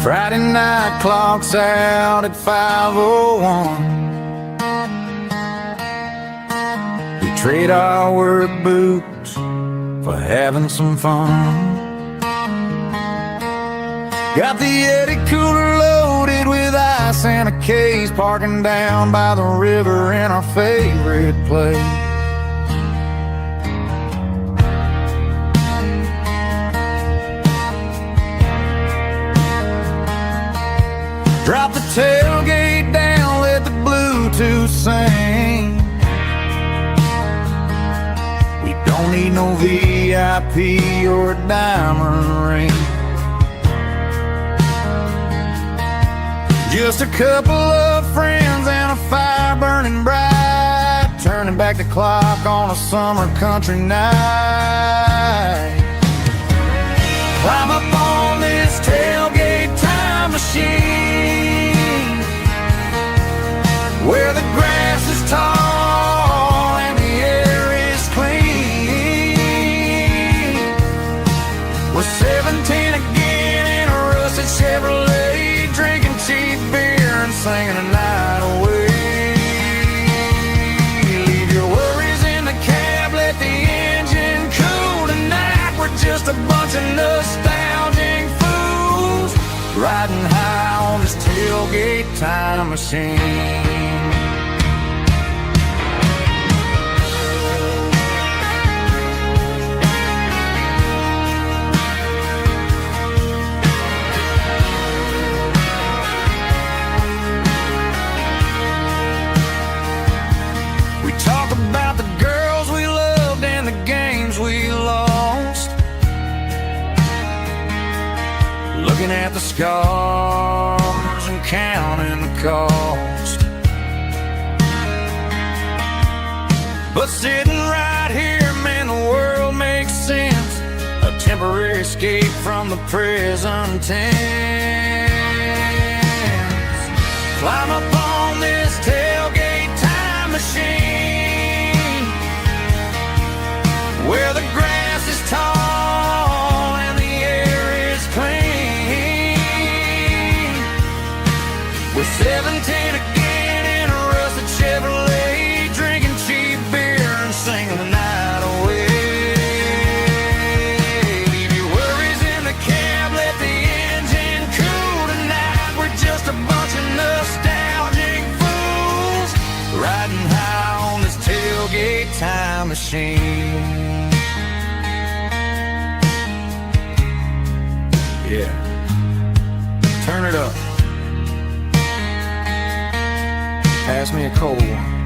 Friday night clocks out at 5:01. We trade our work boots for having some fun. Got the Yeti cooler loaded with ice and a case, parking down by the river in our favorite place. Drop the tailgate down, let the Bluetooth sing. We don't need no VIP or a diamond ring. Just a couple of friends and a fire burning bright, turning back the clock on a summer country night. Climb up on this tailgate time machine, where the grass is tall and the air is clean. We're 17 again in a rusted Chevrolet, drinking cheap beer and singing the night away. Leave your worries in the cab, let the engine cool tonight. We're just a bunch of nostalgic fools, riding high on this tailgate time machine. About the girls we loved and the games we lost, looking at the scars and counting the cost. But sitting right here, man, the world makes sense, a temporary escape from the present tense. Climb up on this tailgate time machine, where the grass is tall and the air is clean. We're 17 again in a rusted Chevrolet, drinking cheap beer and singing the night away. Leave your worries in the cab, let the engine cool tonight. We're just a bunch of nostalgic fools, riding high on this tailgate time machine. Yeah, turn it up. Pass me a cold one.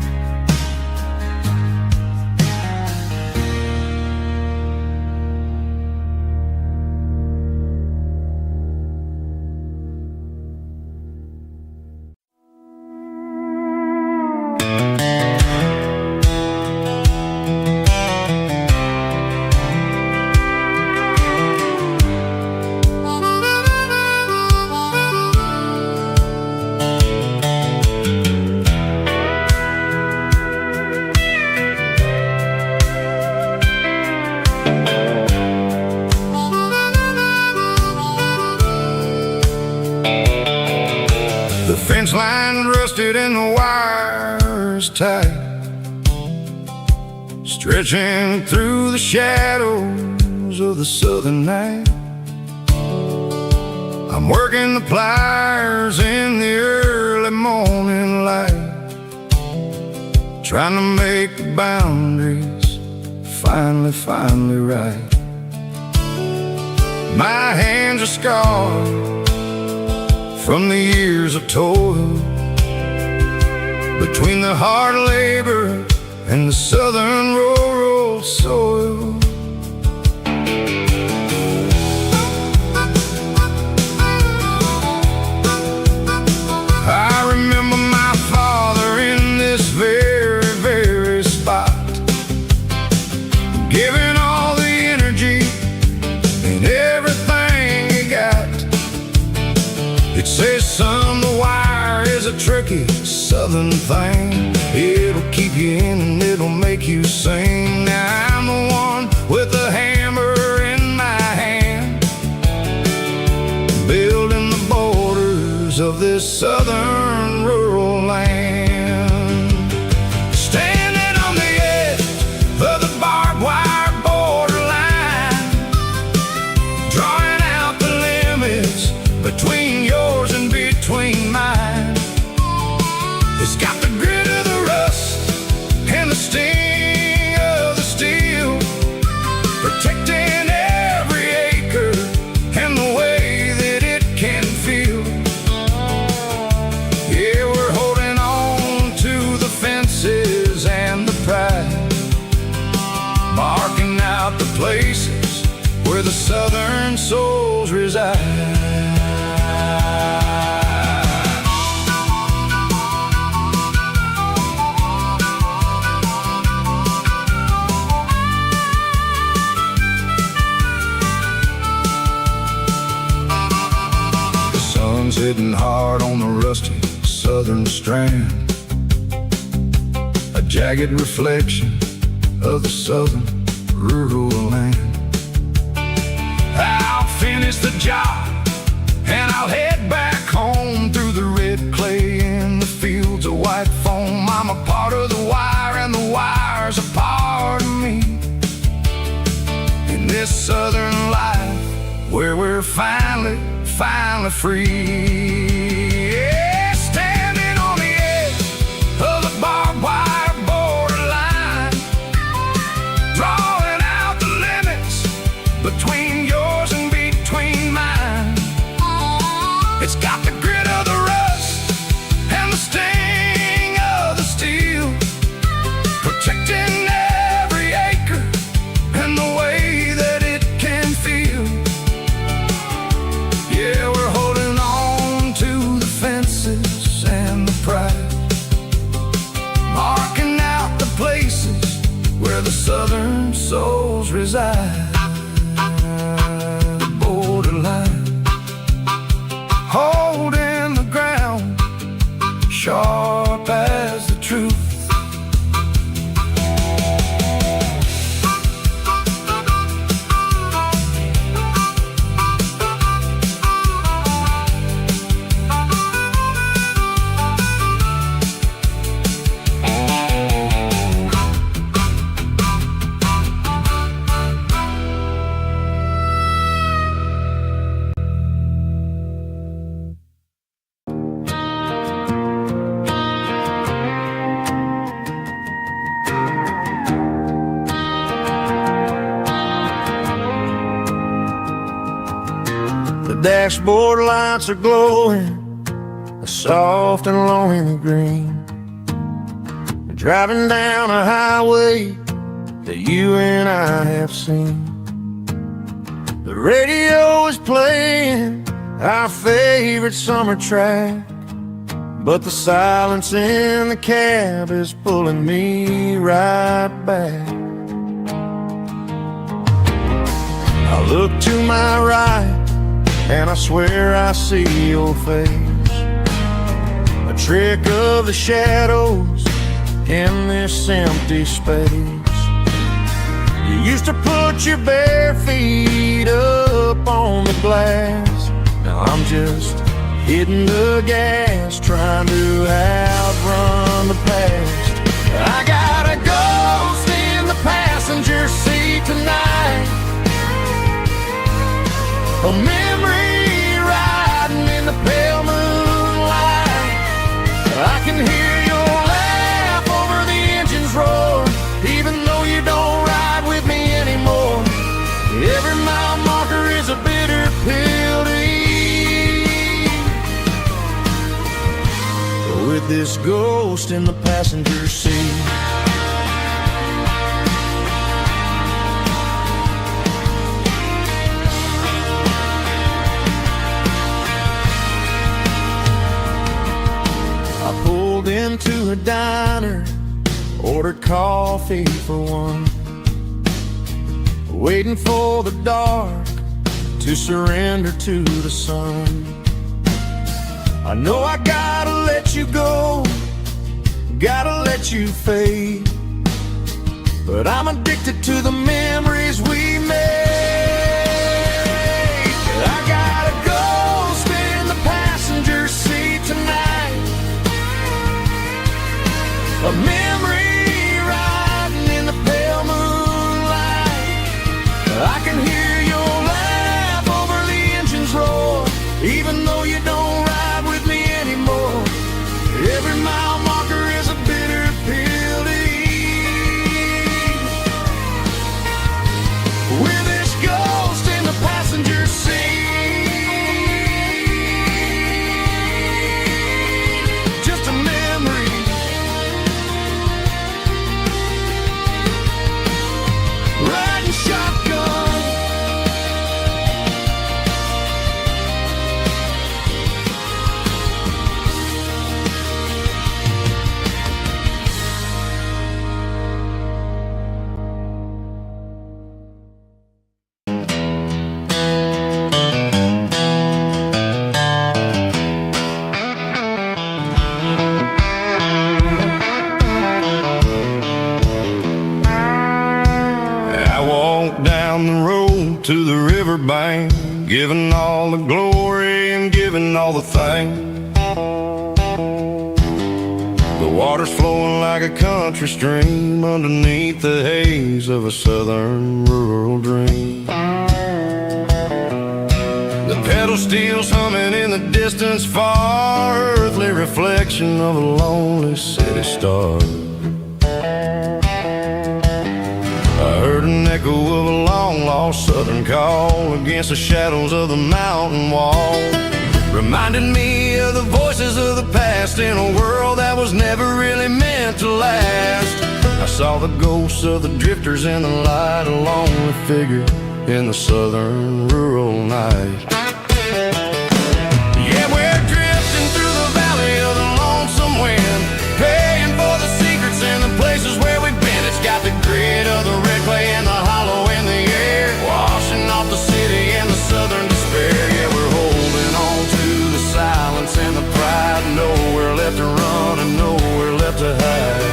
The fence line rusted and the wires tight, stretching through the shadows of the southern night. I'm working the pliers in the early morning light, trying to make the boundaries finally right. My hands are scarred from the years of toil, between the hard labor and the southern rural soil. I remember my father in this very spot, giving all the energy and everything he got. It says, son, the wire is a tricky southern southern thing. It'll keep you in and it'll make you sing. Now I'm the one with the hammer in my hand, building the borders of this southern rural land. Standing on the edge of the barbed wire borderline, drawing out the limits between yours and between mine. It's got the grit of the rust and the sting of the steel, protecting every acre and the way that it can feel. Yeah, we're holding on to the fences and the pride, marking out the places where the southern souls reside. Hitting hard on the rusty southern strand, a jagged reflection of the southern rural land. I'll finish the job and I'll head back home through the red clay in the fields of white foam. I'm a part of the wire and the wire's a part of me, in this southern life where we're finally free. Yeah, standing on the edge of the barbed wire borderline, drawing out the limits between yours and between mine. It's got the grit of the rust and the sting of the steel, protecting every acre and the way that it can feel. Yeah, we're holding on to the fences and the pride, marking out the places where the southern souls reside. The borderline, holding the ground, sharp as the truth. Dashboard lights are glowing a soft and lonely green, driving down a highway that you and I have seen. The radio is playing our favorite summer track, but the silence in the cab is pulling me right back. I look to my right and I swear I see your face, a trick of the shadows in this empty space. You used to put your bare feet up on the glass. Now I'm just hitting the gas, trying to outrun the past. I got a ghost in the passenger seat tonight, a memory riding in the pale moonlight. I can hear your laugh over the engine's roar, even though you don't ride with me anymore. Every mile marker is a bitter pill to eat, with this ghost in the passenger seat. Into a diner, ordered coffee for one, waiting for the dark to surrender to the sun. I know I gotta let you go, gotta let you fade. But I'm addicted to the memories we made. I got a ghost in the passenger seat tonight, a memory riding in the pale moonlight. I can hear your laugh over the engine's roar, even though you don't ride with me anymore. Every mile marker is a bitter pill to eat. With this ghost in the passenger seat, just a memory, riding shotgun. Down the road to the riverbank, giving all the glory and giving all the thanks. The water's flowing like a country stream underneath the haze of a southern rural dream. The pedal steel's humming in the distance far, earthly reflection of a lonely city star. I heard an echo of a long-lost southern call against the shadows of the mountain wall, reminding me of the voices of the past in a world that was never really meant to last. I saw the ghosts of the drifters in the light, a lonely figure in the southern rural night. Yeah, we're drifting through the valley of the lonesome wind, paying for the secrets and the places where we've been. It's got the grit of the red clay and the hollow in the air, washing off the city and the southern despair. Yeah, we're holding on to the silence and the pride, nowhere left to run and nowhere left to hide.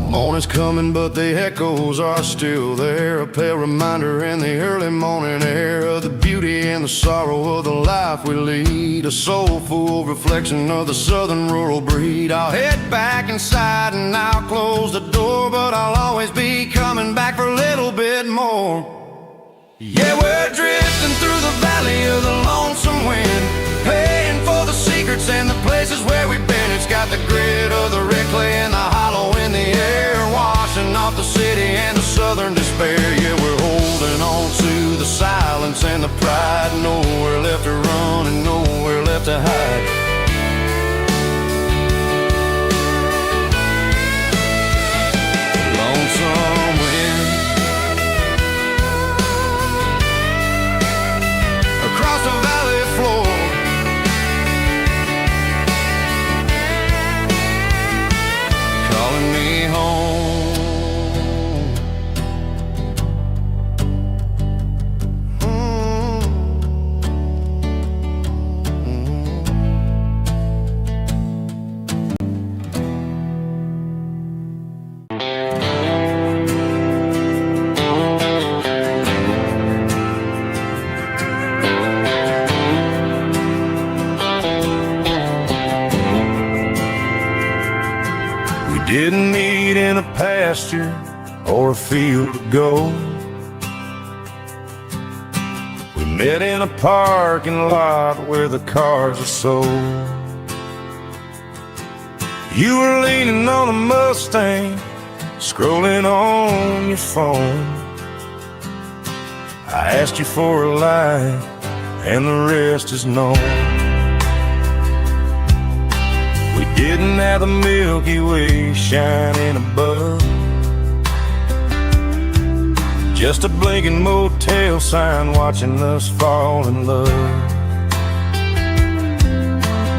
Morning's coming, but the echoes are still there, a pale reminder in the early morning air of the beauty and the sorrow of the life we lead, a soulful reflection of the southern rural breed. I'll head back inside and I'll close the door, but I'll always be coming back for a little bit more. Yeah, we're drifting through the valley of the lonesome wind, paying for the secrets and the places where we've been. It's got the grit of the red clay and the hollow in the air, washing off the city and the southern despair. Yeah, we're holding on to the silence and the pride, nowhere left to run and nowhere left to hide. Lonesome wind across the valley floor, calling me home. Didn't meet in a pasture or a field of gold. We met in a parking lot where the cars are sold. You were leaning on a Mustang, scrolling on your phone. I asked you for a light, and the rest is known. We didn't have the Milky Way shining above, just a blinking motel sign watching us fall in love.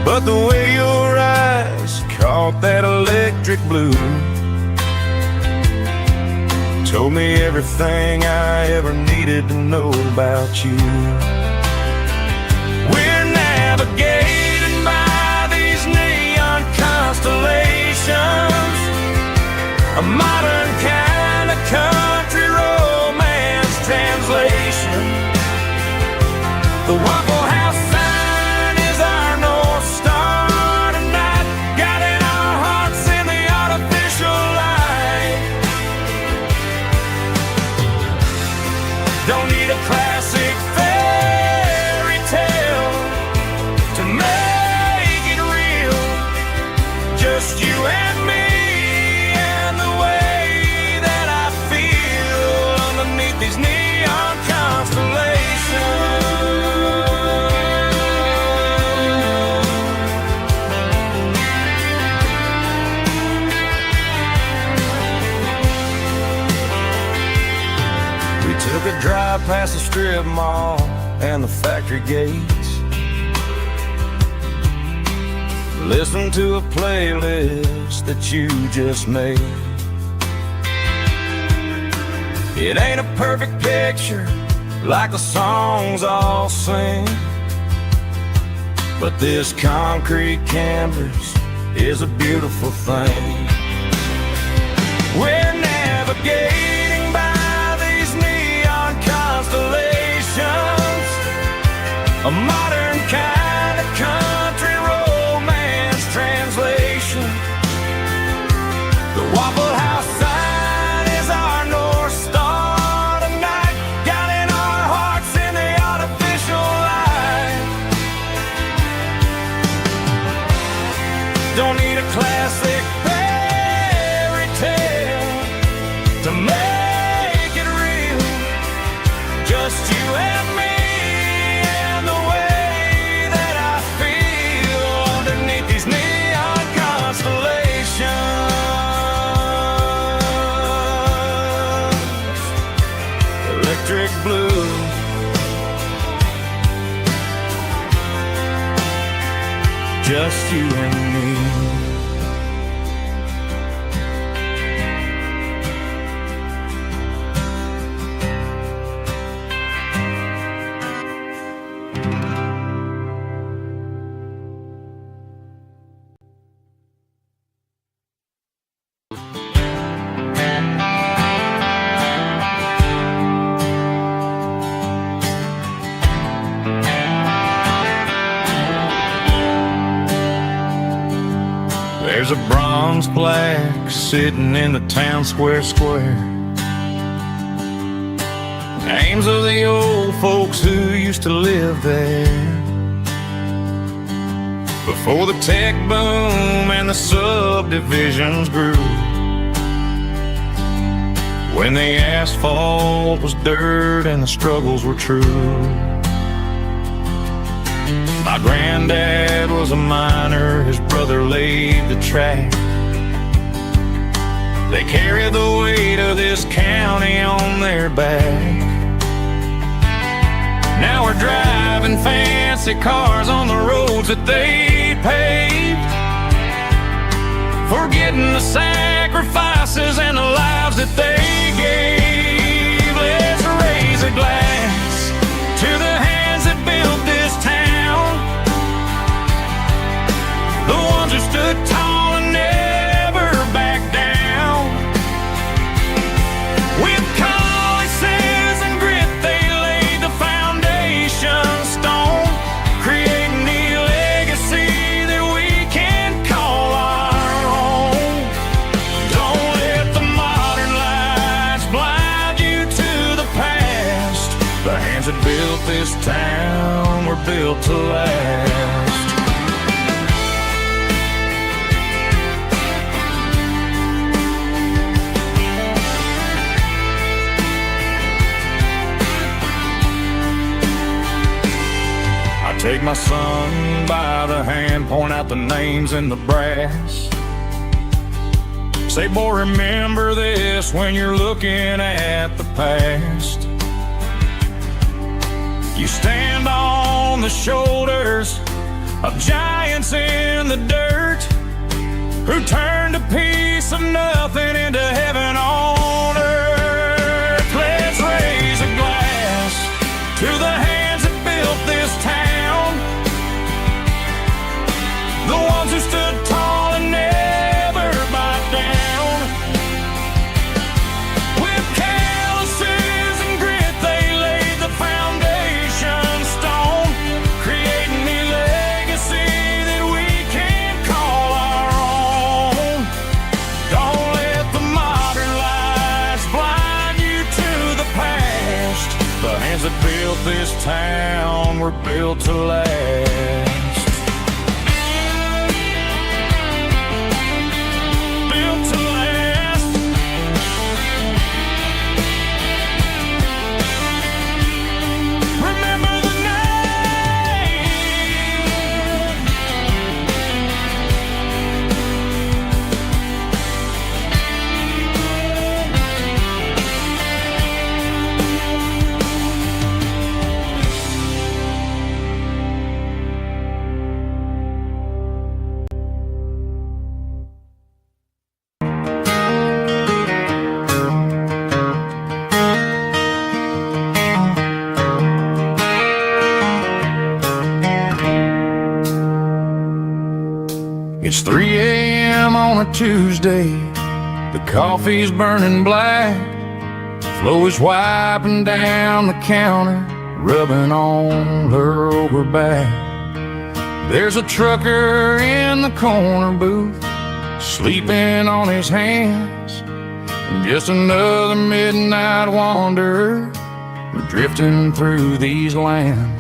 But the way your eyes caught that electric blue told me everything I ever needed to know about you. We're navigated by these neon constellations, a modern kind of country romance translation. The Waffle House sign is our North Star tonight, guiding our hearts in the artificial light. Don't need a classic fairy tale to make it real, just you and me. These neon constellations. We took a drive past the strip mall and the factory gates, listened to a playlist that you just made. It ain't a perfect picture like the songs all sing, but this concrete canvas is a beautiful thing. We're navigating by these neon constellations, a modern kind of country romance translation. The Waffle House sign is our North Star. Don't need a classic fairy tale to make it real, just you and me and the way that I feel underneath these neon constellations. Electric blue, just you and me. There's a bronze plaque sitting in the town square. Names of the old folks who used to live there before the tech boom and the subdivisions grew, when the asphalt was dirt and the struggles were true. My granddad was a miner, his brother laid the track. They carry the weight of this county on their back. Now we're driving fancy cars on the roads that they paved, forgetting the sacrifices and the lives that they gave. Let's raise a glass to the hands that built this town, the ones who stood tall and never backed down. With calluses and grit, they laid the foundation stone, creating the legacy that we can call our own. Don't let the modern lights blind you to the past. The hands that built this town were built to last. Take my son by the hand, point out the names in the brass, Say, boy, remember this when you're looking at the past. You stand on the shoulders of giants in the dirt who turned a piece of nothing into heaven on earth. Let's raise a glass to the hands that built this town, the ones who stood tall and never backed down. With calluses and grit they laid the foundation stone, creating a legacy that we can call our own. Don't let the modern lies blind you to the past. The hands that built this town were built to last. It's 3 a.m. on a Tuesday. The coffee's burning black. Flo is wiping down the counter, rubbing on her over back. There's a trucker in the corner booth, sleeping on his hands. And just another midnight wanderer, drifting through these lands.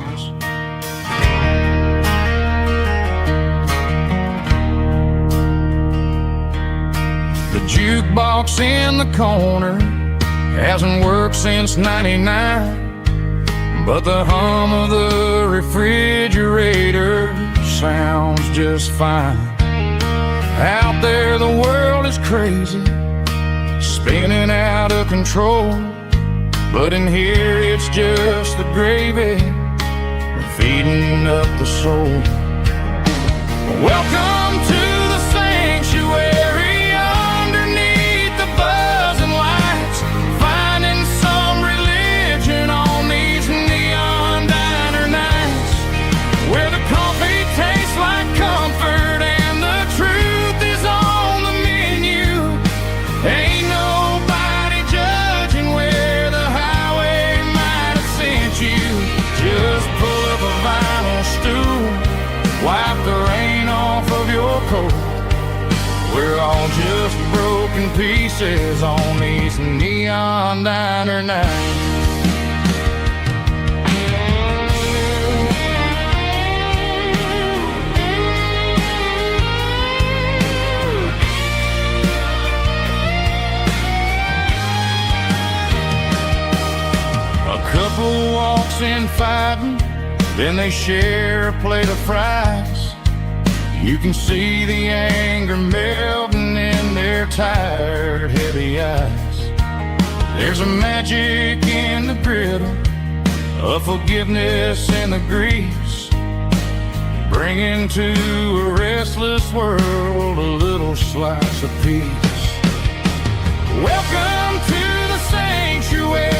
The jukebox in the corner hasn't worked since '99, but the hum of the refrigerator sounds just fine. Out there the world is crazy, spinning out of control, but in here it's just the gravy feeding up the soul. Welcome to the sanctuary underneath the buzzing lights, finding some religion on these neon diner nights, where the coffee tastes like comfort and the truth is on the menu. Ain't nobody judging where the highway might have sent you. Just pull up a vinyl stool, wipe the rain off of your coat. We're all just broken pieces on these neon diner nights. A couple walks in fighting, then they share a plate of fries. You can see the anger melting in their tired, heavy eyes. There's a magic in the griddle, a forgiveness in the grease, bringing to a restless world a little slice of peace. Welcome to the sanctuary.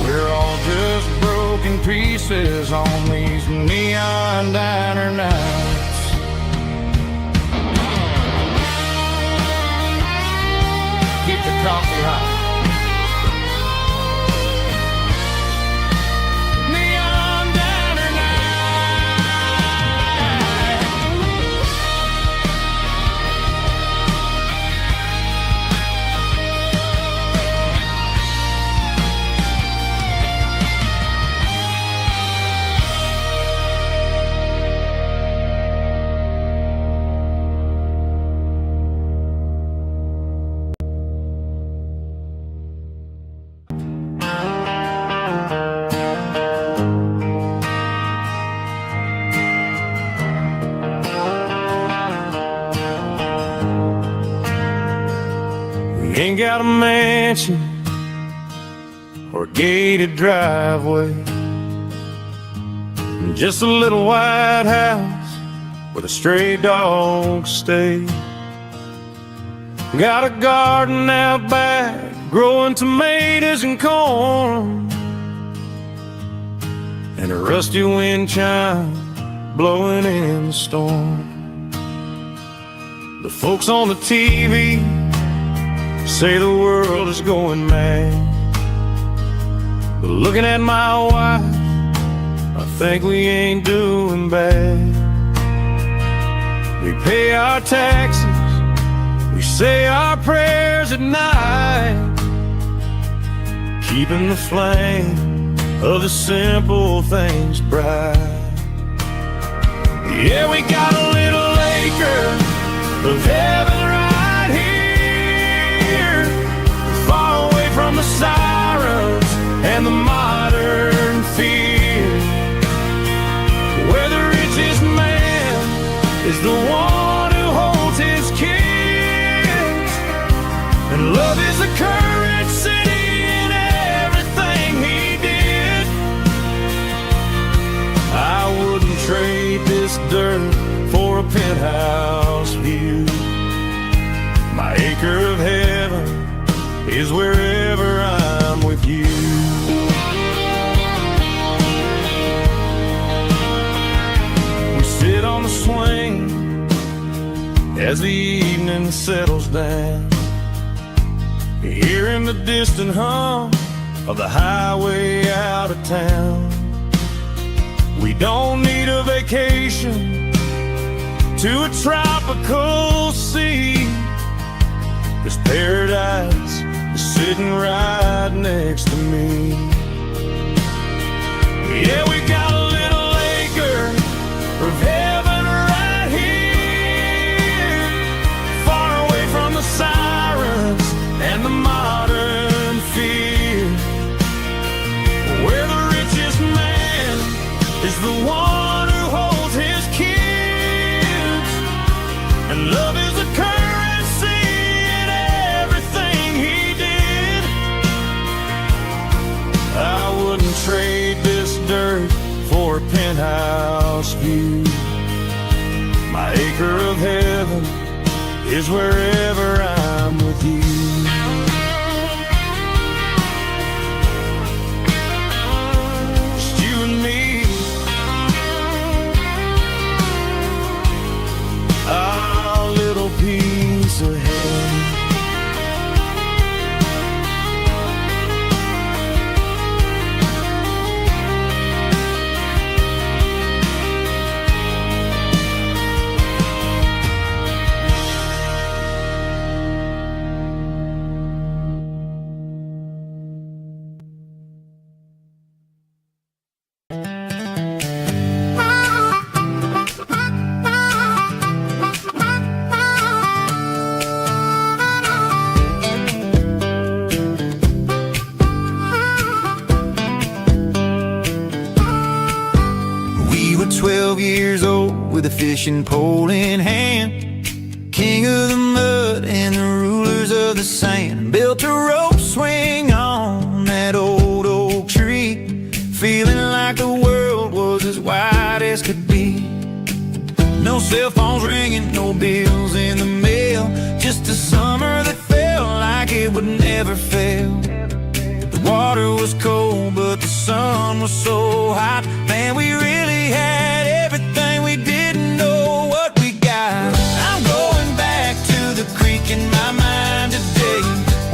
We're all just broken pieces on these neon diner nights. Keep the coffee hot. Neon diner night. We ain't got a mansion or a gated driveway, just a little white house where the stray dogs stay. Got a garden out back, growing tomatoes and corn, and a rusty wind chime blowing in the storm. The folks on the TV say the world is going mad, but looking at my wife, I think we ain't doing bad. We pay our taxes, we say our prayers at night, keeping the flame of the simple things bright. Yeah, we got a little acre of heaven right here, far away from the sirens and the modern fear, where the richest man is the one who holds his kids, and love is the currency in everything he did. I wouldn't trade this dirt for a penthouse view. My acre of heaven is wherever I'm with you. We sit on the swing as the evening settles down, hearing the distant hum of the highway out of town. We don't need a vacation to a tropical sea, 'cause paradise is sitting right next to me. Yeah, we got a little acre of heaven right here, far away from the sirens and the modern fear, where the richest man is the one who holds his kids, and love is the currency in everything he did. I wouldn't trade this dirt for a penthouse view. My acre of heaven is wherever I'm with you. Our little piece of heaven. We were 12 years old with a fishing pole in hand, king of the mud and the rulers of the sand. Built a rope swing on that old oak tree, feeling like the world was as wide as could be. No cell phones ringing, no bills in the mail, just a summer that felt like it would never fail. The water was cold, but the sun was so hot. Man, we really had everything, we didn't know what we got. I'm going back to the creek in my mind today,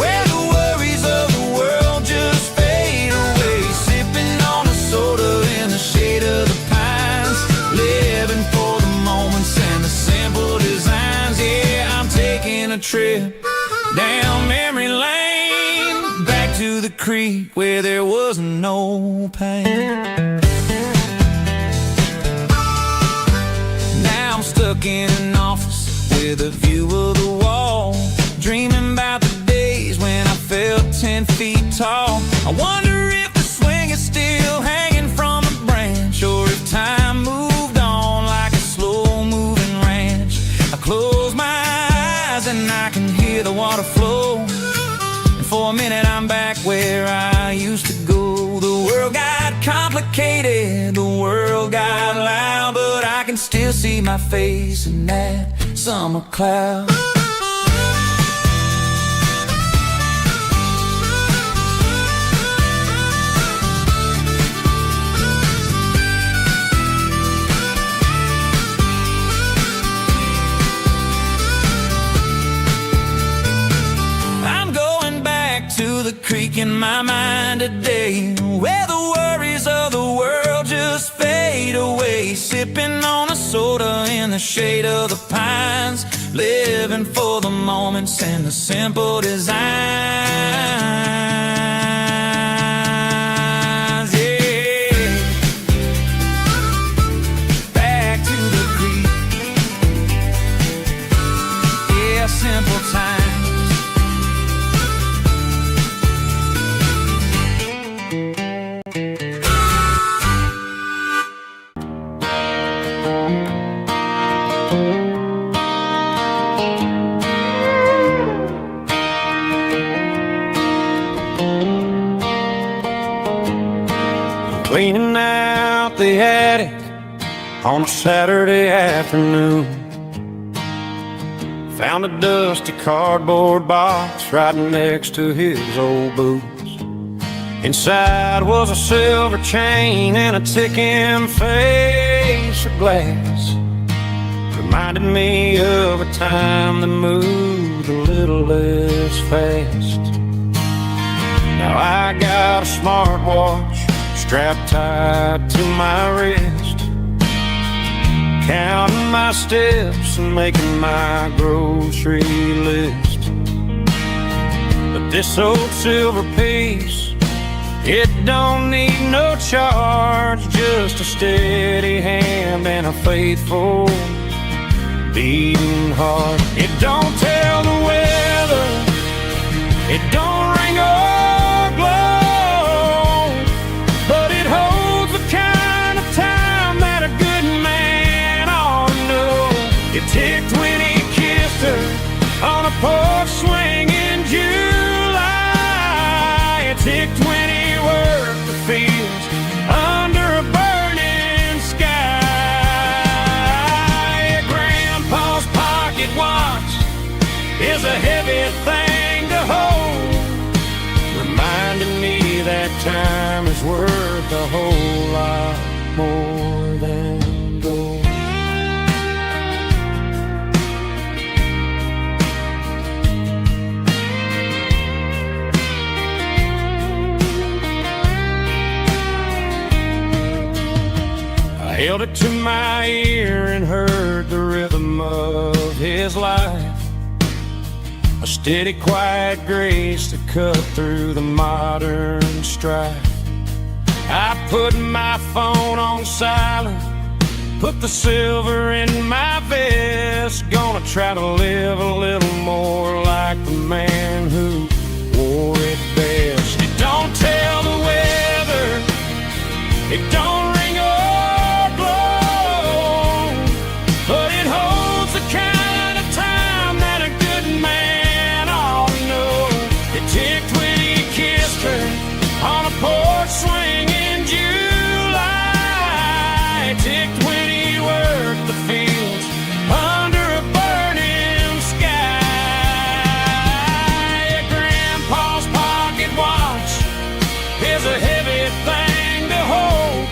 where the worries of the world just fade away. Sipping on a soda in the shade of the pines, living for the moments and the simple designs. Yeah, I'm taking a trip down memory lane, back to the creek where there was no pain. Now I'm stuck in an office with a view of the wall, dreaming about the days when I felt 10 feet tall. I wonder if the swing is still hanging from a branch, or if time moved on like a slow-moving ranch. I close my eyes and I can hear the water flow, suffocated, the world got loud, but I can still see my face in that summer cloud. To the creek in my mind today, where the worries of the world just fade away, sipping on a soda in the shade of the pines, living for the moments and the simple designs. Yeah, back to the creek. Yeah, simple times. Cleaning out the attic on a Saturday afternoon, found a dusty cardboard box right next to his old boots. Inside was a silver chain and a ticking face of glass, reminded me of a time that moved a little less fast. Now I got a smartwatch strapped tight to my wrist, counting my steps and making my grocery list. But this old silver piece, it don't need no charge, just a steady hand and a faithful beating heart. It don't tell the weather, it don't ring or glow, but it holds the kind of time that a good man ought to know. It ticked when he kissed her on a porch swing in July. It ticked when he worked the fields under a burning sky. Grandpa's pocket watch is a heavy thing to hold, reminding me that time is worth a whole lot more than gold. I held it to my ear and heard the rhythm of his life, a steady, quiet grace to cut through the modern strife. I put my phone on silent, put the silver in my vest, gonna try to live a little more like the man who wore it best. It don't tell the weather, it don't ring or glow, but it holds the kind of time that a good man ought to know. It ticked when he kissed her on a porch swing in July. It ticked when he worked the fields under a burning sky. Grandpa's pocket watch is a heavy thing to hold,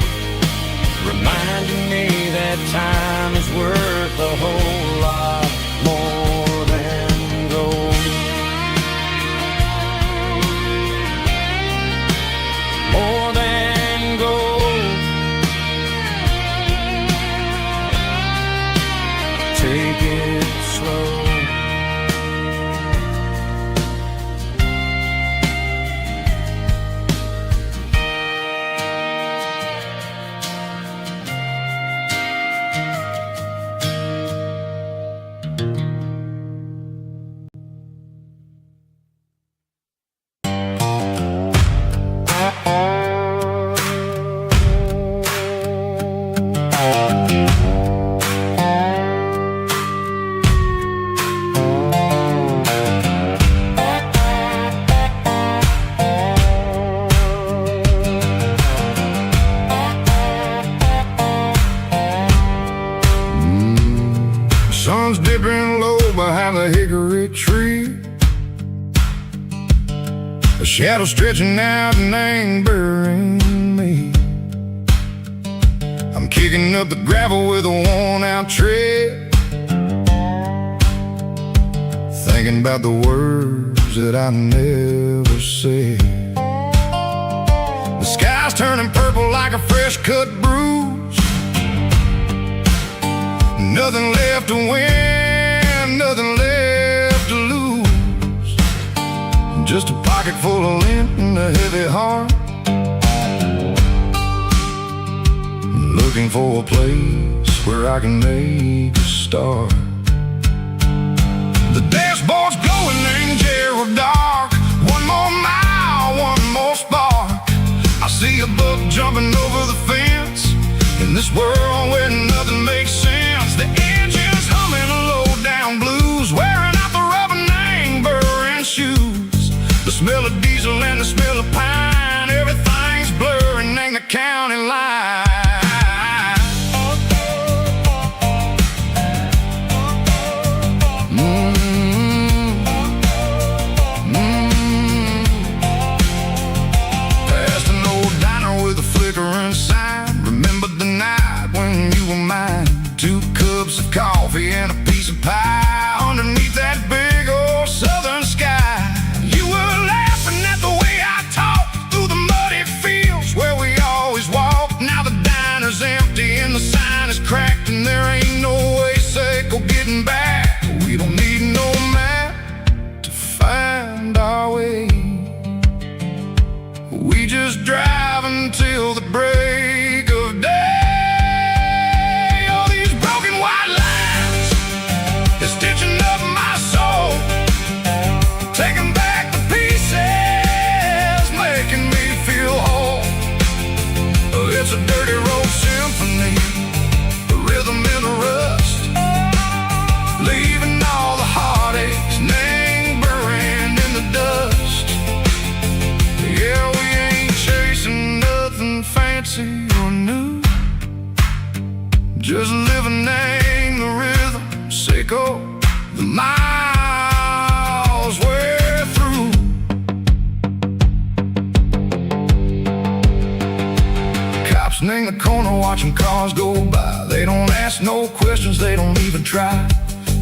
sun's dipping low behind the hickory tree. A shadow stretching out and angering me. I'm kicking up the gravel with a worn-out tread, thinking about the words that I never said. The sky's turning purple like a fresh-cut bruise. Nothing left to win, nothing left to lose. Just a pocket full of lint and a heavy heart, looking for a place where I can make a start. The dashboard's glowing in Gerald dark. One more mile, one more spark. I see a buck jumping over the fence in this world where nothing makes sense. The engine's humming low-down blues, wearing out the rubber name burring shoes. The smell of diesel and the smell of pine, everything's blurring in the county line. Of coffee and a piece of pie underneath that big old southern sky. You were laughing at the way I talked through the muddy fields where we always walked. Now the diner's empty and the sign is cracked, and there ain't no way safe or getting back. We don't need no map to find our way. We just drive until the break of day. It's a dirty road symphony, a rhythm in the rust, leaving all the heartaches, name buried in the dust. Yeah, we ain't chasing nothing fancy or new, just living in the rhythm, sick of the miles we're through. In the corner watching cars go by, they don't ask no questions, they don't even try.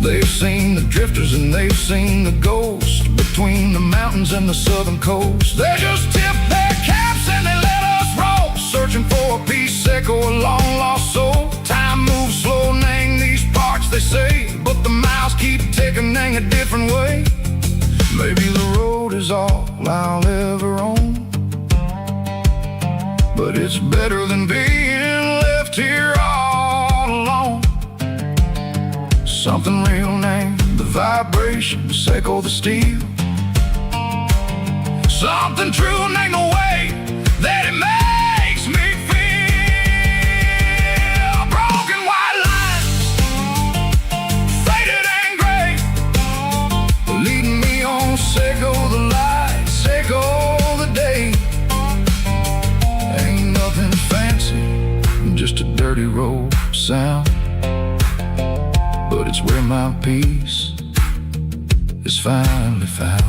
They've seen the drifters and they've seen the ghosts between the mountains and the southern coast. They just tip their caps and they let us roll, searching for a piece or a long lost soul. Time moves slow in these parts, they say, but the miles keep ticking in a different way. Maybe the road is all I'll ever own, but it's better than being left here all alone. Something real named the vibration, echo the steel. Something true named the way that it makes me feel. Broken white lines, faded and gray, leading me on, echo the light, echo the day. Nothing fancy, just a dirty road sound, but it's where my peace is finally found.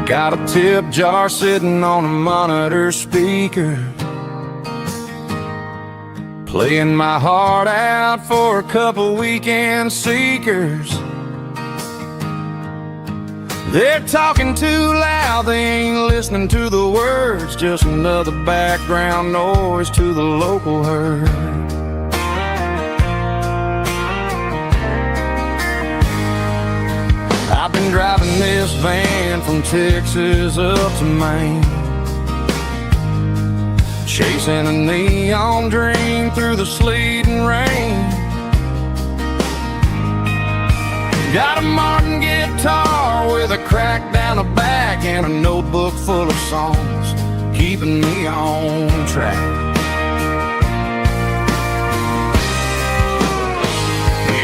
Got a tip jar sitting on a monitor speaker, playing my heart out for a couple weekend seekers. They're talking too loud, they ain't listening to the words, just another background noise to the local herd. I've been driving this van from Texas up to Maine, chasing a neon dream through the sleet and rain. Got a Martin guitar with a crack down the back and a notebook full of songs keeping me on track.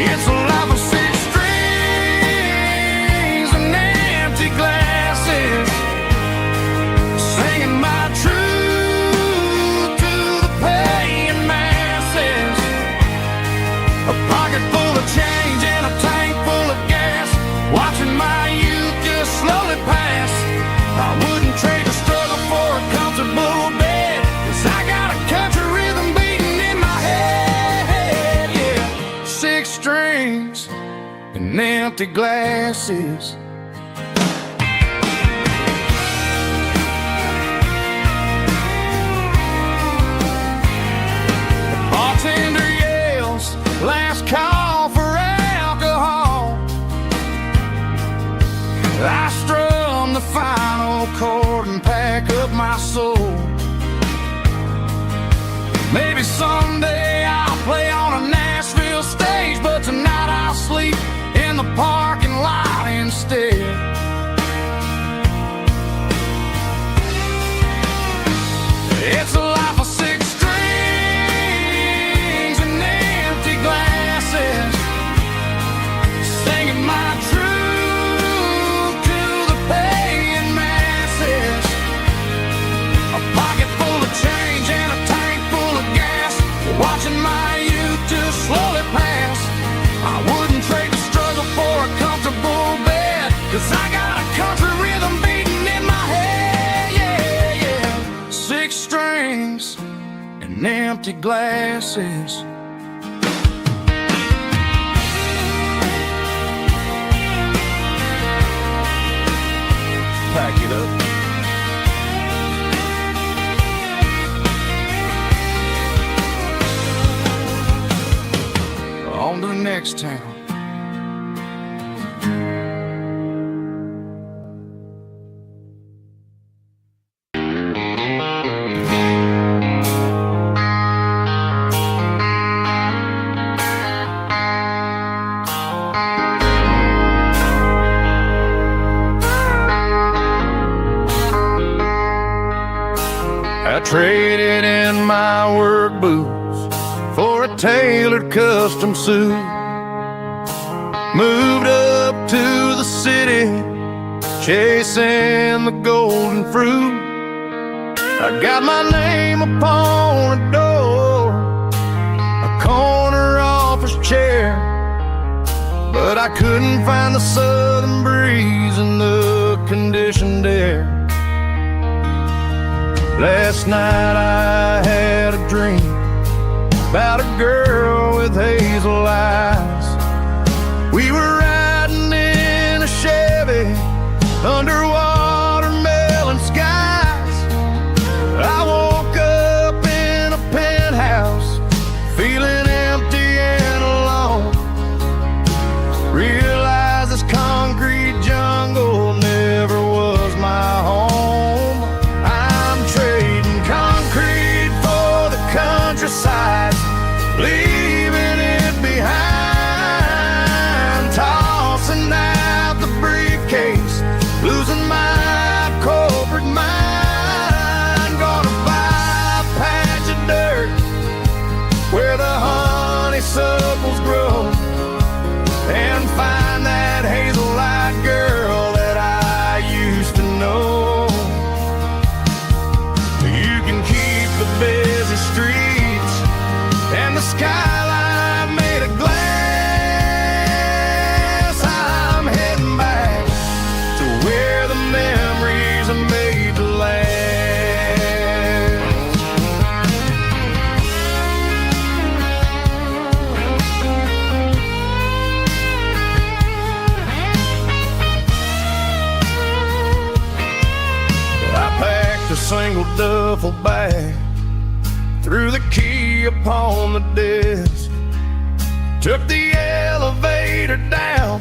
It's a life of 6 strings and empty glasses, singing my truth to the paying masses. A pocket full of change and a tank full of gas, watching my youth just slowly pass. I wouldn't trade the struggle for a comfortable bed, 'cause I got a country rhythm beating in my head. Yeah, 6 strings and empty glasses. The bartender yells, last call for alcohol. I strum the final chord and pack up my soul. Maybe someday I'll play on a Nashville stage, but tonight I'll sleep in the parking lot instead. It's a life of 6 strings and empty glasses, singing my truth to the paying masses. A pocket full of change and a tank full of gas, watching my youth just slowly pass. I wouldn't trade the struggle for a comfortable bed, 'cause I got a country rhythm beating in my head. Yeah, yeah. 6 strings and empty glasses. Pack it up. On to the next town. I traded in my work boots for a tailored custom suit. Moved up to the city, chasing the golden fruit. I got my name upon a door, a corner office chair, but I couldn't find the southern breeze in the conditioned air. Last night I had a dream about a girl with hazel eyes. We were riding in a Chevy under watermelon skies. I woke up in a penthouse, feeling empty and alone. Realized this concrete jungle never was my home. I'm trading concrete for the countryside, leaving it behind, tossing out the briefcase, losing my corporate mind. Gonna buy a patch of dirt where the honeysuckles grow, and find that hazel-eyed girl that I used to know. You can keep the busy streets and the skyline made of glass. I'm heading back to where the memories are made to last. I packed a single duffel bag, threw the key upon the desk, took the elevator down,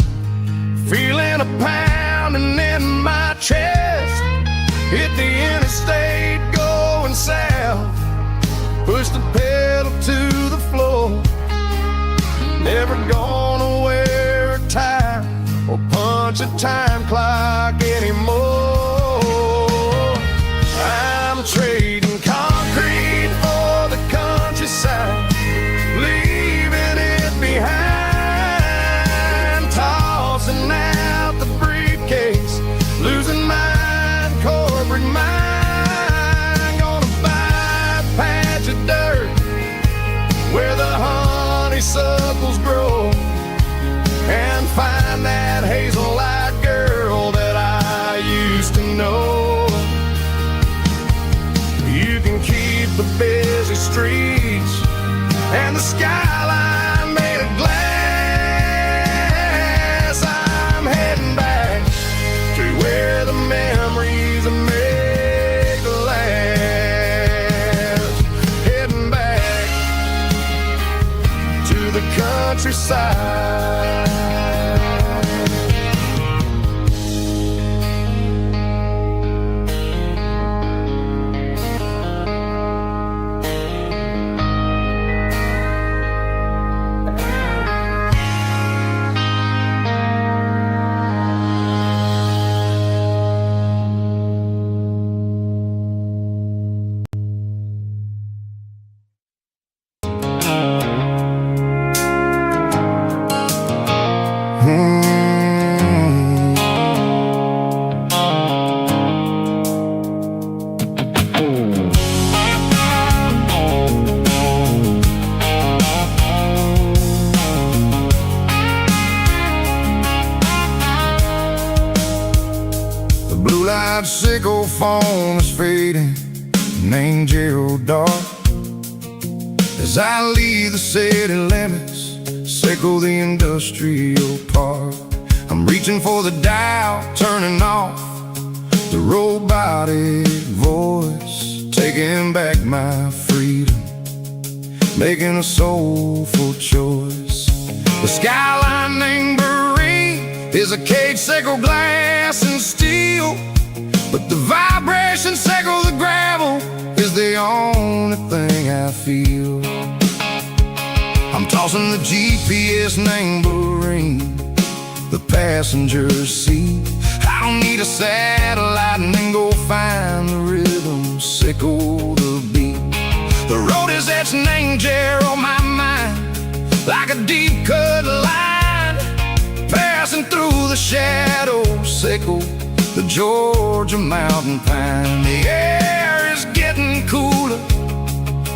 feeling a pound punch a time clock anymore. I'm trading concrete for the countryside, leaving it behind, tossing out the briefcase, losing my corporate mind. Gonna buy a patch of dirt where the honeysuckles grow, and find that hazel-eyed girl that I used to know. You can keep the busy streets and the skyline made of glass. I'm heading back to where the memories are made to last. Heading back to the countryside. Sickle foam is fading, named Geralkyo. As I leave the city limits, sickle the industrial park. I'm reaching for the dial, turning off the robotic voice, taking back my freedom, making a soulful choice. The skyline named Marine is a cage, sickle glass and steel, but the vibration sickle the gravel is the only thing I feel. I'm tossing the GPS named Marine, the passenger seat. I don't need a satellite and then go find the rhythm, sickle the beat. The road is etched named Jer on my mind, like a deep cut line, passing through the shadows, sickle the Georgia mountain pine. The air is getting cooler,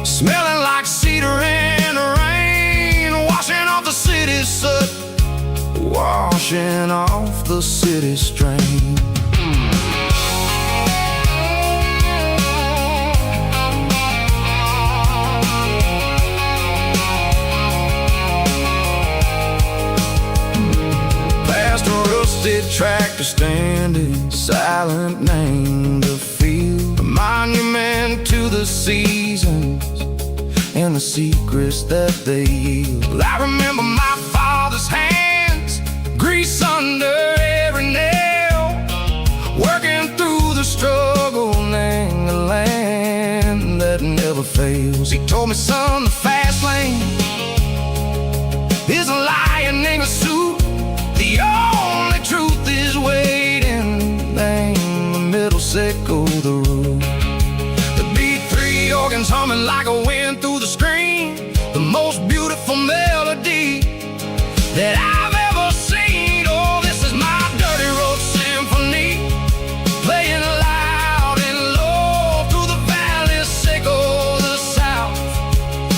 smelling like cedar in the rain, washing off the city's soot, washing off the city's strain. Past a rusted tractor standing silent, named the field, a monument to the seasons and the secrets that they yield. I remember my father's hands, grease under every nail, working through the struggle, named the land that never fails. He told me, son, the fast lane is a lion in a suit, the only truth is waiting, name the middle, sickle the root. The B3 organs humming like a wind through the screen, the most beautiful melody that I've ever seen. Oh, this is my dirty road symphony, playing loud and low through the valleys, sickle the south,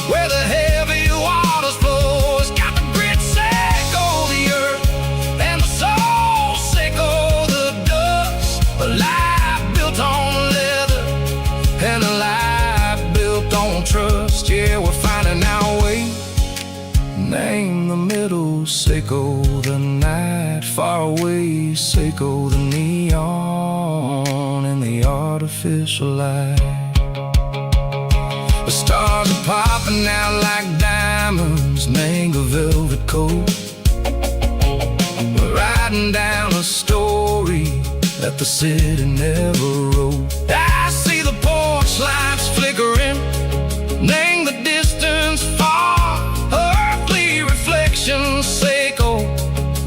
where the heavy waters flow. It's got the grit, sickle the earth, and the soul, sickle the dust. A life built on leather and a life built on trust. Yeah, we're finding our way, name the middle, sickle the night, far away, sickle the neon and the artificial light. The stars are popping out like diamonds, name the velvet coat. We're riding down a story that the city never wrote. I see the porch lights flickering, name the distance far, earthly reflections, sickle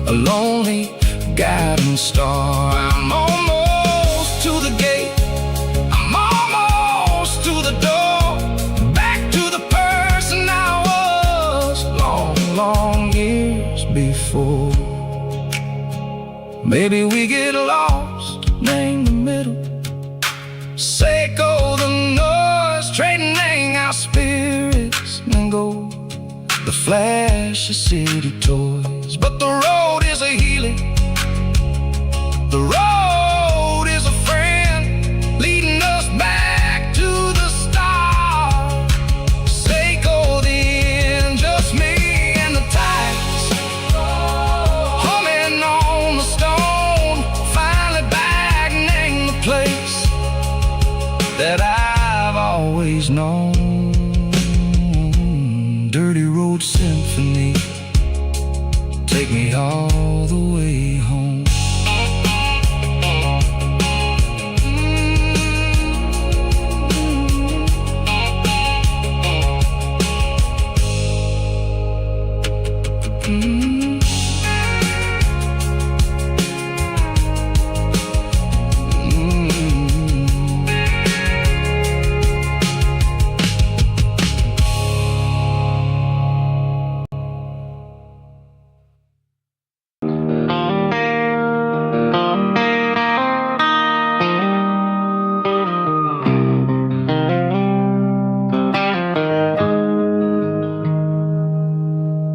a lonely guiding star. I'm almost to the gate, I'm almost to the door, back to the person I was long, long years before. Maybe we get lost in the middle, Seiko the noise, trading our spirits and gold, the flash of city toys. But the road is a healing, the road is a friend, leading us back to the start. Seiko the end, just me and the tides, humming on the stone, finally back in the place that I've always known. Dirty road symphony, take me all the way home.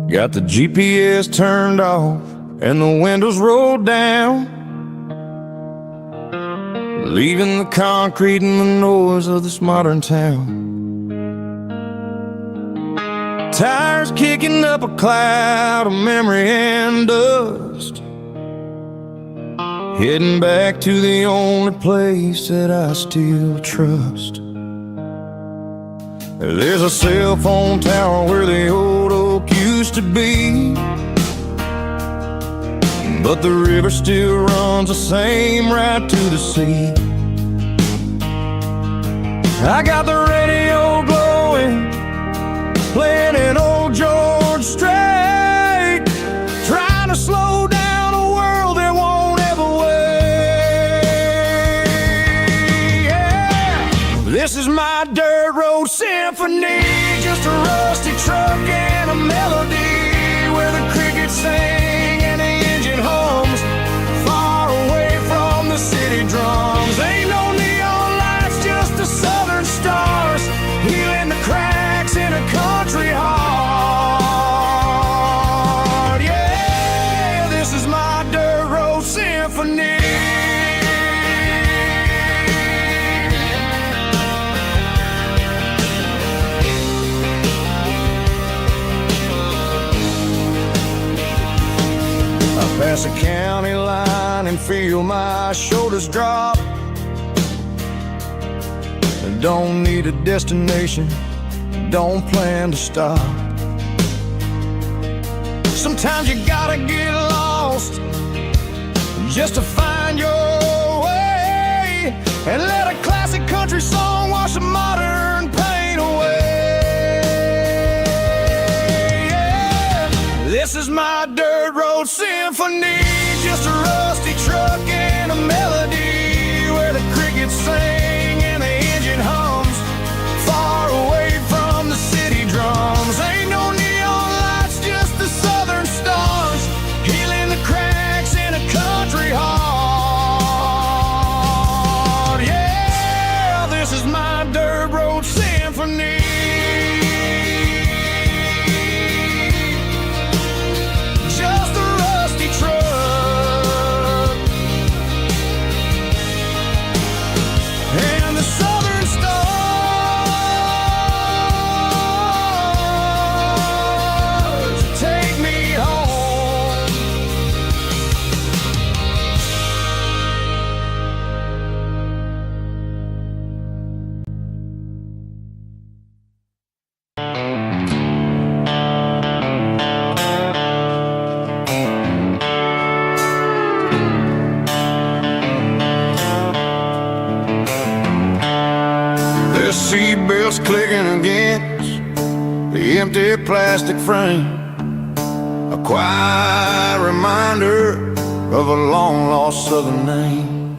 Got the GPS turned off and the windows rolled down, leaving the concrete and the noise of this modern town. Tires kicking up a cloud of memory and dust, heading back to the only place that I still trust. There's a cell phone tower where the old oak used to be, but the river still runs the same right to the sea. I got the radio glowing, playing an old George Strait, trying to slow down a world that won't ever wait. Yeah. This is my dirt road symphony, just a rusty truck and a melody where the crickets sing and the engine hums, far away from the city drums. Ain't no neon lights, just the southern stars, healing the cracks in a country heart. Yeah, this is my dirt road symphony. Pass a county line and feel my shoulders drop. Don't need a destination, don't plan to stop. Sometimes you gotta get lost just to find your way, and let a classic country song wash a modern pain away. Yeah. This is my dirt road symphony, just a rusty truck and a melody where the crickets sing and the engine hums, far away from the city drums. Ain't no neon lights, just the southern stars, healing the cracks in a country heart. Yeah, this is my dirt road symphony. Seatbelts clicking against the empty plastic frame, a quiet reminder of a long-lost southern name.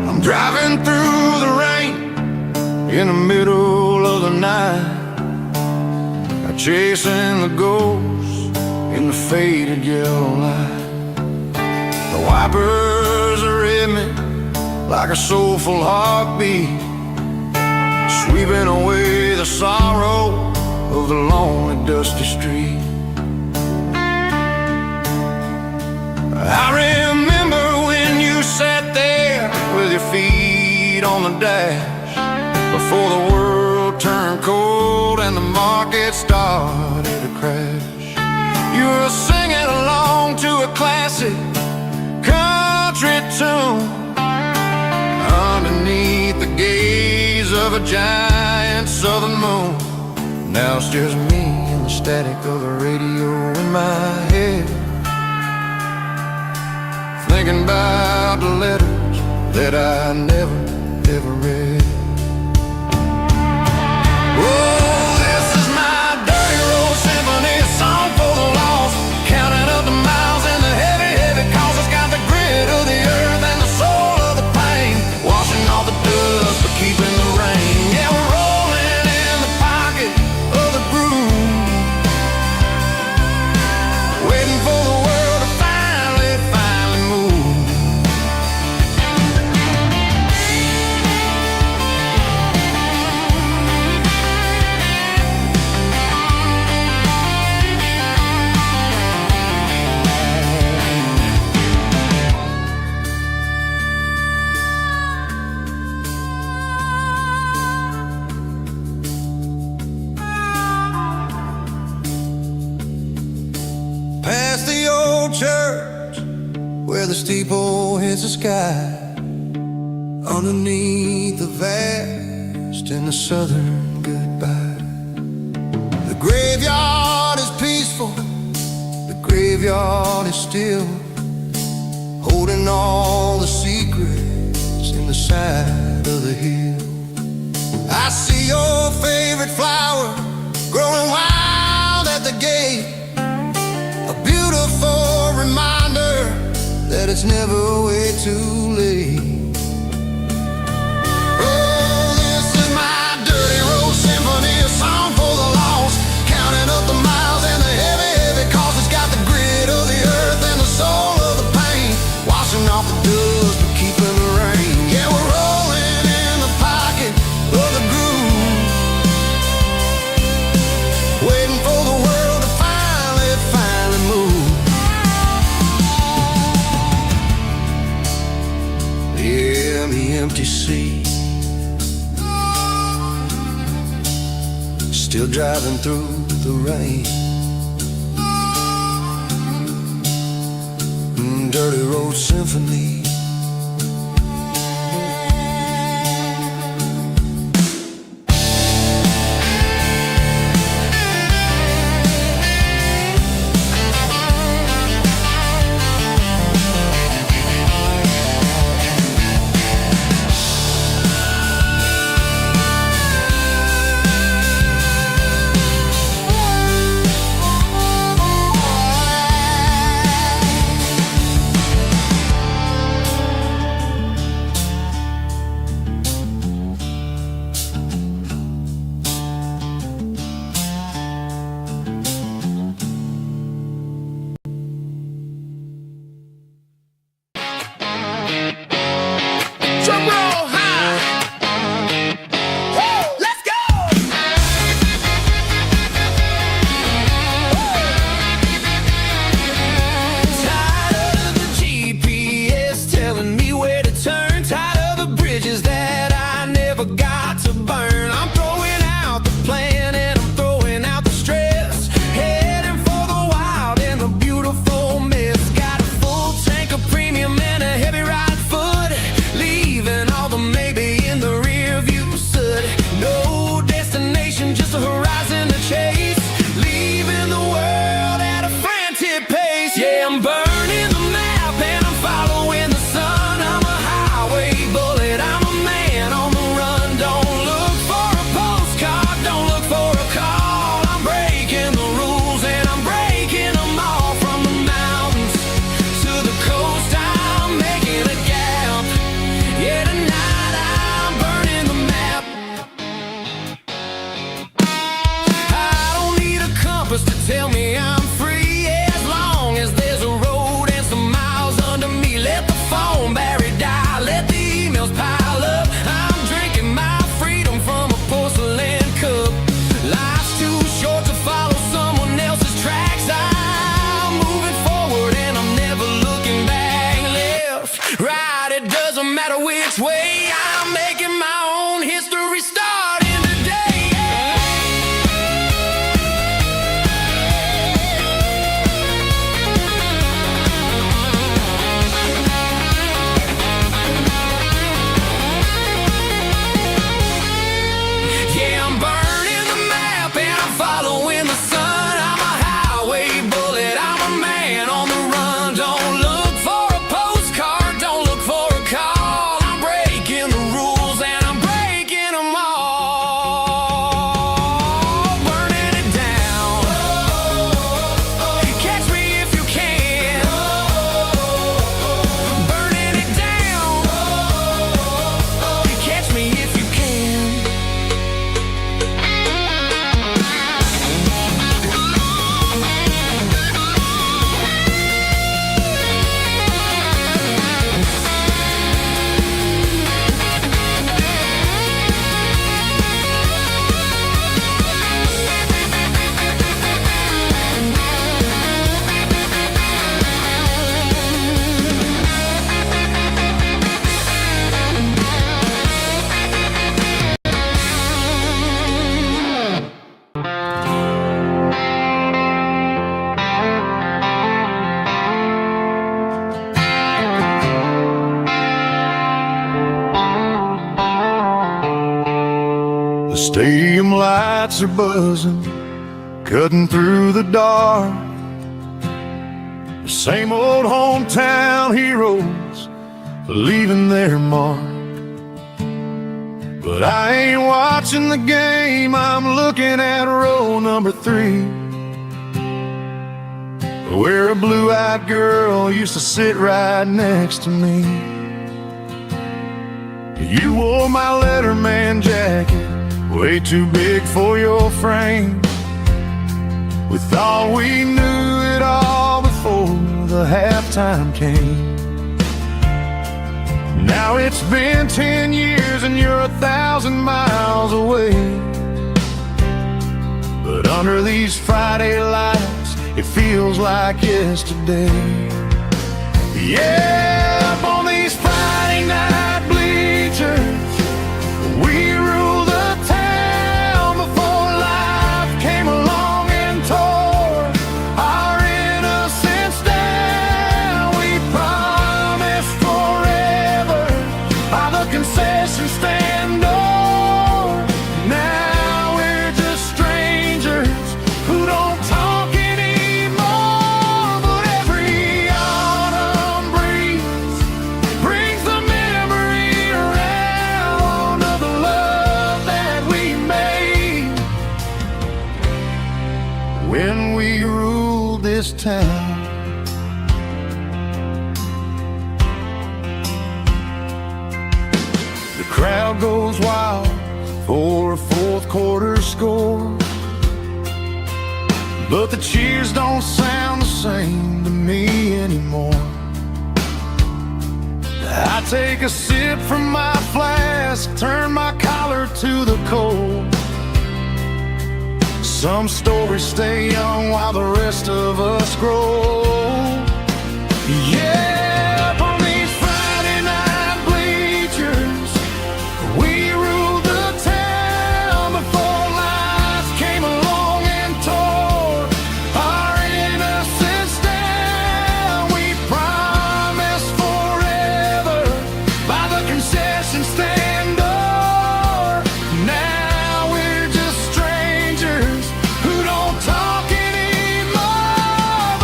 I'm driving through the rain in the middle of the night, chasing the ghosts in the faded yellow light. The wipers are in me like a soulful heartbeat, sweeping away the sorrow of the lonely dusty street. I remember when you sat there with your feet on the dash, before the world turned cold and the market started to crash. You were singing along to a classic country tune underneath the gaze of a giant southern moon. Now it's just me and the static of the radio in my head, thinking about the letters that I never, ever read. Oh, this is my dirty road symphony, a song for the lost, counting up the miles and the heavy, heavy calls. It's got the grit of the earth and the soul of the pain, washing off the dust but keeping the rain. Yeah, we're rolling in the pocket of the groove, waiting for the world to finally move. Past the old church where the steeple hits the sky, underneath the vast and the southern goodbye. The graveyard is peaceful, the graveyard is still, holding all the secrets in the side of the hill. I see your favorite flower growing wild at the gate, a beautiful reminder that it's never way too late. Oh, this is my dirty road symphony, a song for the lost, counting up the miles and the heavy, heavy calls. It's got the grit of the earth and the soul of the pain, washing off the dust but keeping the rain. Yeah, we're rolling in the pocket of the groove, waiting for the world to finally move. Yeah, the empty sea, still driving through the rain. Dirty road symphony. next way. I'm making my own history starting today. Yeah, I'm burning the map and I'm following the sun. I'm a highway bullet, I'm a man on the run. Don't look for a postcard, don't look for a call. I'm breaking the rules and I'm breaking them all. Burning it down. Catch me if you can. Burning it down. Catch me if you can. The stadium lights are buzzing, cutting through the dark. The same old hometown heroes leaving their mark. But I ain't watching the game, I'm looking at row number 3, where a blue-eyed girl used to sit right next to me. You wore my Letterman jacket, way too big for your frame. We thought we knew it all before the halftime came. Now it's been 10 years and you're 1,000 miles away. But under these Friday lights, it feels like yesterday. Yeah, up on these Friday night bleachers, we rule the town before life came along and tore our innocence down. We promised forever by the concession stand door. Now we're just strangers who don't talk anymore. But every autumn breeze brings the memory around of the love that we made when we ruled this town. The crowd goes wild for a fourth quarter score, but the cheers don't sound the same to me anymore. I take a sip from my flask, turn my collar to the cold. Some stories stay young while the rest of us grow. Yeah, up on these Friday night bleachers, we ruled the town before lights came along and tore our innocence down. We promised forever by the concession stand door. Now we're just strangers who don't talk anymore.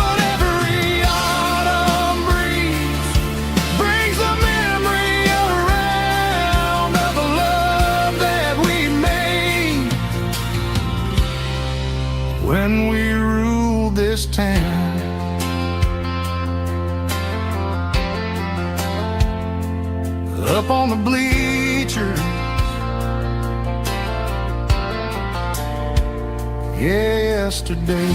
But every autumn breeze brings the memory around of the love that we made when we ruled this town. Up on the bleachers, yesterday.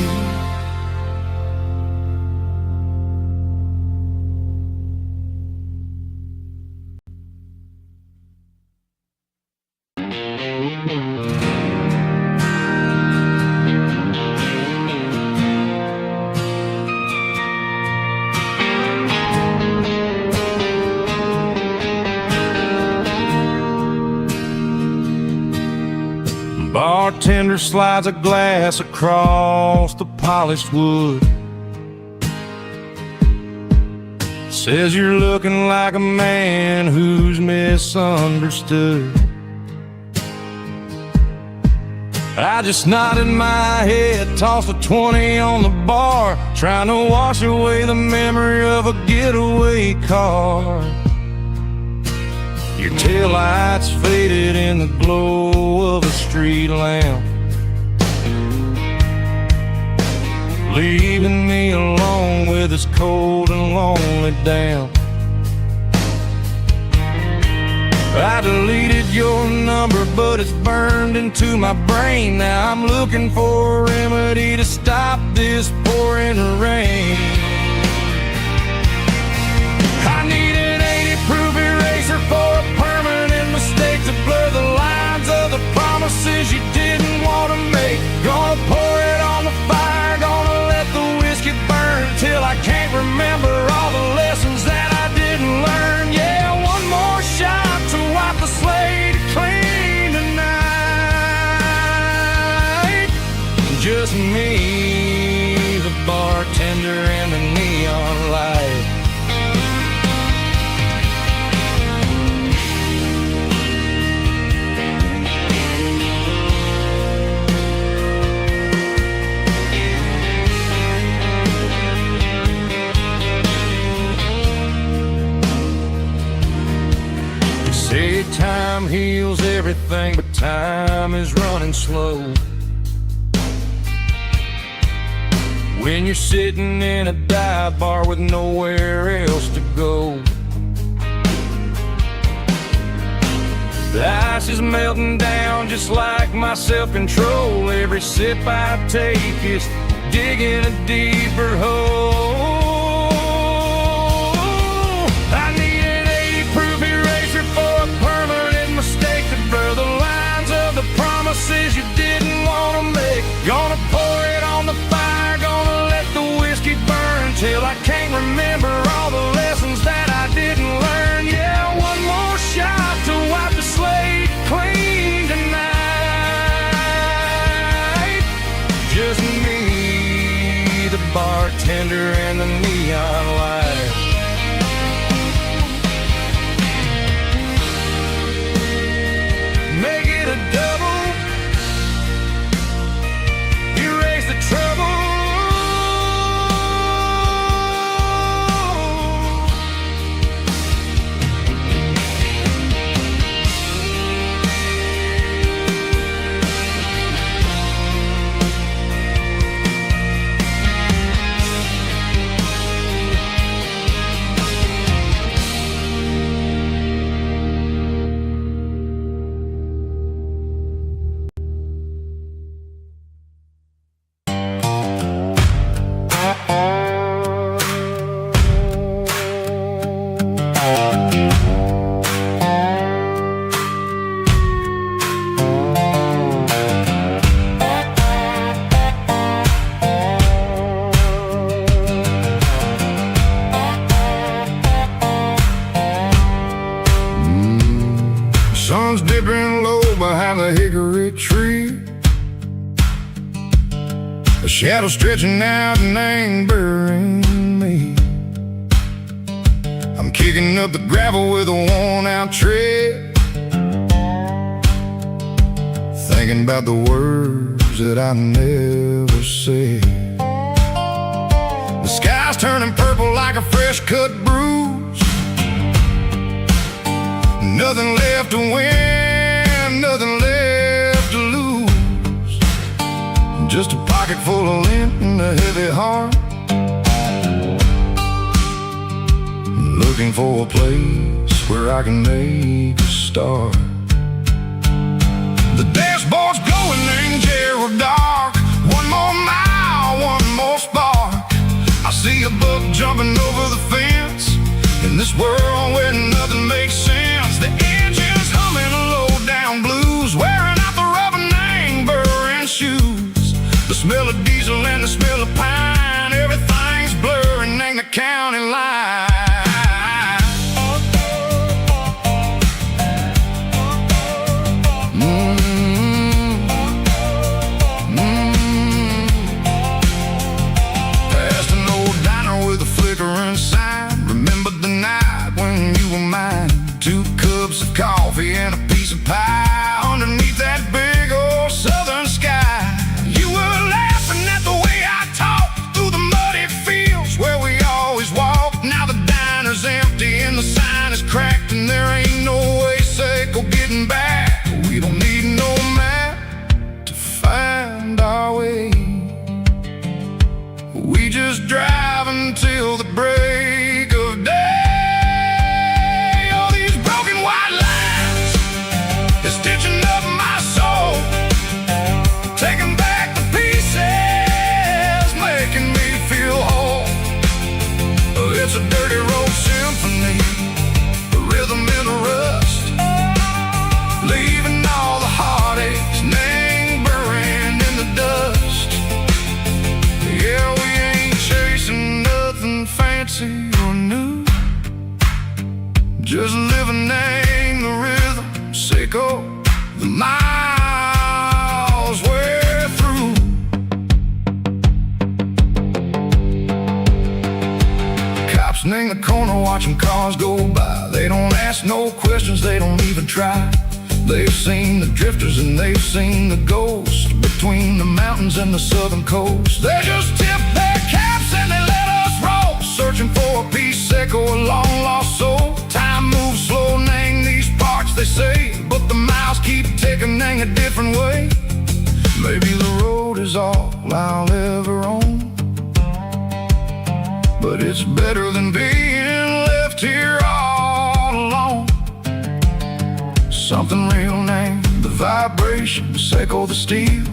bartender slides a glass across the polished wood. Says you're looking like a man who's misunderstood. I just nodded my head, tossed a 20 on the bar, trying to wash away the memory of a getaway car. Your taillights faded in the glow of a street lamp, leaving me alone with this cold and lonely damp. I deleted your number, but it's burned into my brain. Now I'm looking for a remedy to stop this pouring rain. I need an 80-proof eraser for a permanent mistake, to blur the lines of the promises you didn't want to make. Gonna pour it on the fire, gonna let the whiskey burn till I can't remember all the lessons that I didn't learn. Yeah, one more shot to wipe the slate clean tonight. Just me, the bartender, and the neon light. Say time heals everything, but time is running slow. When you're sitting in a dive bar with nowhere else to go, the ice is melting down just like my self-control. Every sip I take is digging a deeper hole. I need an 80-proof eraser for a permanent mistake, to blur the lines of the promises you didn't want to make. Gonna pour it on the fire, gonna let the whiskey burn till I can't remember all the lessons that I didn't learn. Yeah, one more shot to wipe the slate clean tonight. Just me, the bartender, and the neon light. Make it a double, erase the trouble. Sun's dipping low behind the hickory tree, a shadow stretching out and angering me. I'm kicking up the gravel with a worn-out tread, thinking about the words that I never said. The sky's turning purple like a fresh-cut bruise. Nothing left to win, nothing left to lose. Just a pocket full of lint and a heavy heart, looking for a place where I can make a start. The dashboard's glowing angel dark. One more mile, one more spark. I see a buck jumping over the fence, in this world where nothing makes sense. The engine's humming low-down blues, wearing out the rubber name burring shoes. The smell of diesel and the smell of pine, everything's blurring in the county line. 2 cups of coffee and a piece of pie underneath that big old southern sky. You were laughing at the way I talked through the muddy fields where we always walked. Now the diner's empty and the sign is cracked, and there ain't no way safe or getting back. We don't need no map to find our way. We just drive until the break of day. All these broken white lines is stitching up my soul, taking back the pieces, making me feel whole. It's a dirty road symphony, a rhythm in the rust, leaving all the heartaches lingering in the dust. Yeah, we ain't chasing nothing fancy or new, just living in the rhythm, sick of the miles we're through. Cops in the corner watching cars go by. They don't ask no questions, they don't even try. They've seen the drifters and they've seen the ghosts between the mountains and the southern coast. They just tip their caps and they let us roll, searching for a piece sick or a long-lost soul. Time moves slow, nang these parts, they say, but the miles keep ticking, nang a different way. Maybe the road is all I'll ever own, but it's better than being left here all alone. Something real named the vibration, echo the steel.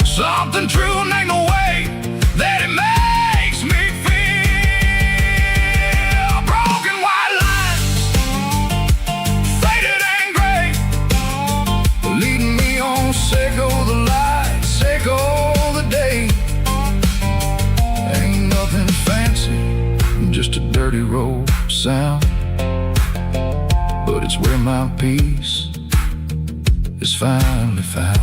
Something true named the way that it makes me feel. Broken white lines, faded and gray, leading me on, echo the light, echo the day. Ain't nothing fancy, just a dirty road sound, but it's where my peace is finally found.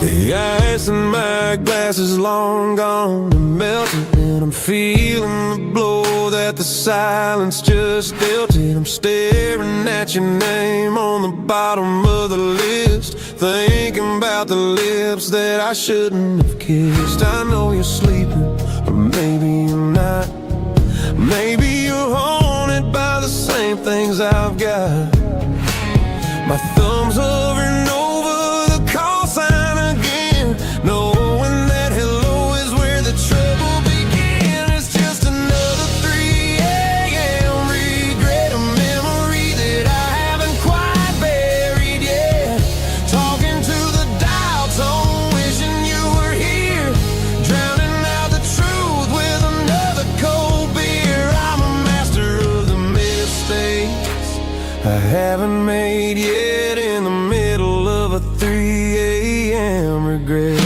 The ice in my glass is long gone and melted, and I'm feeling the blow that the silence just dealt it. I'm staring at your name on the bottom of the list, thinking about the lips that I shouldn't have kissed. I know you're sleeping, or maybe you're not. Maybe you're haunted by the same things I've got. My thumb's hovering over the call sign again, knowing that hello is where the trouble began. It's just another 3 a.m. regret, a memory that I haven't quite buried yet. Talking to the dial tone, wishing you were here, drowning out the truth with another cold beer. I'm a master of the mistakes I haven't made yet, in the middle of a 3 a.m. regret.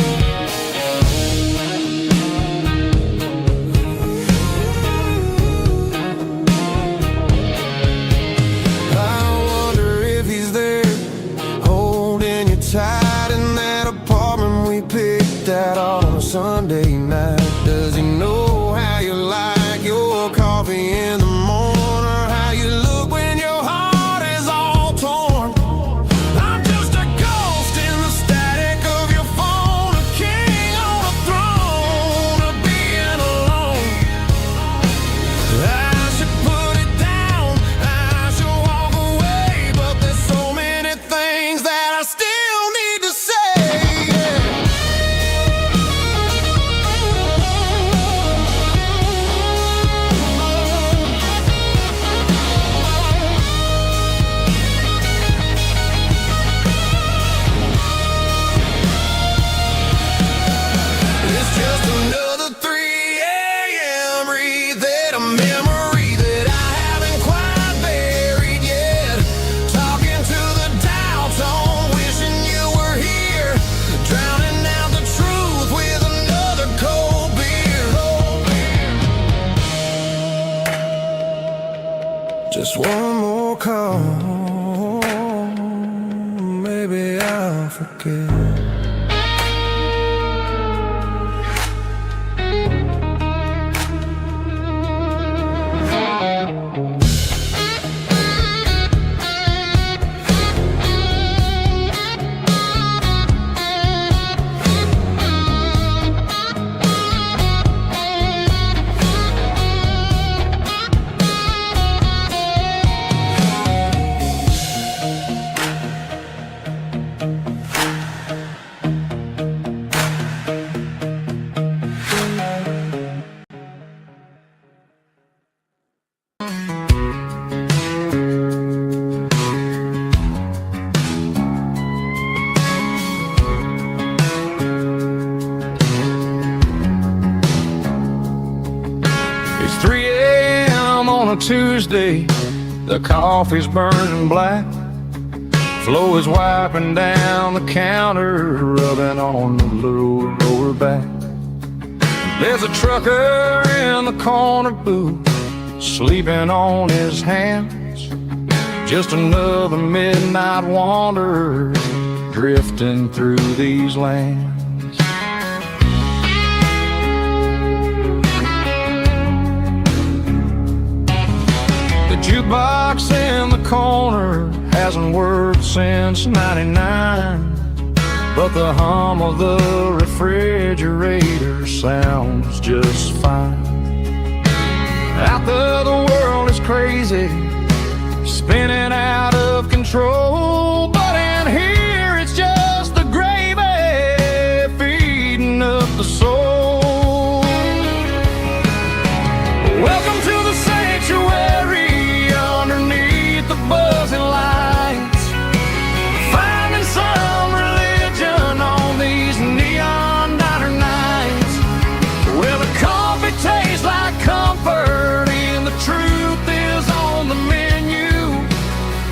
I wonder if he's there, holding you tight in that apartment we picked out on a Sunday night. Does he know how you like your coffee in the morning, or how you look when your heart is all torn? I'm just a ghost in the static of your phone, a king on a throne of being alone. I should put it down, I should walk away, but there's so many things that I still forget. It's 3 a.m. on a Tuesday. The coffee's burning black. Flo is wiping down the counter, rubbing on the lower back. There's a trucker in the corner booth, sleeping on his hands. Just another midnight wanderer, drifting through these lands. The jukebox in the corner hasn't worked since '99, but the hum of the refrigerator sounds just fine. Out there the world is crazy, spinning out of control, but in here it's just the gravy feeding up the soul. Welcome to the sanctuary underneath the buzzing lights, finding some religion on these neon diner nights, where the coffee tastes like comfort and the truth is on the menu.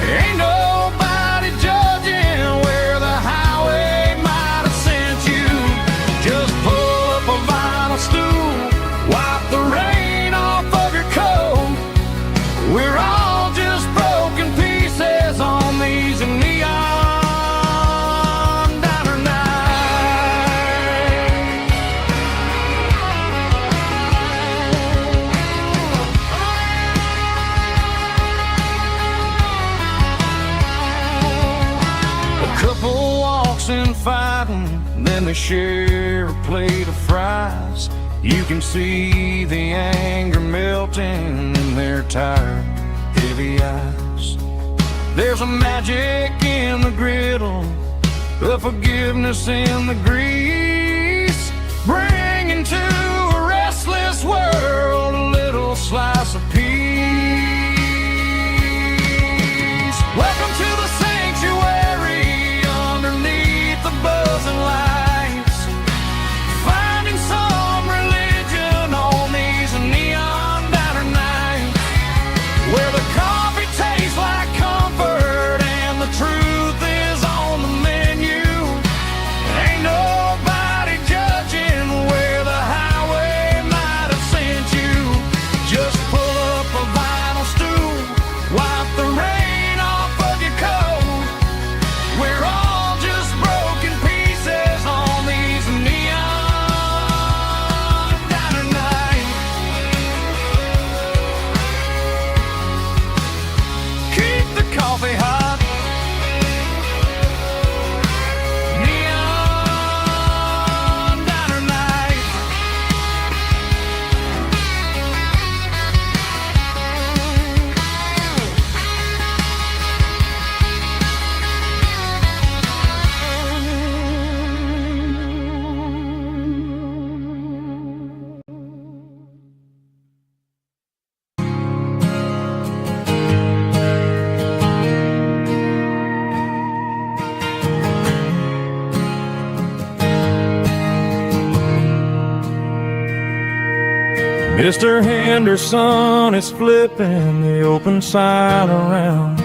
Ain't nobody judging where the highway might have sent you. Just pull up a vinyl stool, wipe the rain off of your coat. We're all just broken pieces on these neon diner nights. A couple walks in fighting, then they share a plate of fries. You can see the anger melting in their tired, heavy eyes. There's a magic in the griddle, a forgiveness in the grease, bringing to a restless world a little slice of peace. Welcome to the sanctuary underneath the buzzing lights, finding some religion on these neon diner nights, where the coffee tastes like comfort and the truth is on the menu. Ain't nobody judging where the highway might have sent you. Just pull up a vinyl stool, wipe the rain off of your coat. We're all just broken pieces on these neon diner nights. Keep the coffee hot. Neon diner nights. Mr. Henderson is flipping the open sign around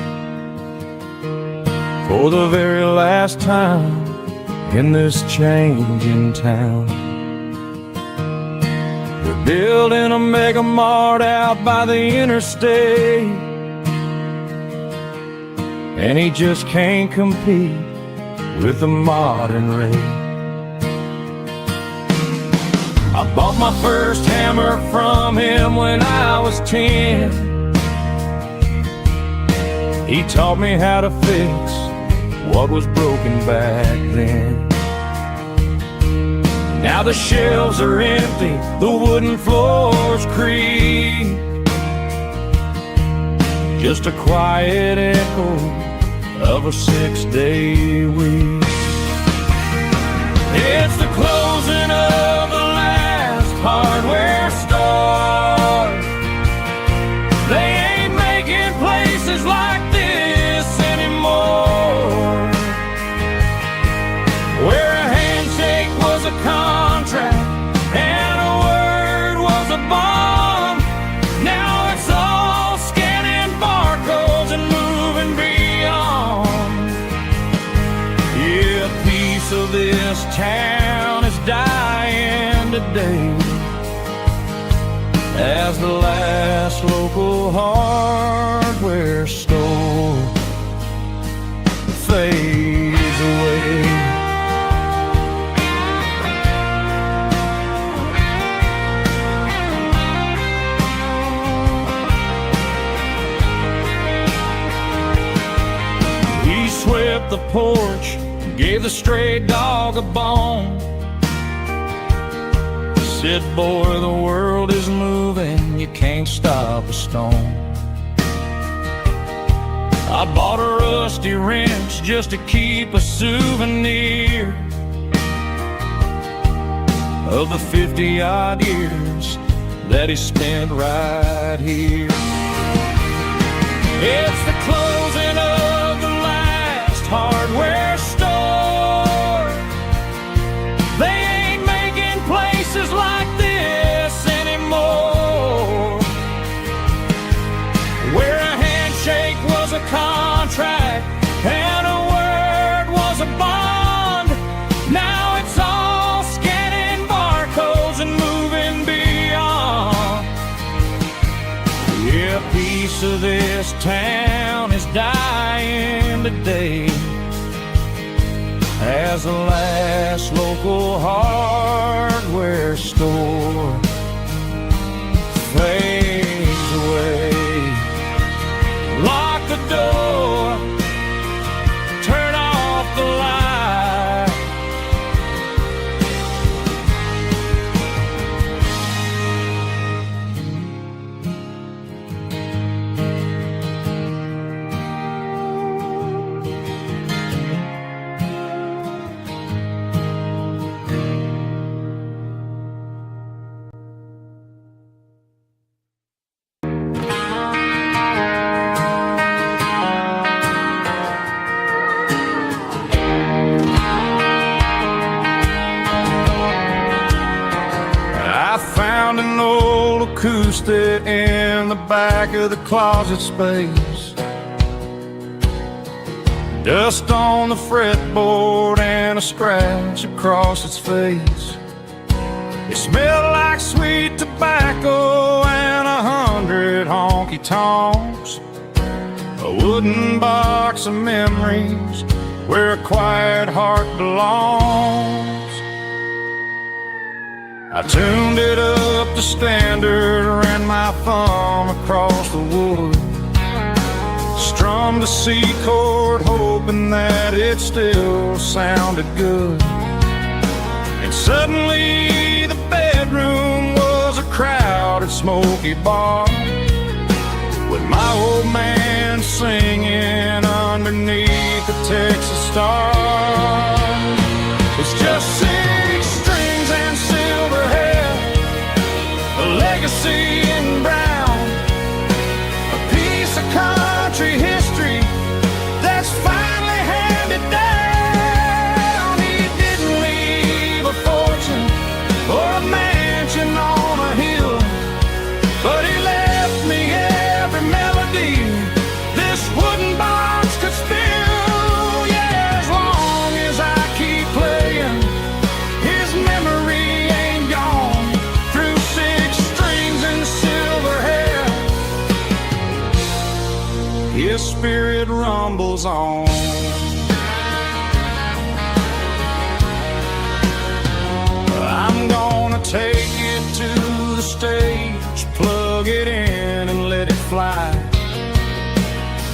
for the very last time in this changing town. They're building a mega mart out by the interstate, and he just can't compete with a modern ray. I bought my first hammer from him when I was 10. He taught me how to fix what was broken back then. Now the shelves are empty, the wooden floors creak, just a quiet echo of a 6-day week. It's the closing of the last hardware store. They ain't making places like this anymore, where a handshake was a contract and a word was a bond. Now it's all scanning barcodes and moving beyond. Yeah, a piece of this town is dying today as the last local hardware store fades away. He swept the porch, gave the stray dog a bone, said, boy, the world is moving, you can't stop a stone. I bought a rusty wrench just to keep a souvenir of the 50-odd years that he spent right here. It's the closing of the last hardware store. They ain't making places like this anymore, where a handshake was a contract and a word was a bond. Now it's all scanning barcodes and moving beyond. Yeah, a piece of this town is dying today as the last local hardware store fades away. Lock the door, turn off the light. An old acoustic in the back of the closet space, dust on the fretboard and a scratch across its face. It smelled like sweet tobacco and 100 honky-tonks, a wooden box of memories where a quiet heart belongs. I tuned it up to standard, ran my thumb across the wood, strummed a C chord, hoping that it still sounded good. And suddenly the bedroom was a crowded, smoky bar, with my old man singing underneath the Texas star. It's just 6 strings and silver hair, a legacy in brown, a piece of country history that's finally handed down. He didn't leave a fortune or a mansion on a hill, but he left me every melody this wooden box could spill. Yeah, as long as I keep playing, his memory ain't gone. Through 6 strings and silver hair, his spirit rumbles on. plug it in and let it fly.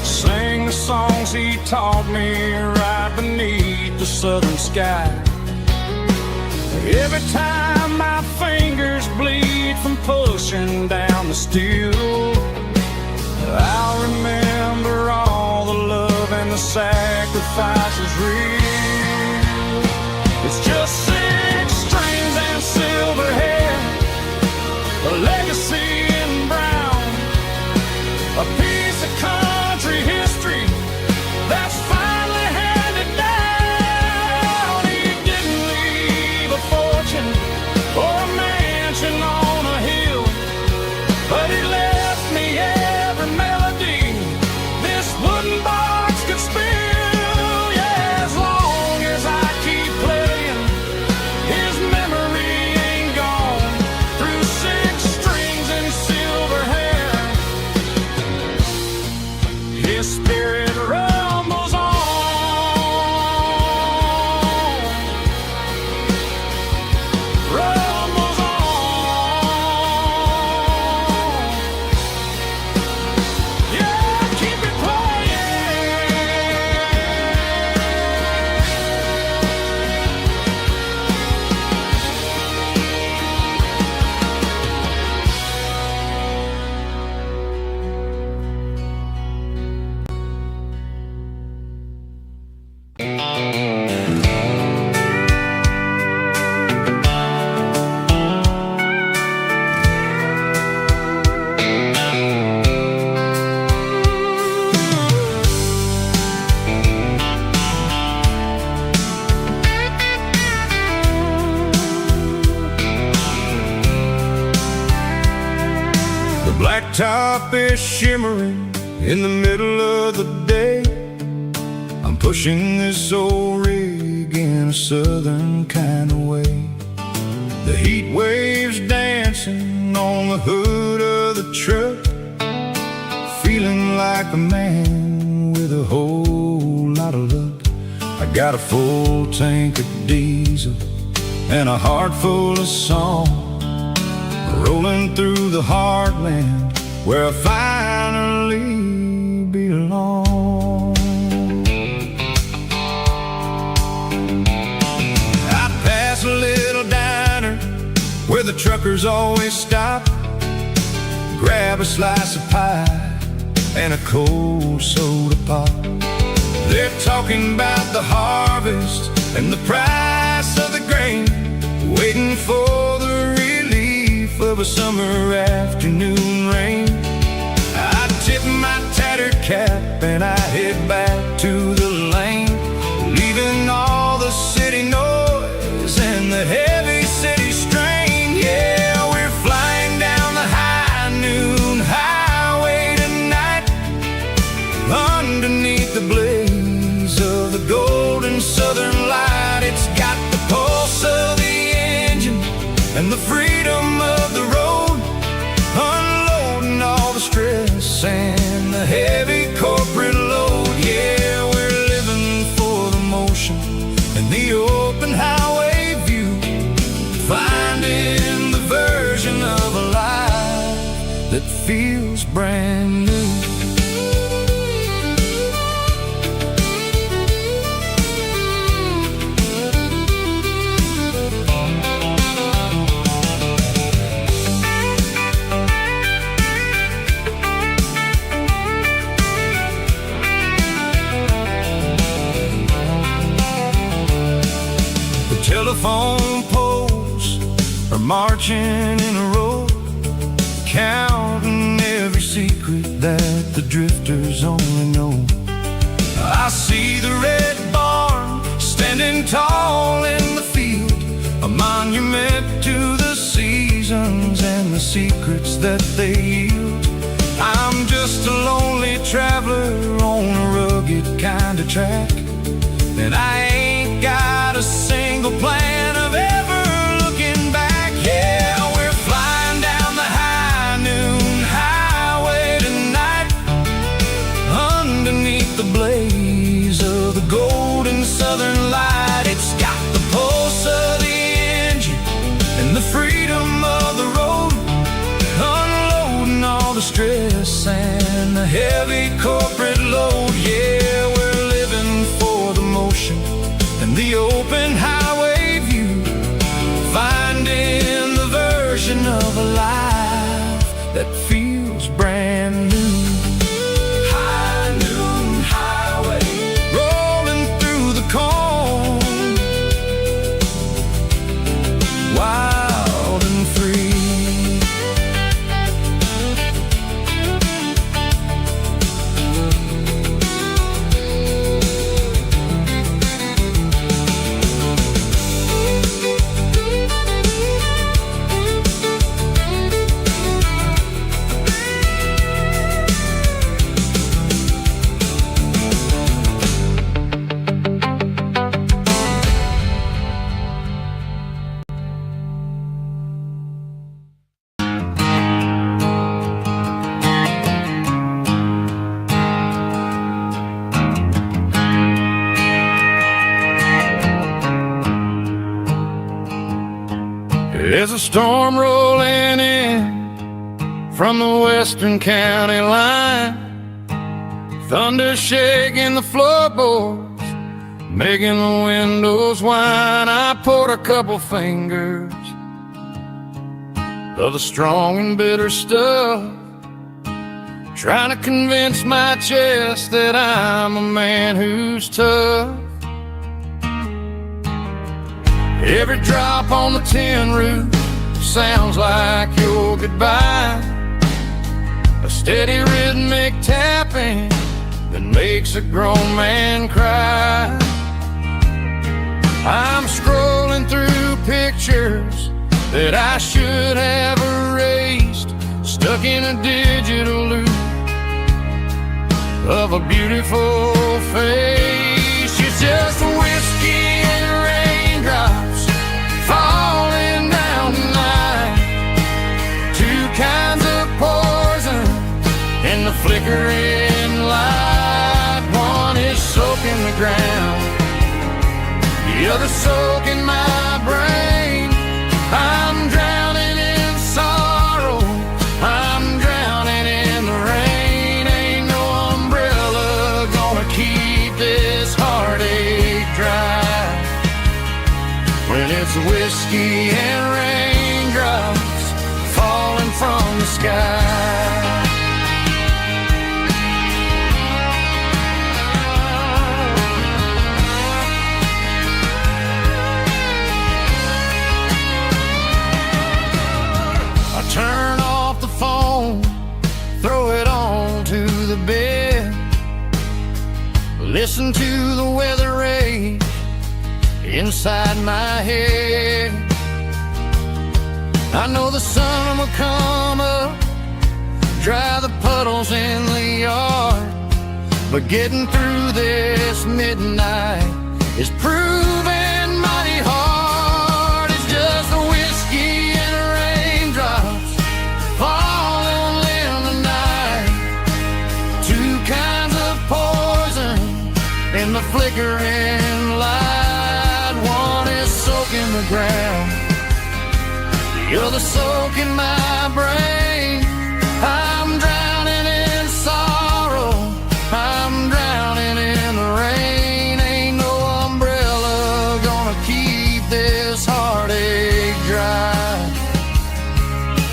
Sing the songs he taught me right beneath the southern sky. Every time my fingers bleed from pushing down the steel, I'll remember all the love and the sacrifices real. It's just 6 strings and silver hair, a legacy in brown, a piece of country history that's finally handed down. He didn't leave a fortune or a mansion on a hill, but he left me every melody this wooden box could spill. Yeah, as long as I keep playing, his memory ain't gone. Through 6 strings and silver hair, his spirit rumbles on. Rumbles on. Yeah, keep it The blacktop is shimmering in the middle of the day. I'm pushing this old rig in a southern kind of way. The heat waves dancing on the hood of the truck, feeling like a man with a whole lot of luck. I got a full tank of diesel and a heart full of song, rolling through the heartland where I finally belong. I pass a little diner where the truckers always stop, grab a slice of pie and a cold soda pop. They're talking about the harvest and the price of the grain, waiting for the relief of a summer afternoon rain. I tip my tattered cap and I head back to the lane, leaving all the city noise and the heavy city strain. Yeah, we're flying down the high noon highway tonight, underneath the blaze of the golden southern light. It's got the pulse of the engine and the freedom of the road, unloading all the stress and the heavy corporate load. Yeah, we're living for the motion and the open highway view, finding the version of a life that feels brand new. Telephone poles are marching in a row, counting every secret that the drifters only know. I see the red barn standing tall in the field, a monument to the seasons and the secrets that they yield. I'm just a lonely traveler on a rugged kind of track, and I ain't got a single plan of ever looking back. Yeah, we're flying down the high noon highway tonight, underneath the blaze of the golden southern light. It's got the pulse of the engine and the freedom of the road, unloading the open highway view, finding the version of a life that feels brand new. High noon highway, rolling through the corn, wild and free. There's a storm rolling in from the western county line, thunder shaking the floorboards, making the windows whine. I poured a couple fingers of the strong and bitter stuff, trying to convince my chest that I'm a man who's tough. Every drop on the tin roof sounds like your goodbye, a steady rhythmic tapping that makes a grown man cry. I'm scrolling through pictures that I should have erased, stuck in a digital loop of a beautiful face. It's just whiskey and raindrops falling down tonight, two kinds of poison in the flickering light. One is soaking the ground, the other soaking my brain. I'm drowning in sorrow, I'm drowning in the rain. Ain't no umbrella gonna keep this heartache dry when it's whiskey and raindrops falling from the sky. I turn off the phone, throw it on to the bed, listen to the weather rage inside my head. I know the sun will come up, dry the puddles in the yard, but getting through this midnight is proving mighty hard. It's just a whiskey and raindrops falling in the night, two kinds of poison in the flickering light. One is soaking the ground, the other soaking my brain. I'm drowning in sorrow, I'm drowning in the rain. Ain't no umbrella gonna keep this heartache dry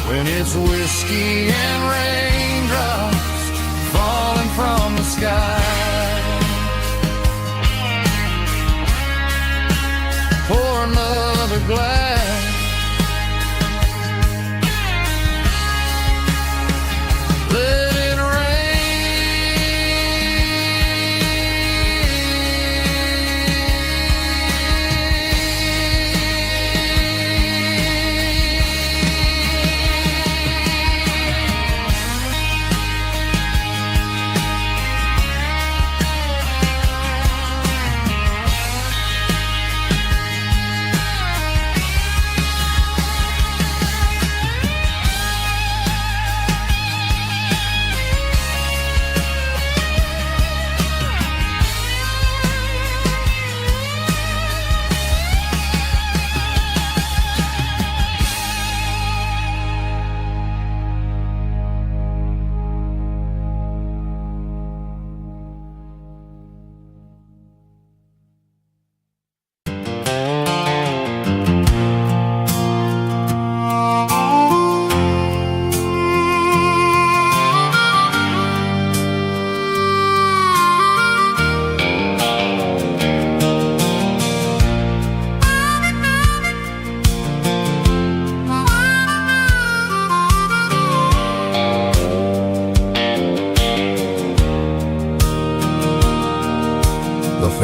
when it's whiskey and raindrops falling from the sky. Pour another glass, let it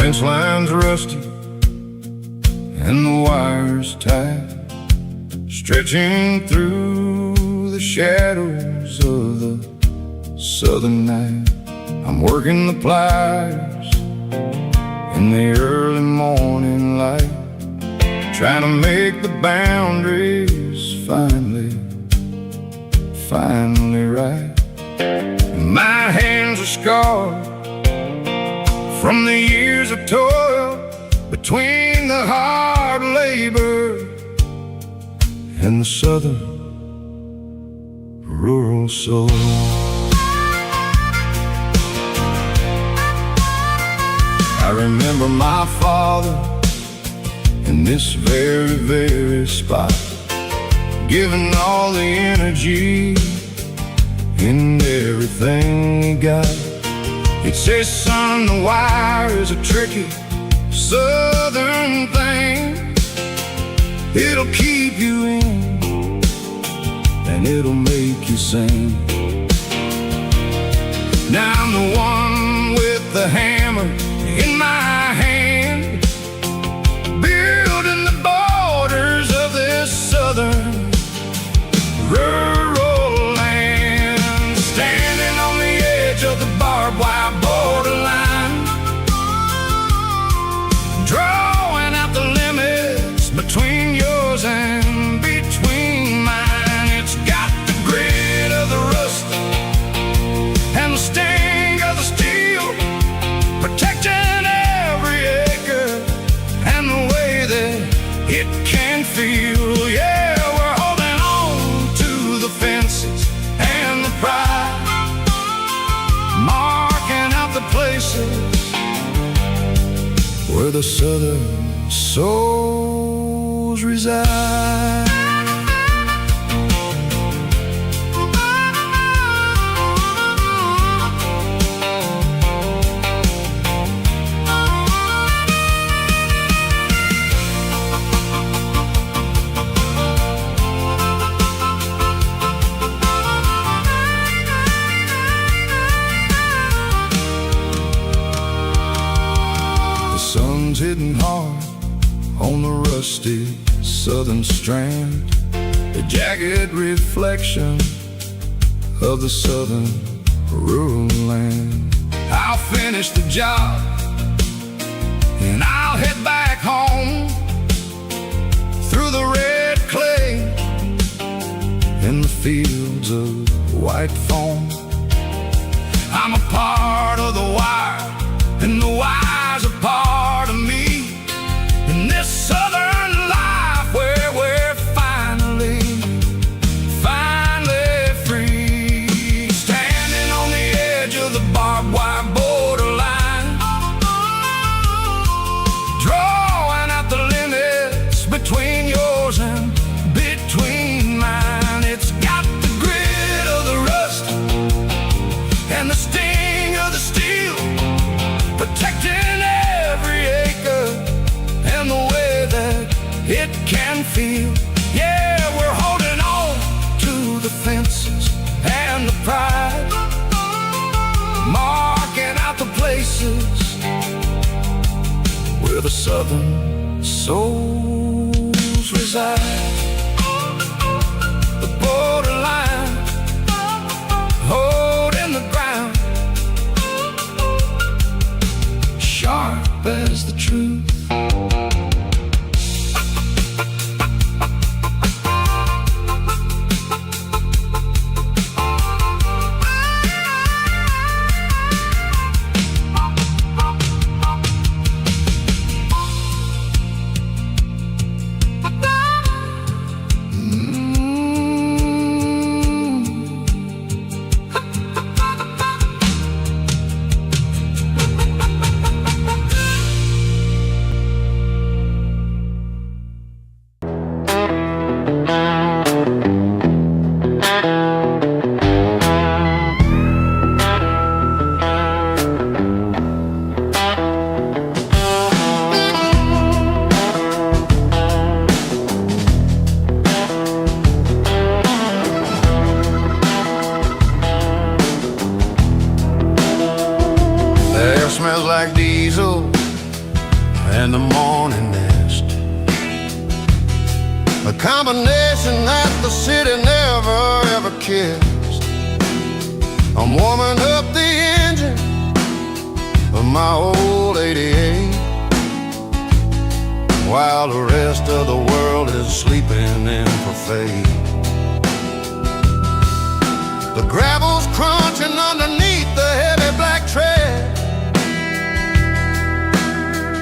fence line's rusty and the wires tight, stretching through the shadows of the southern night. I'm working the pliers in the early morning light, trying to make the boundaries finally right. My hands are scarred from the years of toil, between the hard labor and the southern rural soul. I remember my father in this very spot, giving all the energy in everything he got. He'd say, son, the wire is a tricky southern thing. It'll keep you in and it'll make you sing. Now I'm the one with the hammer in my hand, building the borders of this southern rural land, standing on the edge of the barbed wire borderline, drawing out the limits between yours and between mine. It's got the grit of the rust and the sting of the steel, protecting every acre and the way that it can feel. Yeah, we're holding on to the fences and the pride, marking out the places where the southern souls reside. The sun's hitting hard on the rusty southern strand, the jagged reflection of the southern rural land. I'll finish the job and I'll head back home through the red clay in the fields of white foam. I'm a part of the wire and the wire's a part of me in this southern life where we're finally free, standing on the edge of the barbed wire borderline, drawing out the limits between yours and between mine. It's got the grit of the rust and the sting of the steel, protecting every acre and the way that it can feel. Yeah, we're holding on to the fences and the pride, marking out the places where the southern souls reside. The borderline, holding the ground, sharp as the truth. lonely nest, a combination that the city never ever kissed. I'm warming up the engine of my old 88, while the rest of the world is sleeping in for fate. The gravel's crunching underneath the heavy black tread,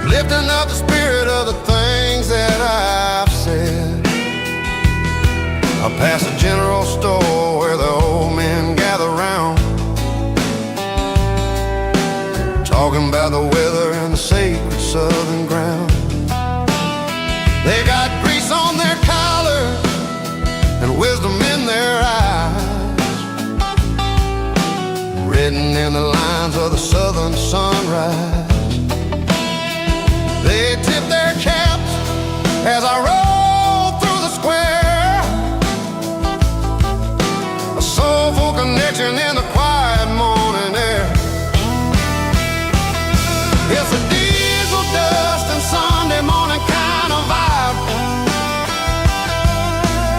lifting up the spirit of the things that I've said. I pass a general store where the old men gather round, talking about the weather and the sacred southern ground. They got grease on their collars and wisdom in their eyes, written in the lines of the southern sunrise. They tip their caps as I roll through the square, a soulful connection in the quiet morning air. It's a diesel dust and Sunday morning kind of vibe,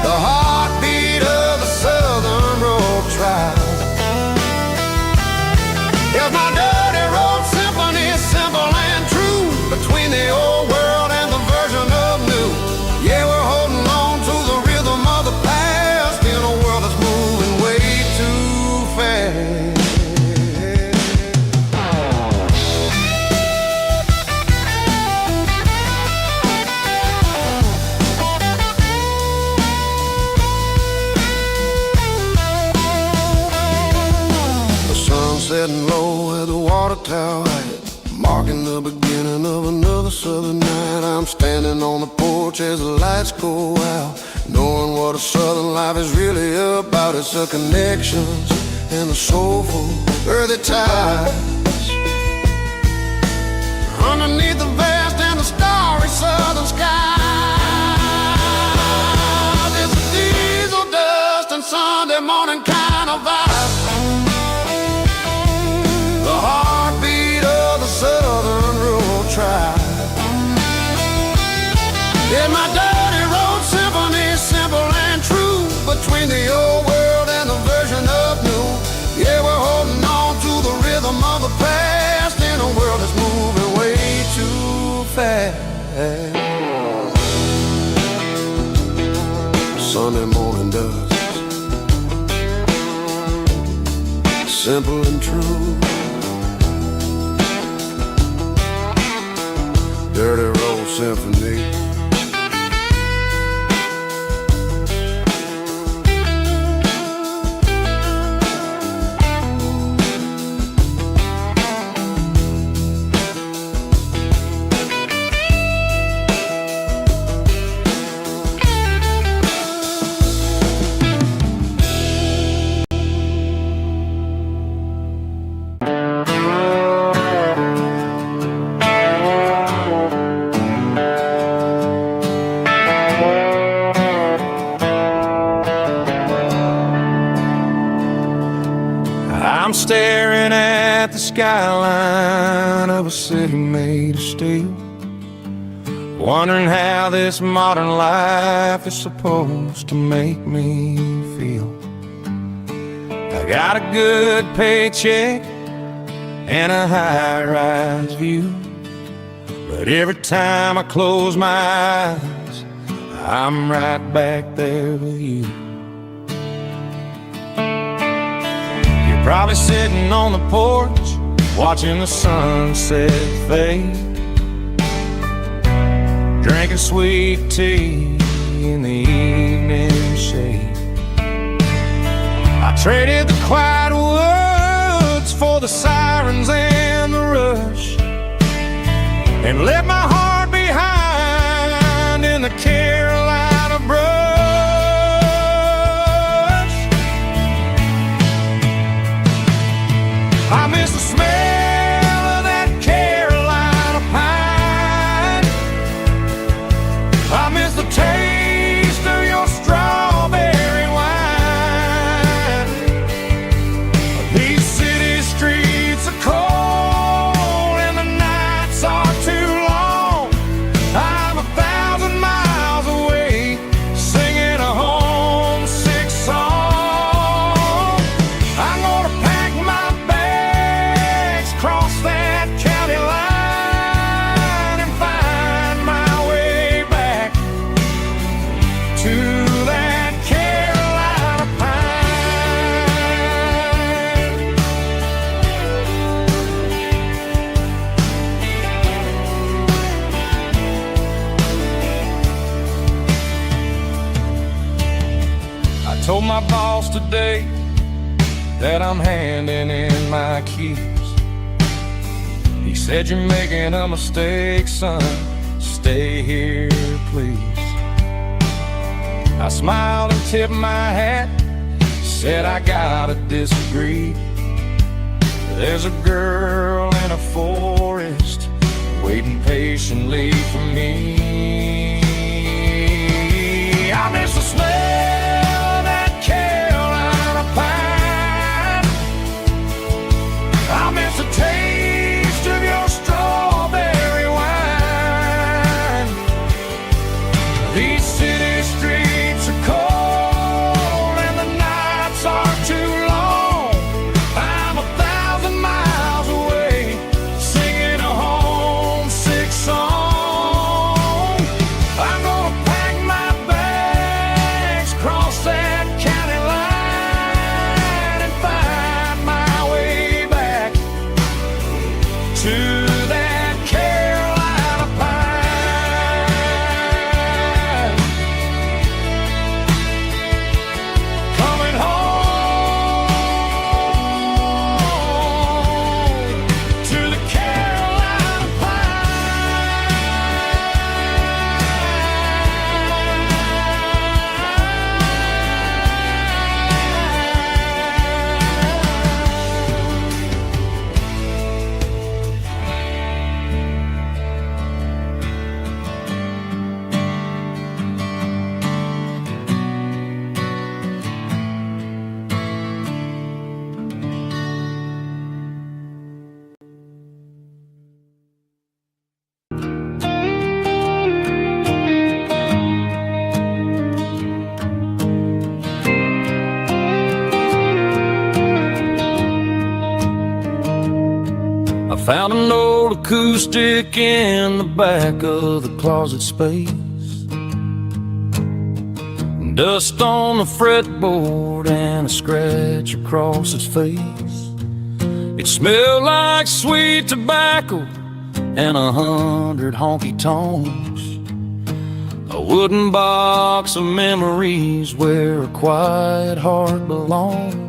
the heartbeat of the Southern Road Tribe. It's my dirty road symphony, simple and true, between the old world and the version of new. Yeah, we're holding on to the rhythm of the past in a world that's moving way too fast. Setting low at the water tower height, marking the beginning of another southern night. I'm standing on the porch as the lights go out, knowing what a southern life is really about. It's the connections and the soulful earthy ties, underneath the vast and the starry southern sky. It's a diesel dust and Sunday morning kind of vibe, the heartbeat of the Southern Rural Tribe. Yeah, my dirty road symphony, simple and true, between the old world and the version of new. Yeah, we're holding on to the rhythm of the past in a world that's moving way too fast. Sunday morning dust, simple and true, dirty road symphony. I'm staring at the skyline of a city made of steel, wondering how this modern life is supposed to make me feel. I got a good paycheck and a high-rise view, but every time I close my eyes, I'm right back there with you. Probably sitting on the porch, watching the sunset fade, drinking sweet tea in the evening shade. I traded the quiet woods for the sirens and the rush, and left my heart behind in the Carolina brush. I miss the smell of that Carolina pine. I miss the taste of your strawberry wine. These city streets are cold and the nights are too long. told my boss today that I'm handing in my keys. He said, "You're making a mistake, son. Stay here, please." I smiled and tipped my hat, said I gotta disagree. There's a girl in a forest waiting patiently for me. I miss the smell of that Carolina pine. I miss the taste of your strawberry wine. These city streets are cold and the nights are too long. I'm 1,000 miles away singing a homesick song. I'm gonna pack my bags, cross that county line, and find my way back to that Carolina pine. Coming home to the Carolina I found an old acoustic in the back of the closet space. Dust on the fretboard and a scratch across its face. It smelled like sweet tobacco and 100 honky-tonks. A wooden box of memories where a quiet heart belongs.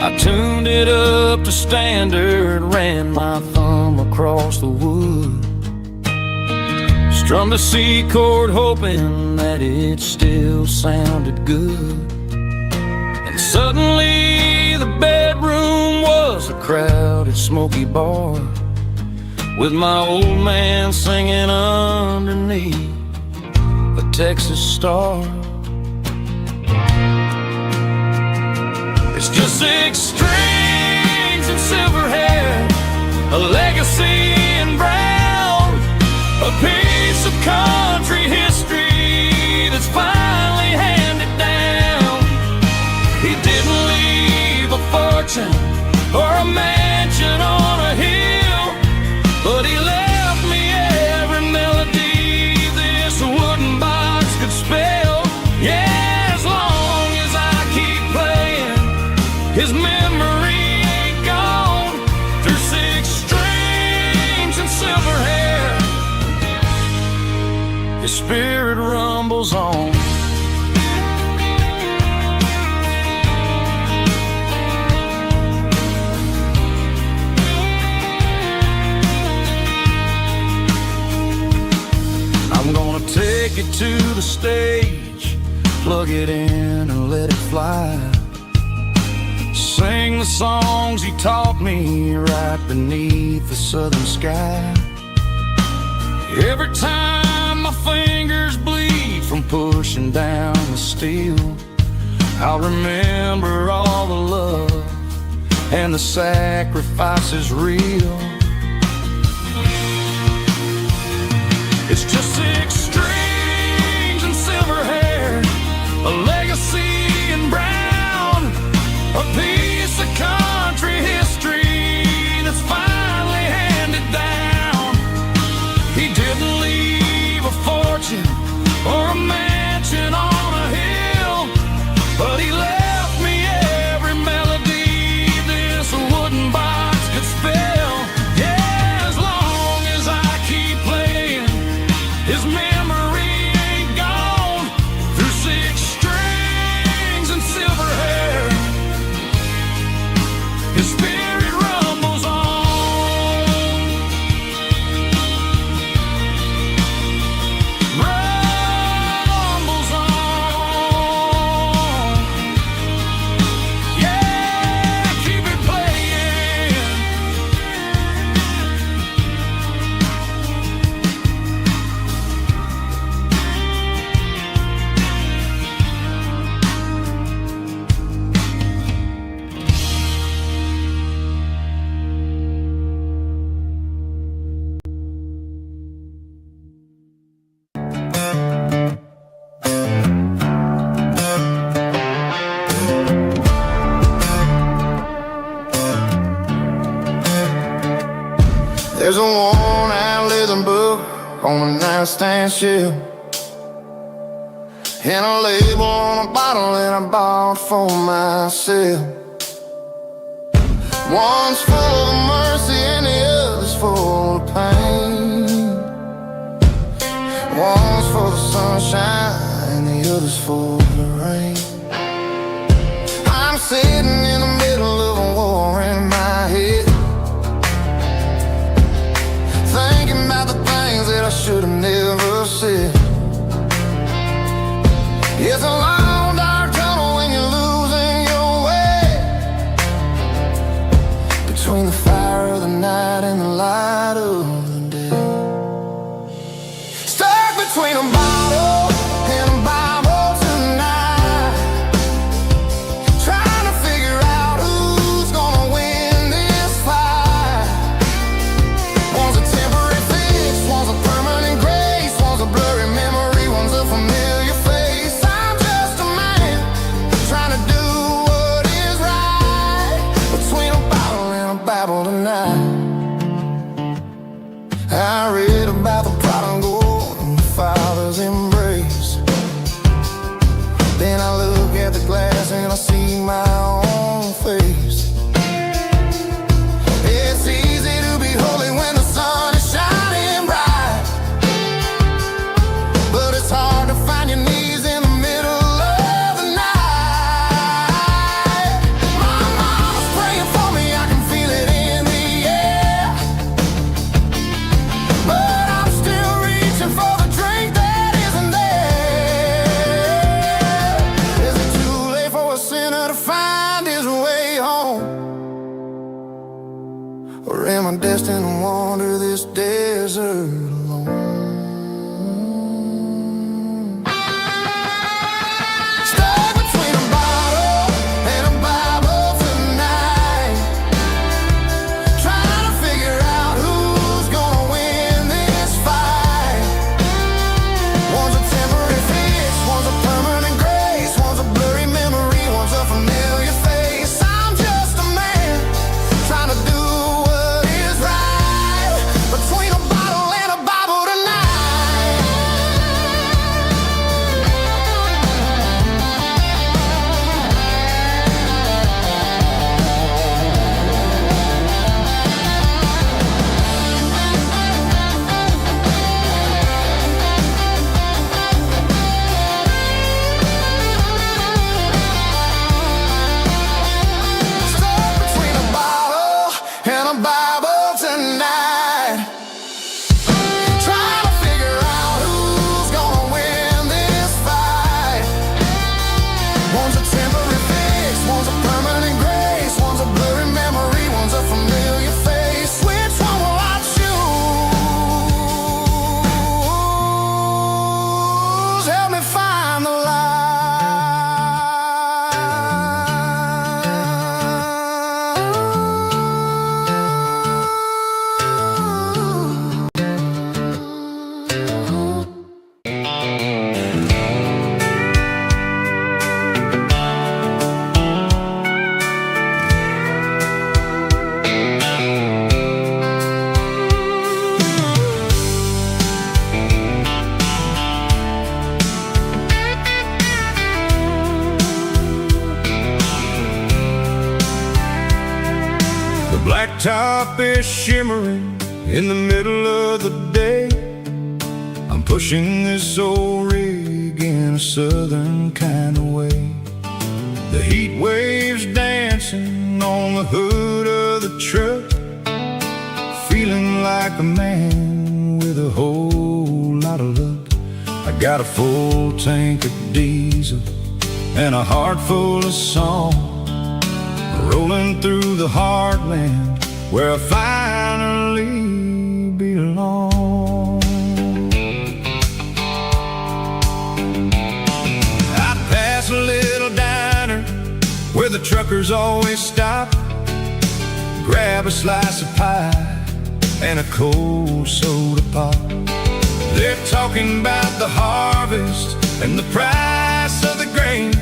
I tuned it up to standard, ran my thumb across the wood, strummed a C chord hoping that it still sounded good. And suddenly the bedroom was a crowded smoky bar, with my old man singing underneath a Texas star. It's just 6 strings and silver hair, a legacy in brown, a piece of country history that's finally handed down. He didn't leave a fortune or a mansion on a hill, but he left me every melody this wooden box could spell. Yeah, as long as I keep playing, his memory ain't gone. Through 6 strings and silver hair, his spirit rumbles on. I'm gonna take it to the stage, plug it in and let it fly. Sing the songs he taught me right beneath the southern sky. Every time my fingers bleed from pushing down the steel, I'll remember all the love and the sacrifices real. It's just 6 strings and silver hair, a legacy in brown, a piece of country history that's finally handed down. He didn't leave a fortune or a mansion on a hill, but he left me every melody this wooden box could spell. Yeah, as long as I keep playing, his memory ain't gone. Through 6 strings There's a worn-out leather book on the nightstand shelf, and a label on a bottle that I bought for myself. One's full of mercy and the other's full of pain. One's full of sunshine and the other's full of rain. I'm sitting in the middle of a war in my head, thinking about the things that I should have never said. It's a long dark tunnel when you're losing your way, between the fire of the night and the light of the day. Stuck between a bottle and a Bible tonight, trying to figure out who's gonna win this fight. One's a temporary fix, one's a permanent grace, one's a blurry memory, one's a familiar face. I'm just a man trying to do what is right, between a bottle and a Bible tonight. I read about the prodigal and the father's embrace. Then I look at the glass and I see my own face. It's easy to be holy when the sun is shining bright, but it's hard to find your knees in the middle of the night. My mama's praying for me, I can feel it in the air, but I'm still reaching for the drink that isn't there. Is it too late for a sinner to find his way home? Or am I destined to wander this desert alone? Stuck between a bottle and a Bible tonight, trying to figure out who's gonna win this fight. One's a temporary fix, one's a permanent grace, one's a blurry memory, one's a familiar face. I'm just a man trying to do what is right, between a bottle and a Bible tonight. Stuck between a bottle and a Bible tonight, trying to figure out who's gonna win this fight. One's a temporary fix, one's a permanent grace, one's a blurry memory, one's a familiar face. Which one will I choose? Help me find the light. The blacktop is shimmering in the middle of the day. I'm pushing this old rig in a southern kind of way. The heat waves dancing on the hood of the truck, feeling like a man with a whole lot of luck. I got a full tank of diesel and a heart full of song, rolling through the heartland where I finally belong. I pass a little diner where the truckers always stop, grab a slice of pie and a cold soda pop. They're talking about the harvest and the price of the grain,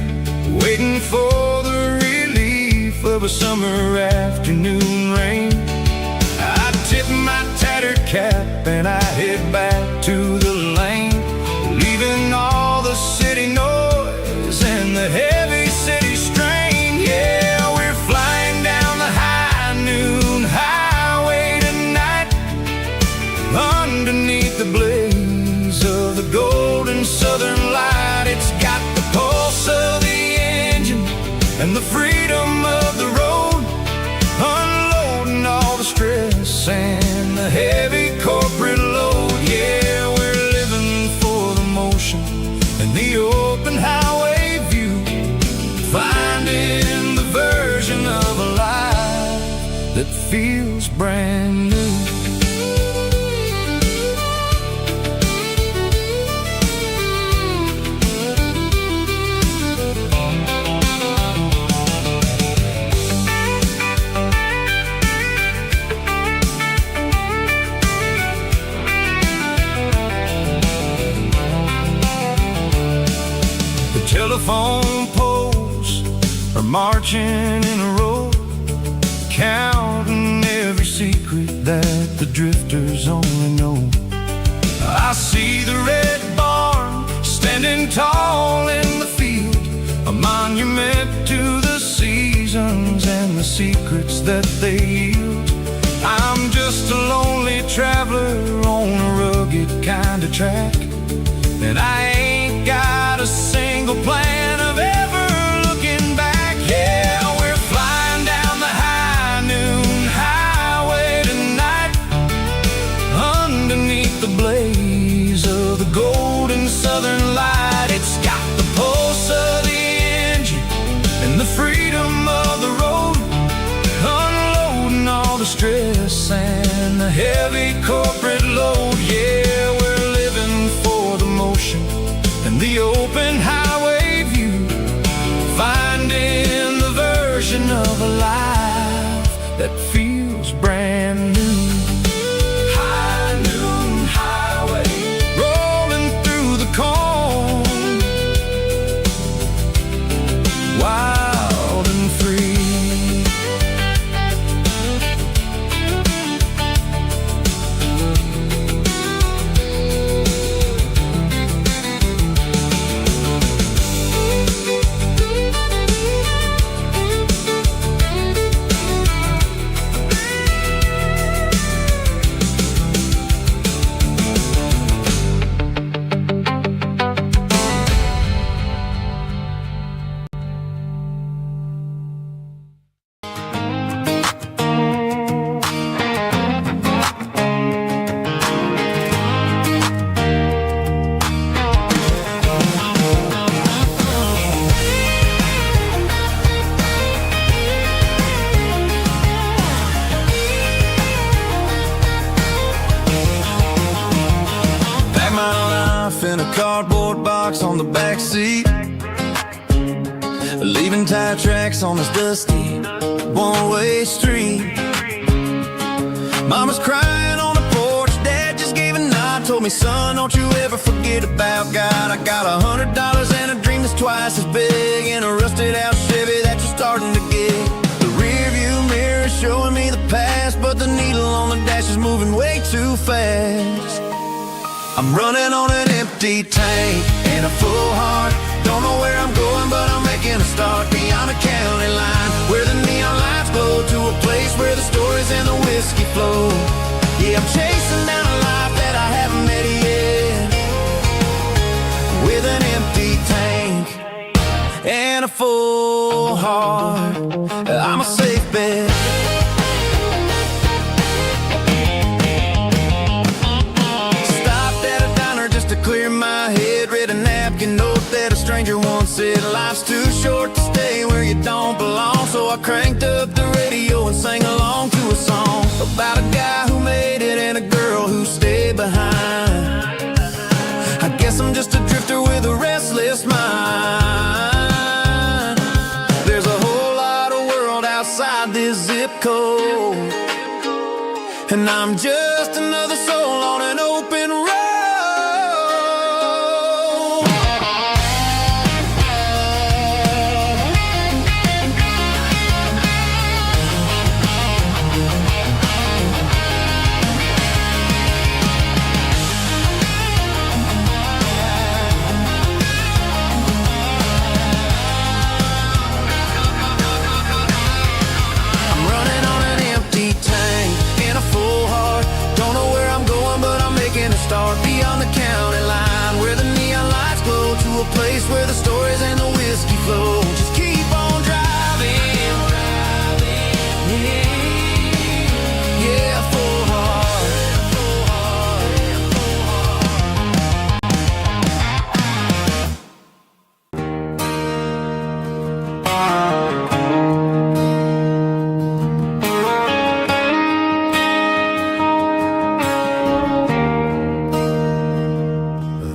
waiting for the relief of a summer afternoon rain. I tip my tattered cap and I head back to the lane, leaving all the city noise and the heavy city strain. Yeah, we're flying down the high noon highway tonight, underneath the blaze of the golden southern light. It's got the pulse of the engine and the freedom of the road, unloading all the stress and the heavy corporate load. Yeah, we're living for the motion and the open highway view, finding the version of a life that feels brand new. Telephone poles are marching in a row, counting every secret that the drifters only know. I see the red barn standing tall in the field, a monument to the seasons and the secrets that they yield. I'm just a lonely traveler on a rugged kind of track, and I ain't got a single plan of ever looking back. Yeah, we're flying down the high noon highway tonight, underneath the blaze of the golden southern light. It's got the pulse of the engine and the freedom of the road, unloading all the stress and the heavy corporate load. Yeah, we're living for the motion and the open highway view, finding the version of a life that feels brand new. High noon highway, rolling through the corn, wild and free. In a cardboard box on the back seat, leaving tire tracks on this dusty one-way street. Mama's crying on the porch, Dad just gave a nod, told me, son, don't you ever forget about God. I got $100 and a dream that's twice as big, in a rusted out Chevy that you're starting to get. The rear view mirror is showing me the past, but the needle on the dash is moving way too fast. I'm running on an empty tank and a full heart. Don't know where I'm going, but I'm making a start beyond a county line, where the neon lights glow, to a place where the stories and the whiskey flow. Yeah, I'm chasing down a life that I haven't met yet, with an empty tank and a full heart. I'm a safe bet. Clear my head, read a napkin note that a stranger once said, life's too short to stay where you don't belong. So I cranked up the radio and sang along to a song about a guy who made it and a girl who stayed behind. I guess I'm just a drifter with a restless mind. There's a whole lot of world outside this zip code, and I'm just another soul on an open road. place where the stories and the whiskey flow. Just keep on driving. Yeah, full heart.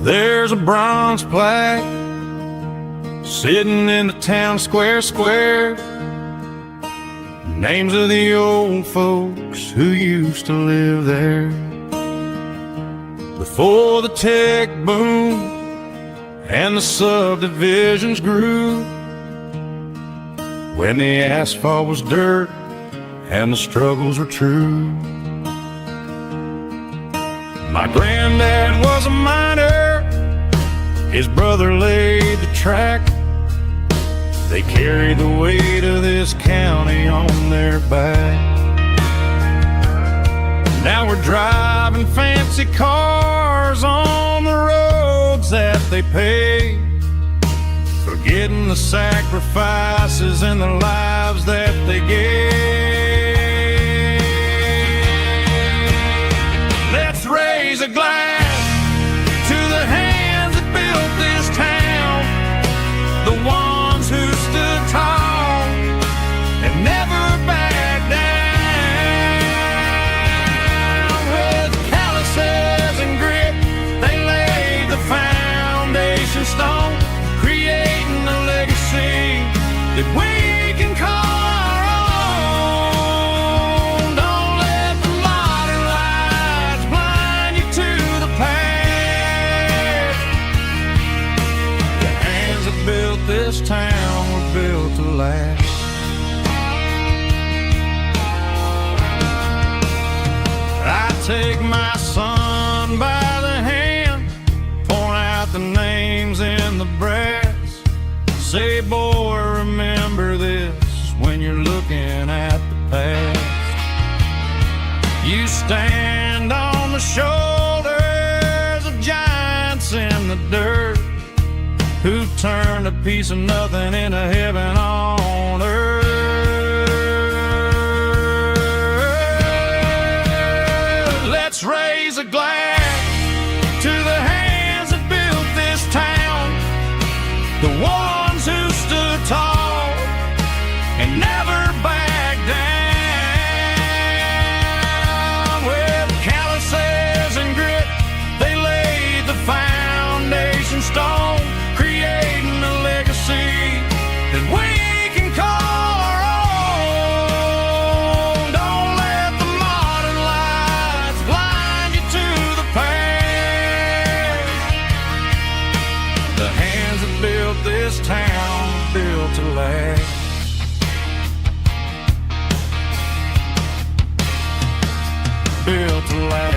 There's a bronze plaque sitting in the town square. Names of the old folks who used to live there before the tech boom and the subdivisions grew, when the asphalt was dirt and the struggles were true. My granddad was a miner, his brother laid the track. They carried the weight of this county on their back. Now we're driving fancy cars on the roads that they paved, forgetting the sacrifices and the lives that they gave. Let's raise a glass to the hands that built this town, the ones who stood tall and never backed down. With calluses and grit, they laid the foundation stone, creating a legacy that we can call our own. Don't let the modern lights blind you to the past. The hands that built this town were built to last. I take my son by the hand, point out the names in the brass, say, boy, remember this when you're looking at the past. You stand on the shoulders of giants in the dirt, who turned a piece of nothing into heaven on earth. Let's raise a glass to the hands that built this town, the ones who stood tall and never backed down. With calluses and grit, they laid the foundation stone, creating a legacy that we can call our own. Don't let the modern lights blind you to the past. The hands that built this town built to last. Built to last.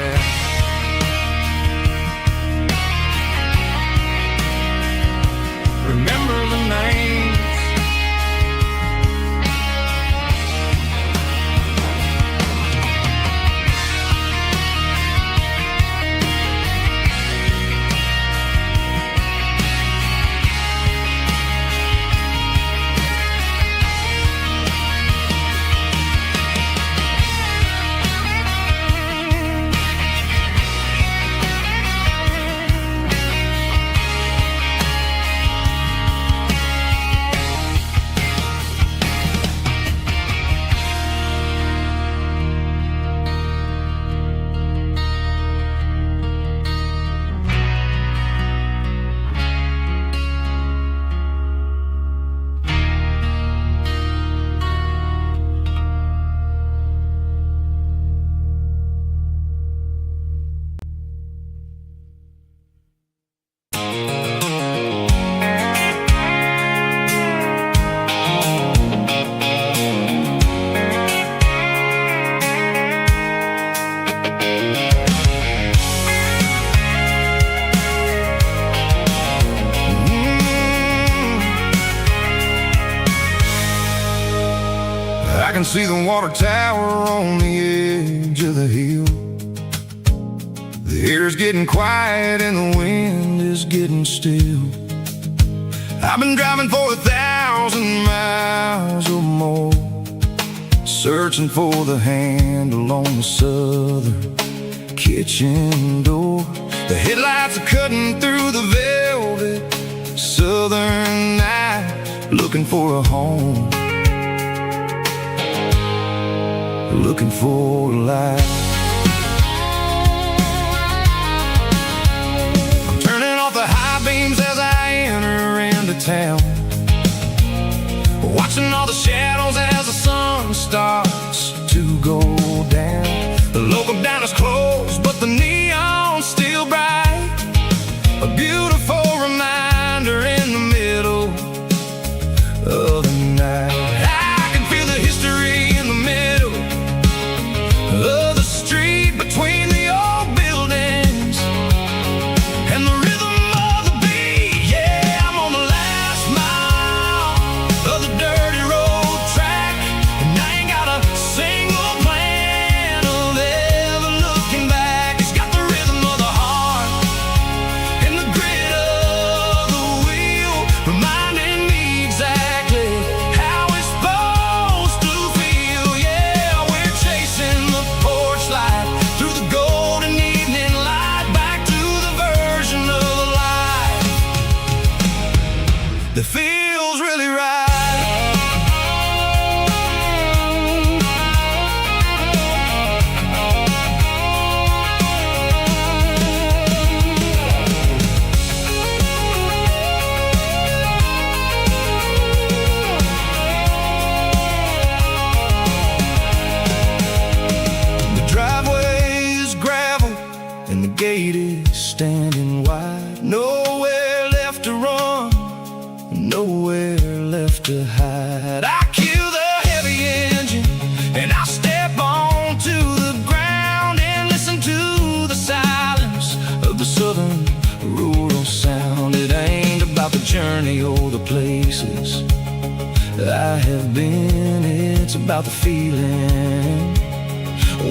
Remember the names. I can see the water tower on the edge of the hill. The air's getting quiet and the wind is getting still. I've been driving for 1,000 miles or more, searching for the handle on the southern kitchen door. The headlights are cutting through the velvet southern night, looking for a home, looking for a life. I'm turning off the high beams as I enter into town, watching all the shadows as the sun starts to go down. The local diner's closed, but the neon's still bright, a beautiful reminder in the middle of the night. I can feel the history in the middle of the street, between the old buildings and the rhythm of the beat. Yeah, I'm on the last mile of the dirty road track, and I ain't got a single plan of ever looking back. It's got the rhythm of the heart and the grit of the wheel, reminding me exactly how it's supposed to feel. Yeah, we're chasing the porch light through the golden evening light, back to the version of life that feels really right. The driveway is gravel and the gate is standing wide. Nowhere left to run, nowhere left to hide. I kill the heavy engine and I step onto the ground and listen to the silence of the southern rural sound. It ain't about the journey or the places I have been, it's about the feeling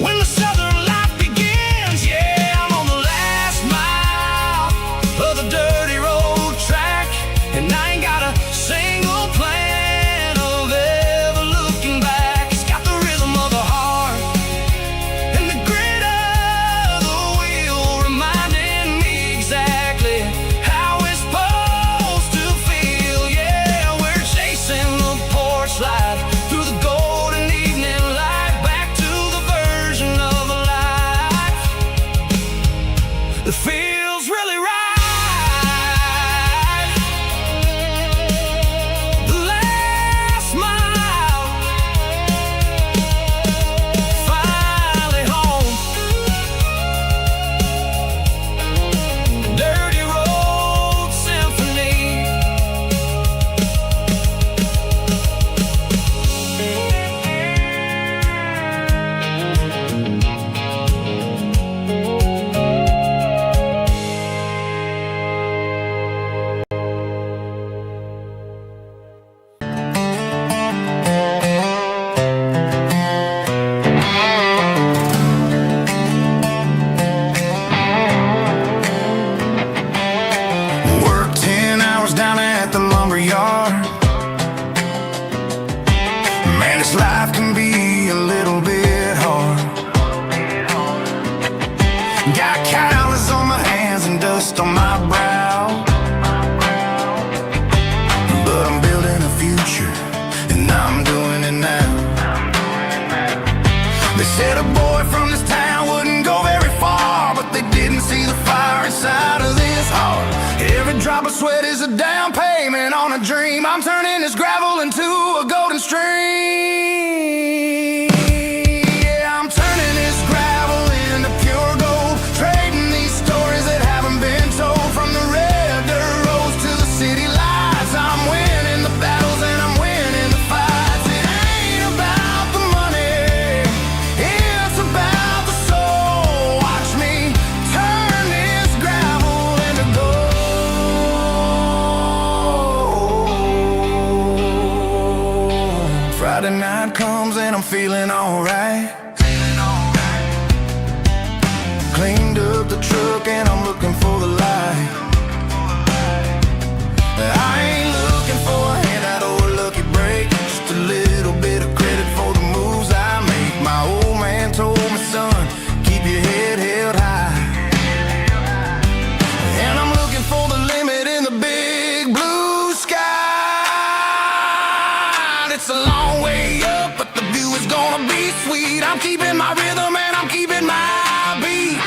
when the southern life begins. Yeah, I'm on the last mile of the dirty road track, and I ain't got a single plan of ever looking back. It's got the rhythm of the heart and the grit of the wheel, reminding me exactly how it's supposed to feel. Yeah, we're chasing the porch light through the golden evening light, back to the version of life that feels really right. The last mile, finally home. Dirty road symphony. Work 10 hours down at the lumber yard. Man, this life can be a little bit hard. Got calluses on my hands and dust on my brow, but I'm building a future and I'm doing it now. They said a boy from this town wouldn't go very far, but they didn't see the fire inside of this heart. Every drop of sweat is a down payment on a dream. I'm turning this gravel into a golden stream. Yeah, I'm turning this gravel into pure gold, trading these stories that haven't been told. From the red dirt roads to the city lights, I'm winning the battles and I'm winning the fights. It ain't about the money, it's about the soul. Watch me turn this gravel into gold. Friday night comes and I'm feeling alright. Cleaned up the truck and I'm looking for the light. I ain't looking I'm keeping my rhythm and I'm keeping my beat.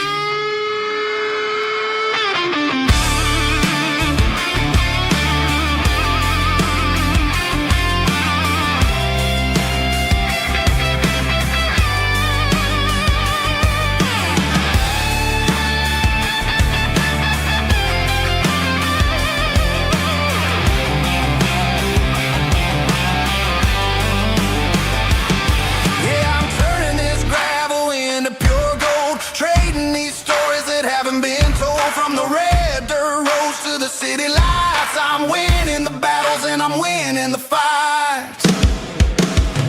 From the red dirt roads to the city lights, I'm winning the battles and I'm winning the fights.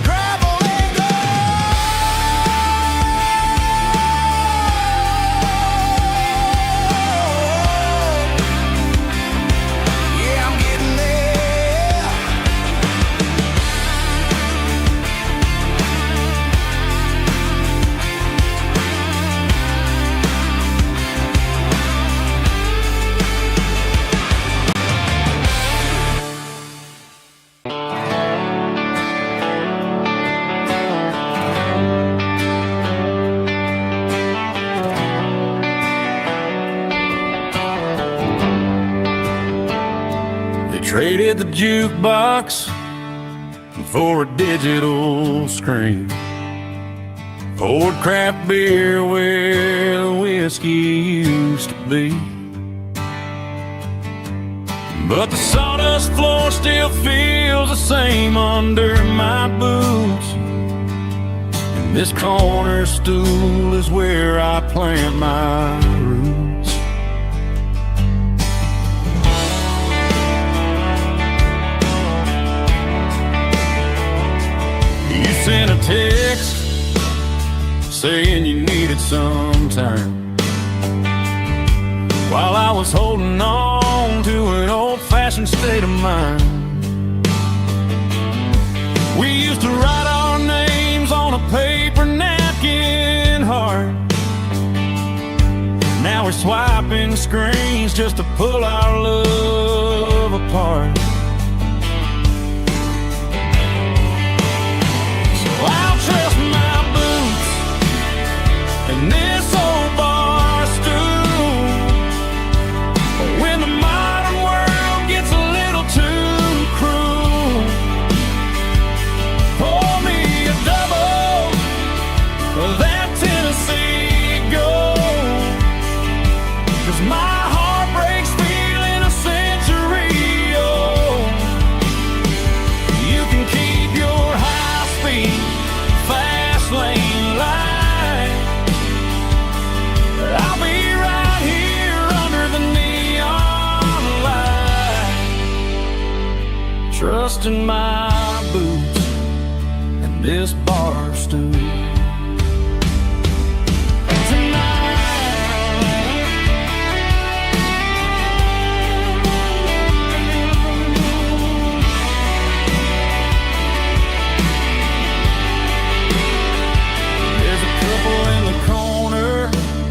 Gravel and gold. Yeah, I'm getting there. Traded the jukebox for a digital screen. Poured craft beer where the whiskey used to be. But the sawdust floor still feels the same under my boots. And this corner stool is where I plant my roots. Sent a text saying you needed some time, while I was holding on to an old-fashioned state of mind. We used to write our names on a paper napkin heart. Now we're swiping screens just to pull our love apart. I'll trust my boots and this old bar stool. When the modern world gets a little too cruel, pour me a double of that Tennessee Gold. 'Cause my heart breaks feeling a century old. You can keep your high-speed fast lane light. I'll be right here under the neon light, trusting my boots and this bar stool.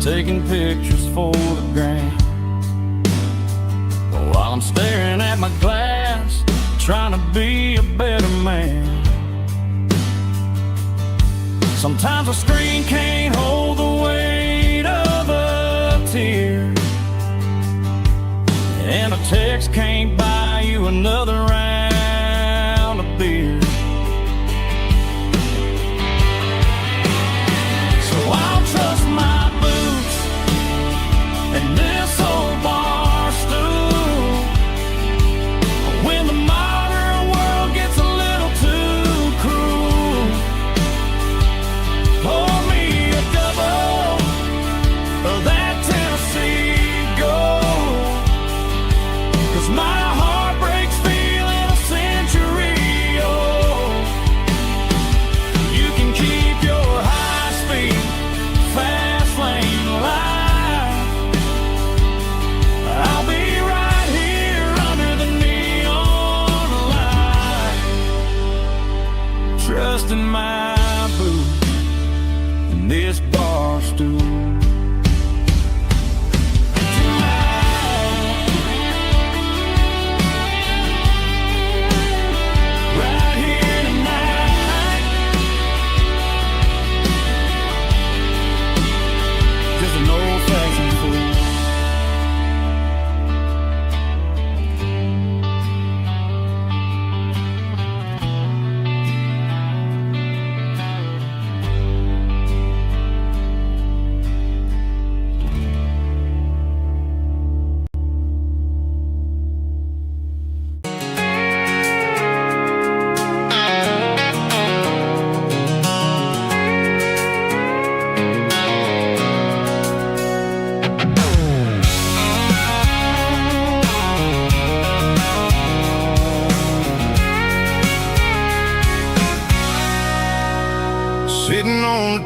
Taking pictures for the gram, while I'm staring at my glass, trying to be a better man. Sometimes a screen can't hold the weight of a tear, and a text can't buy you another round of beer. So I'll trust my and this old bar stool. When the modern world gets a little too cruel, pour me a double of that Tennessee Gold. 'Cause my heart breaks feeling a century old.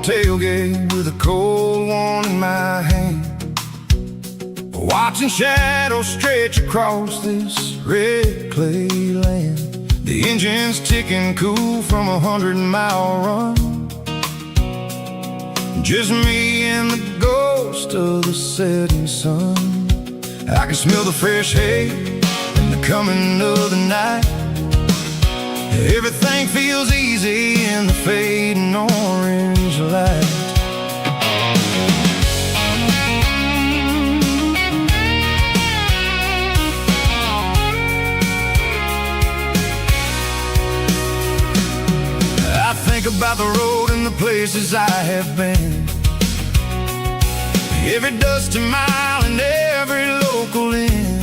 tailgate with a cold one in my hand, watching shadows stretch across this red clay land. The engine's ticking cool from a 100-mile run, just me and the ghost of the setting sun. I can smell the fresh hay and the coming of the night. Everything feels easy in the fading orange light. I think about the road and the places I have been, every dusty mile and every local inn.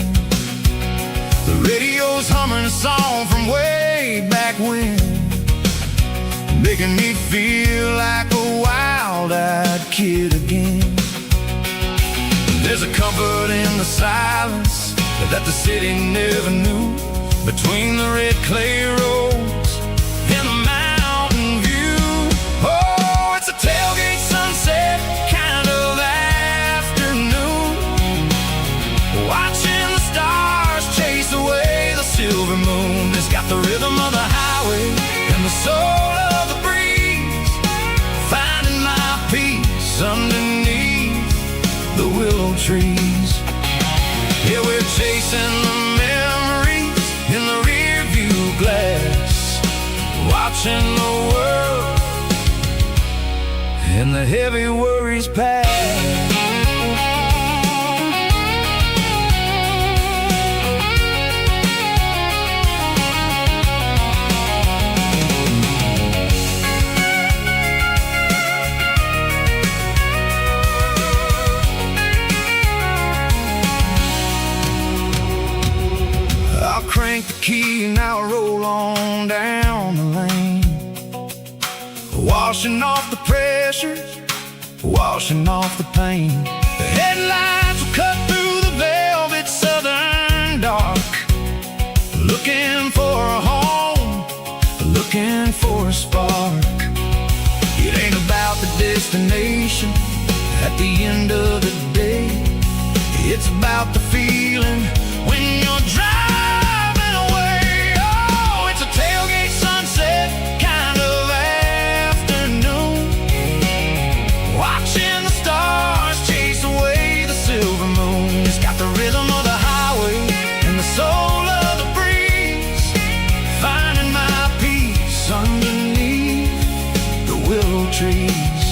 The radio's humming a song from way back when, making me feel like a wild-eyed kid again. There's a comfort in the silence that the city never knew, between the red clay roads and the mountain view. Oh, it's a tailgate sunset kind of afternoon, watching the stars chase away the silver moon. It's got the rhythm of the highway and the soul of the breeze, finding my peace underneath the willow trees. Yeah, we're chasing the memories in the rear view glass, watching the world and the heavy worries pass. Crank the key and I'll roll on down the lane, washing off the pressure, washing off the pain. The headlights will cut through the velvet southern dark, looking for a home, looking for a spark. It ain't about the destination at the end of the day, it's about the feeling when you're driving. Kind of afternoon, watching the stars chase away the silver moon. It's got the rhythm of the highway and the soul of the breeze, finding my peace underneath the willow trees.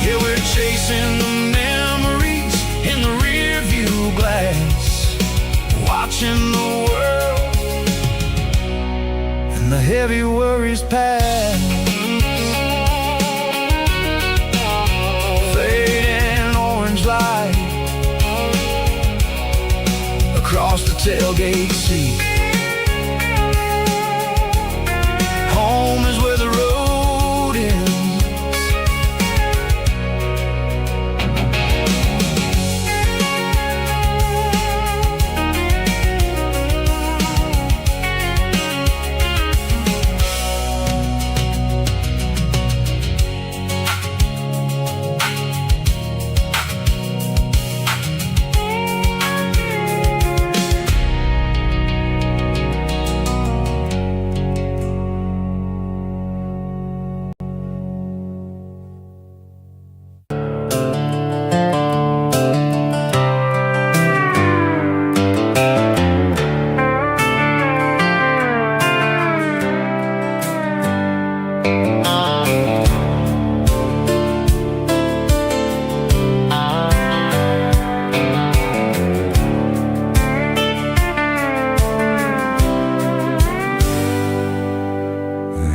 Yeah, we're chasing the memories in the rear view glass, watching the world and the heavy worries pass. Fading orange light across the tailgate seat. Home is where the road ends.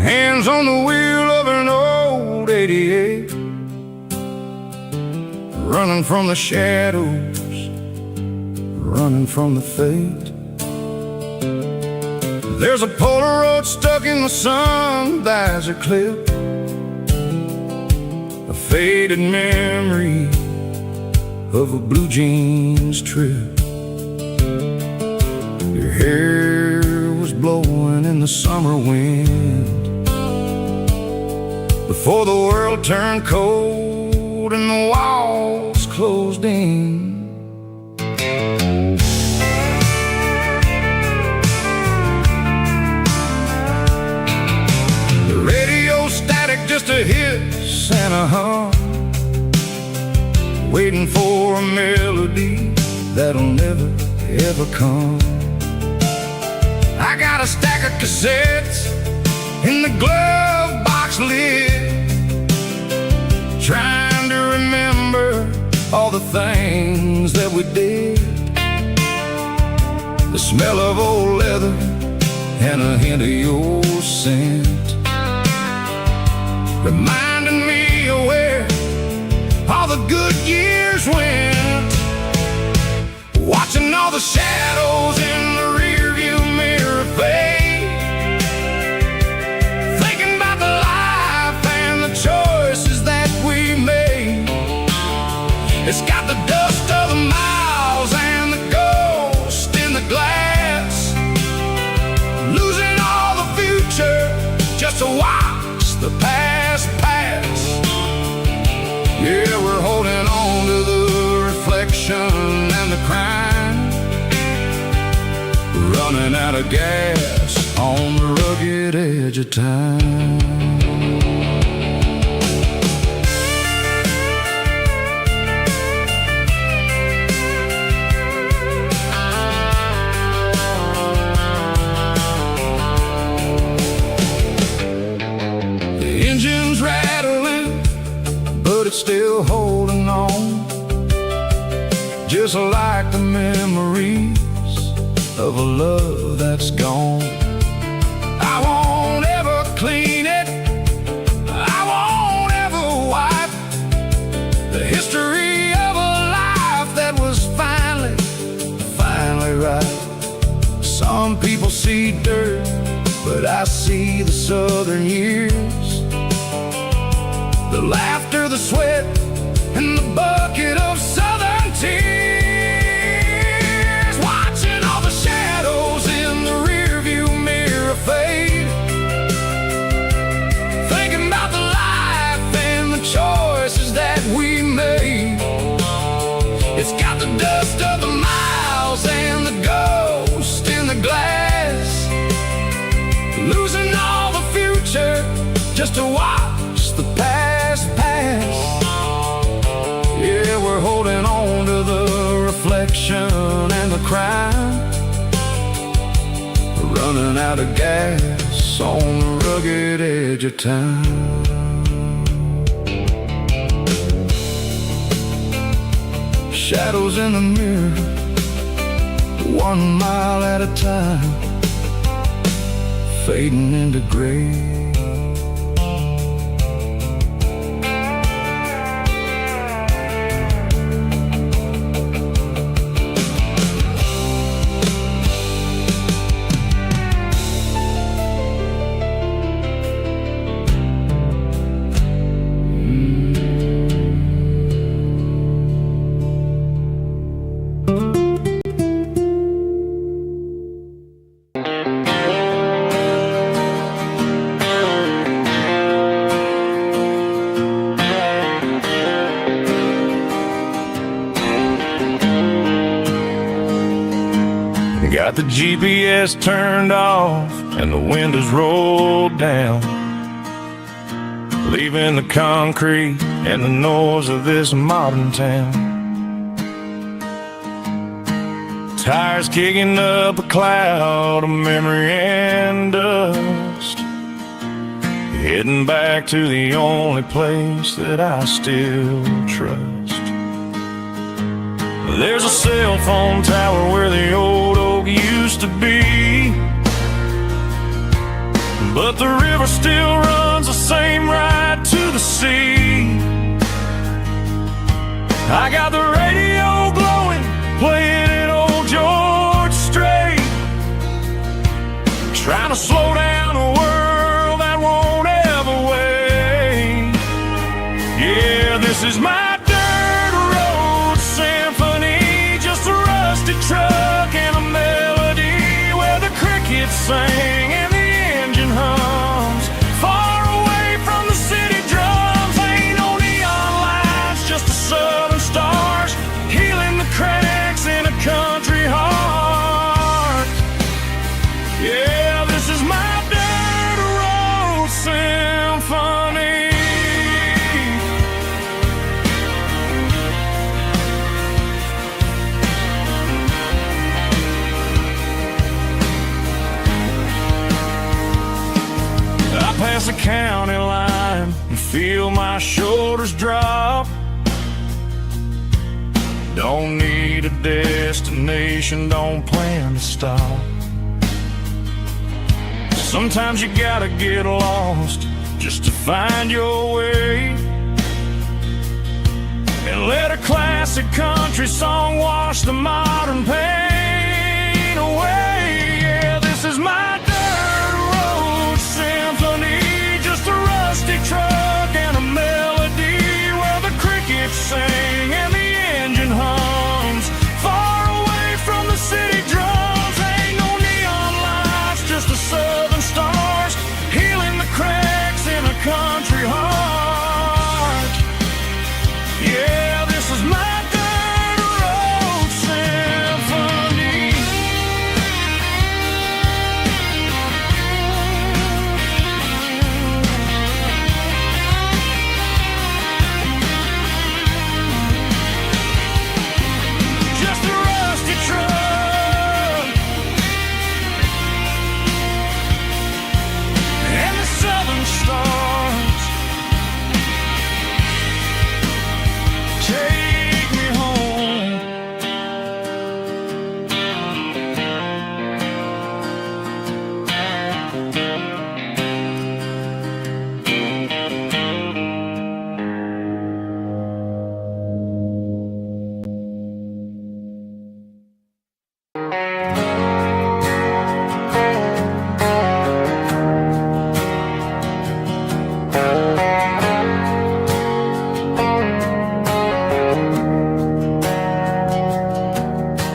Hands on the wheel of an old 88, running from the shadows, running from the fate. There's a Polaroid stuck in the sun, there's a clip, a faded memory of a blue jeans trip. Your hair was blowing in the summer wind, the before the world turned cold and the walls closed in. The radio static just a hiss and a hum, waiting for a melody that'll never ever come. I got a stack of cassettes in the glove box lid, trying to remember all the things that we did. The smell of old leather and a hint of your scent, reminding me of where all the good years went. Watching all the shadows in the rearview mirror fade, thinking about the life and the choices that we made. It's got the dust of the miles and the ghost in the glass, losing all the future just to watch the past pass. Yeah, we're holding on to the reflection and the crime, running out of gas on the rugged edge of time. The engine's rattling, but it's still holding on, just like the memories of a love that's gone. I won't ever clean it, I won't ever wipe the history of a life that was finally right. Some people see dirt, but I see the southern years, the laughter, the sweat, and the bucket of southern tears. Watching all the shadows in the rearview mirror fade, thinking about the life and the choices that we made. It's got the dust of the miles and the ghost in the glass, losing all the future just to watch the past pass. Yeah, we're holding on to the reflection and the crime, running out of gas on the rugged edge of time. Shadows in the mirror, 1 mile at a time, fading into gray. Got the GPS turned off and the windows rolled down, leaving the concrete and the noise of this modern town. Tires kicking up a cloud of memory and dust, heading back to the only place that I still trust. There's a cell phone tower where the old oak used to be, but the river still runs the same right to the sea. I got the radio glowing, playing it old George Strait, trying to slow down a world that won't ever wait. Yeah, this is my truck and a melody where the crickets sing and the engine hums, far away from the city. the county line and feel my shoulders drop. Don't need a destination, don't plan to stop. Sometimes you gotta get lost just to find your way, and let a classic country song wash the modern pain away. Yeah, this is my dirt road symphony, just a rusty truck and a melody where the crickets sing and the engine hums, far away from the city drums. Ain't no neon lights, just the southern stars healing the cracks in a country heart. Yeah, this is my dirt road symphony. Just a rusty truck and the southern stars take me home.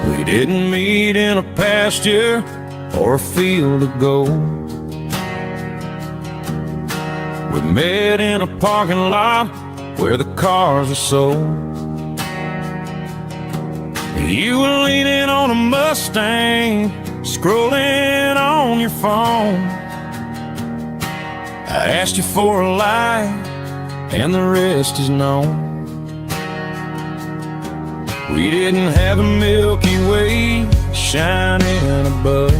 We didn't meet in a pasture or a field of gold. We met in a parking lot where the cars are sold. You were leaning on a Mustang, scrolling on your phone. I asked you for a light, and the rest is known. We didn't have a Milky Way shining above,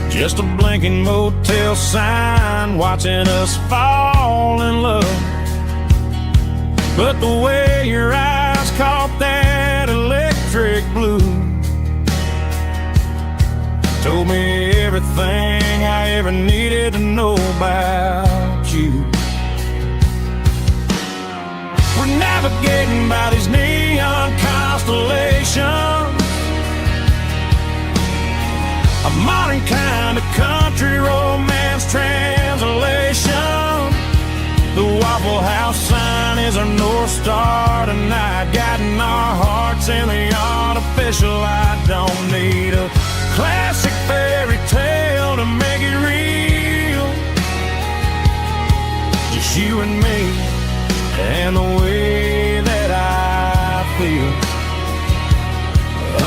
just a blinking motel sign watching us fall in love. But the way your eyes caught that electric blue told me everything I ever needed to know about you. We're navigating by these neon constellations, a modern kind of country romance translation. The Waffle House sign is our North Star tonight, guiding our hearts in the artificial light. Don't need a classic fairy tale to make it real, just you and me and the way that I feel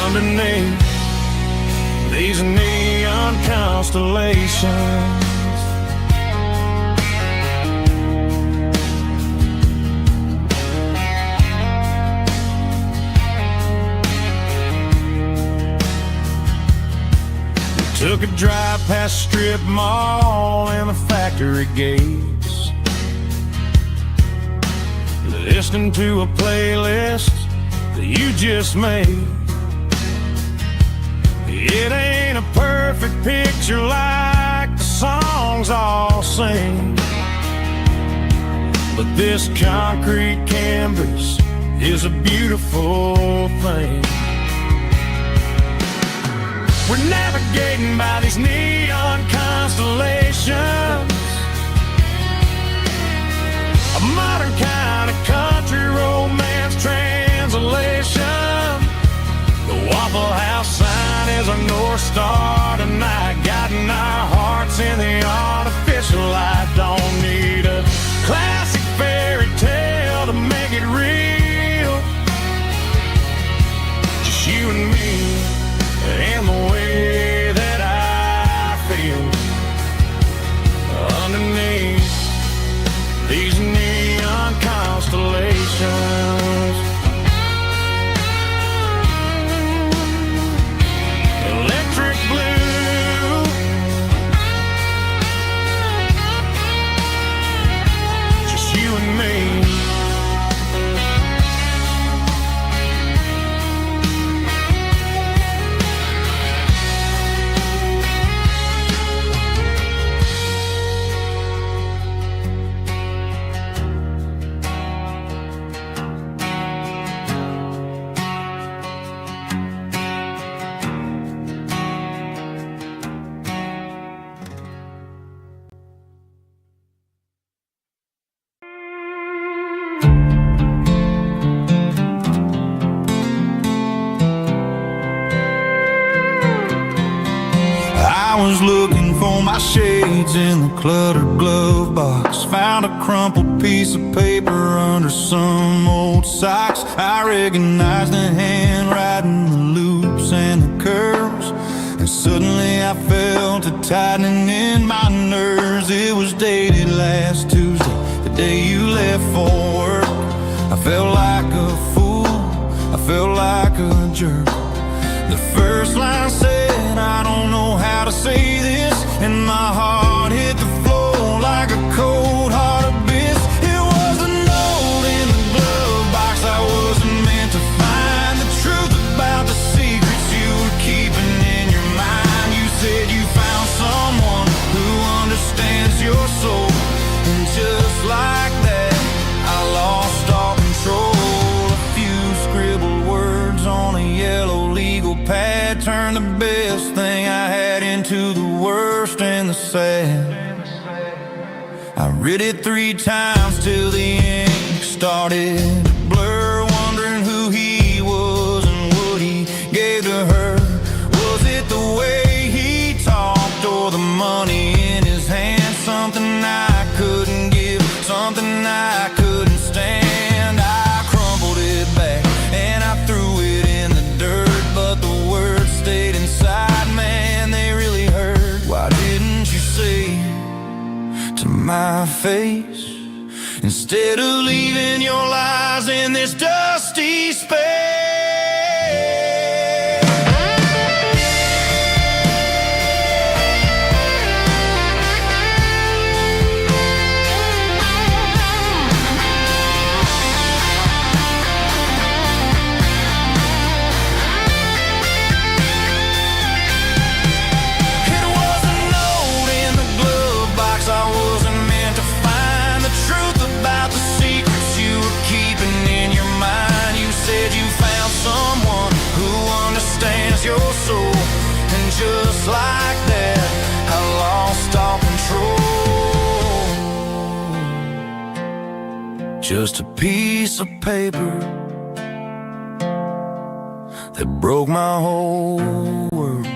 underneath these neon constellations. We took a drive past strip mall and the factory gates, listening to a playlist that you just made. It ain't a perfect picture like the songs all sing, but this concrete canvas is a beautiful thing. We're navigating by these neon constellations, a modern kind of country romance translation. The Waffle House sign is our North Star tonight, guiding our hearts in the artificial light. Don't need a classic fairy tale to make it real, just you and me and the way that I feel underneath these neon constellations. Electric blue was looking for my shades in the cluttered glove box. Found a crumpled piece of paper under some old socks. I recognized the handwriting, the loops and the curves, and suddenly I felt a tightening in my nerves. It was dated last Tuesday, the day you left for work. I felt like a fool, I felt like a jerk. The first line said, I don't know how to say this, and my heart hit the floor like a cold heart abyss. It was a note in the glove box I wasn't meant to find. The truth about the secrets you were keeping in your mind. You said you found someone who understands your soul, and just like that, I lost all control. A few scribbled words on a yellow legal pad turned the best thing I had into the worst and the sad. I read it 3 times till the ink started to blur, wondering who he was and what he gave to her. Was it the way he talked or the money in his hand? Something I couldn't give, something I couldn't stand. I crumpled it back and I threw it in the dirt, but the words stayed inside, man, they really hurt. Why didn't you say to my face, instead of leaving your lies in this dusty space? Your soul, and just like that, I lost all control. Just a piece of paper that broke my whole world.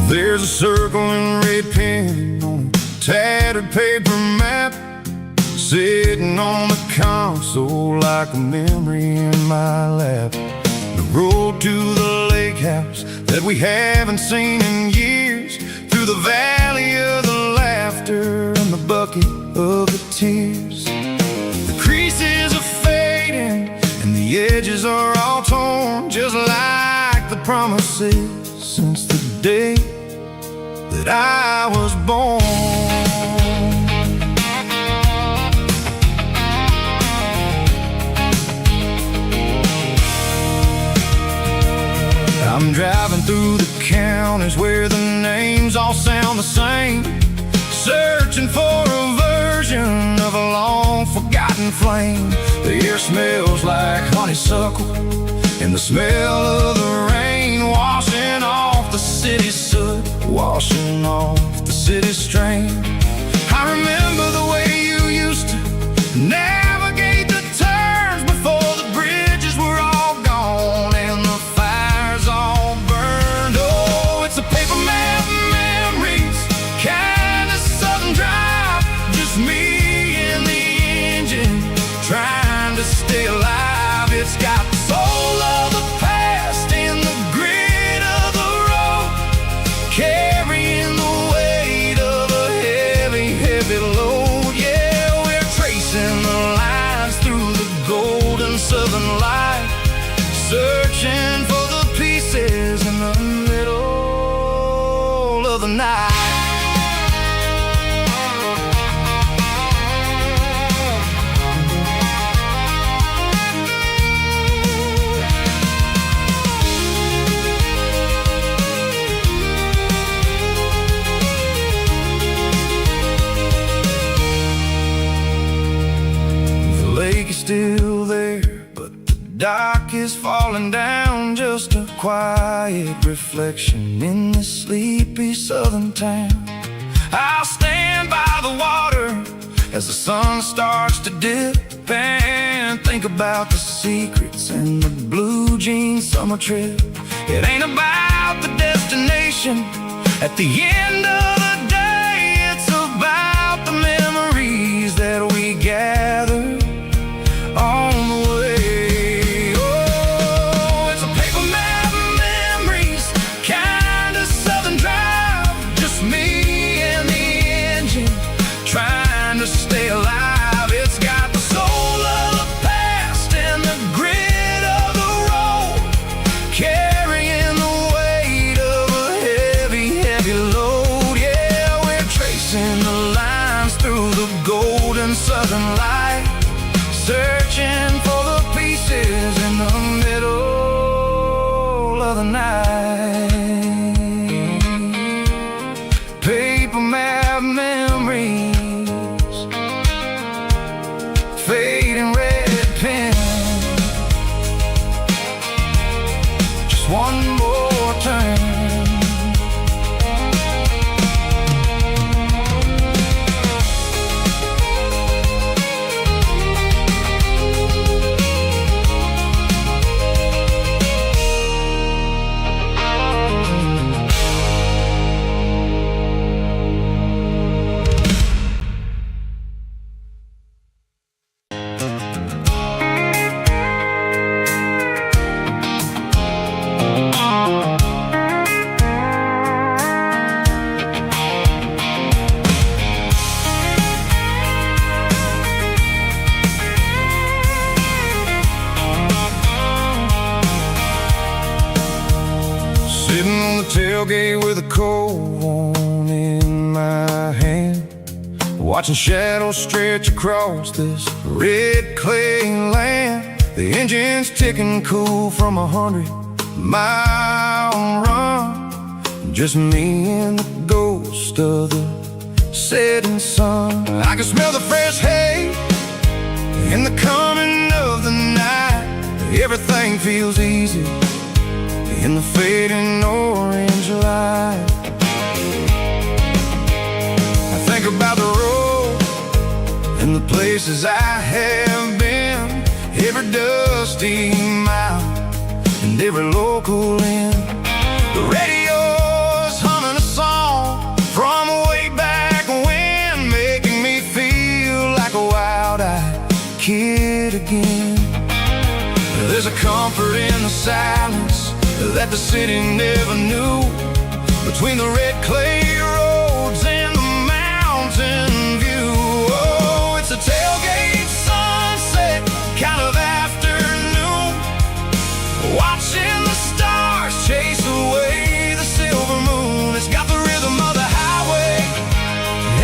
There's a circle in red pen on a tattered paper map, sitting on the console like a memory in my lap. The road to the lake house that we haven't seen in years, through the valley of the laughter and the bucket of the tears. The creases are fading and the edges are all torn, just like the promises since the day that I was born. I'm driving through the counties where the names all sound the same, searching for a version of a long forgotten flame. The air smells like honeysuckle, and the smell of the rain washing off the city's soot, washing off the city's strain. I remember the way you used to navigate the turns before the bridges were all gone and the fires all burned. Oh, it's a paper map memories, kind of southern drive, just me and the engine trying to stay alive. It's got the soul of the past and the grit of the road, carrying the weight of a heavy, heavy load. Yeah, we're tracing the lines through the golden southern light, searching for the pieces in the middle of the night. Still there, but the dock is falling down, just a quiet reflection in this sleepy southern town. I'll stand by the water as the sun starts to dip and think about the secrets and the blue jean summer trip. It ain't about the destination at the end of the day, it's about the memories that we gather on the way. Oh, it's a paper map of memories, kind of southern drive, just me and the engine trying to stay alive. It's got the soul of the past and the grit of the road, carrying the weight of a heavy, heavy load. Yeah, we're tracing the lines through the golden southern light, searching for the pieces in the middle of the night. Paper map memories, fading red pen, just one more turn. Sitting on the tailgate with a cold one in my hand, watching shadows stretch across this red clay land. The engine's ticking cool from 100-mile run, just me and the ghost of the setting sun. I can smell the fresh hay in the coming of the night. Everything feels easy in the fading orange light. I think about the road and the places I have been, every dusty mile and every local inn. The radio's humming a song from way back when, making me feel like a wild-eyed kid again. There's a comfort in the silence that the city never knew, between the red clay roads and the mountain view. Oh, it's a tailgate sunset kind of afternoon, watching the stars chase away the silver moon. It's got the rhythm of the highway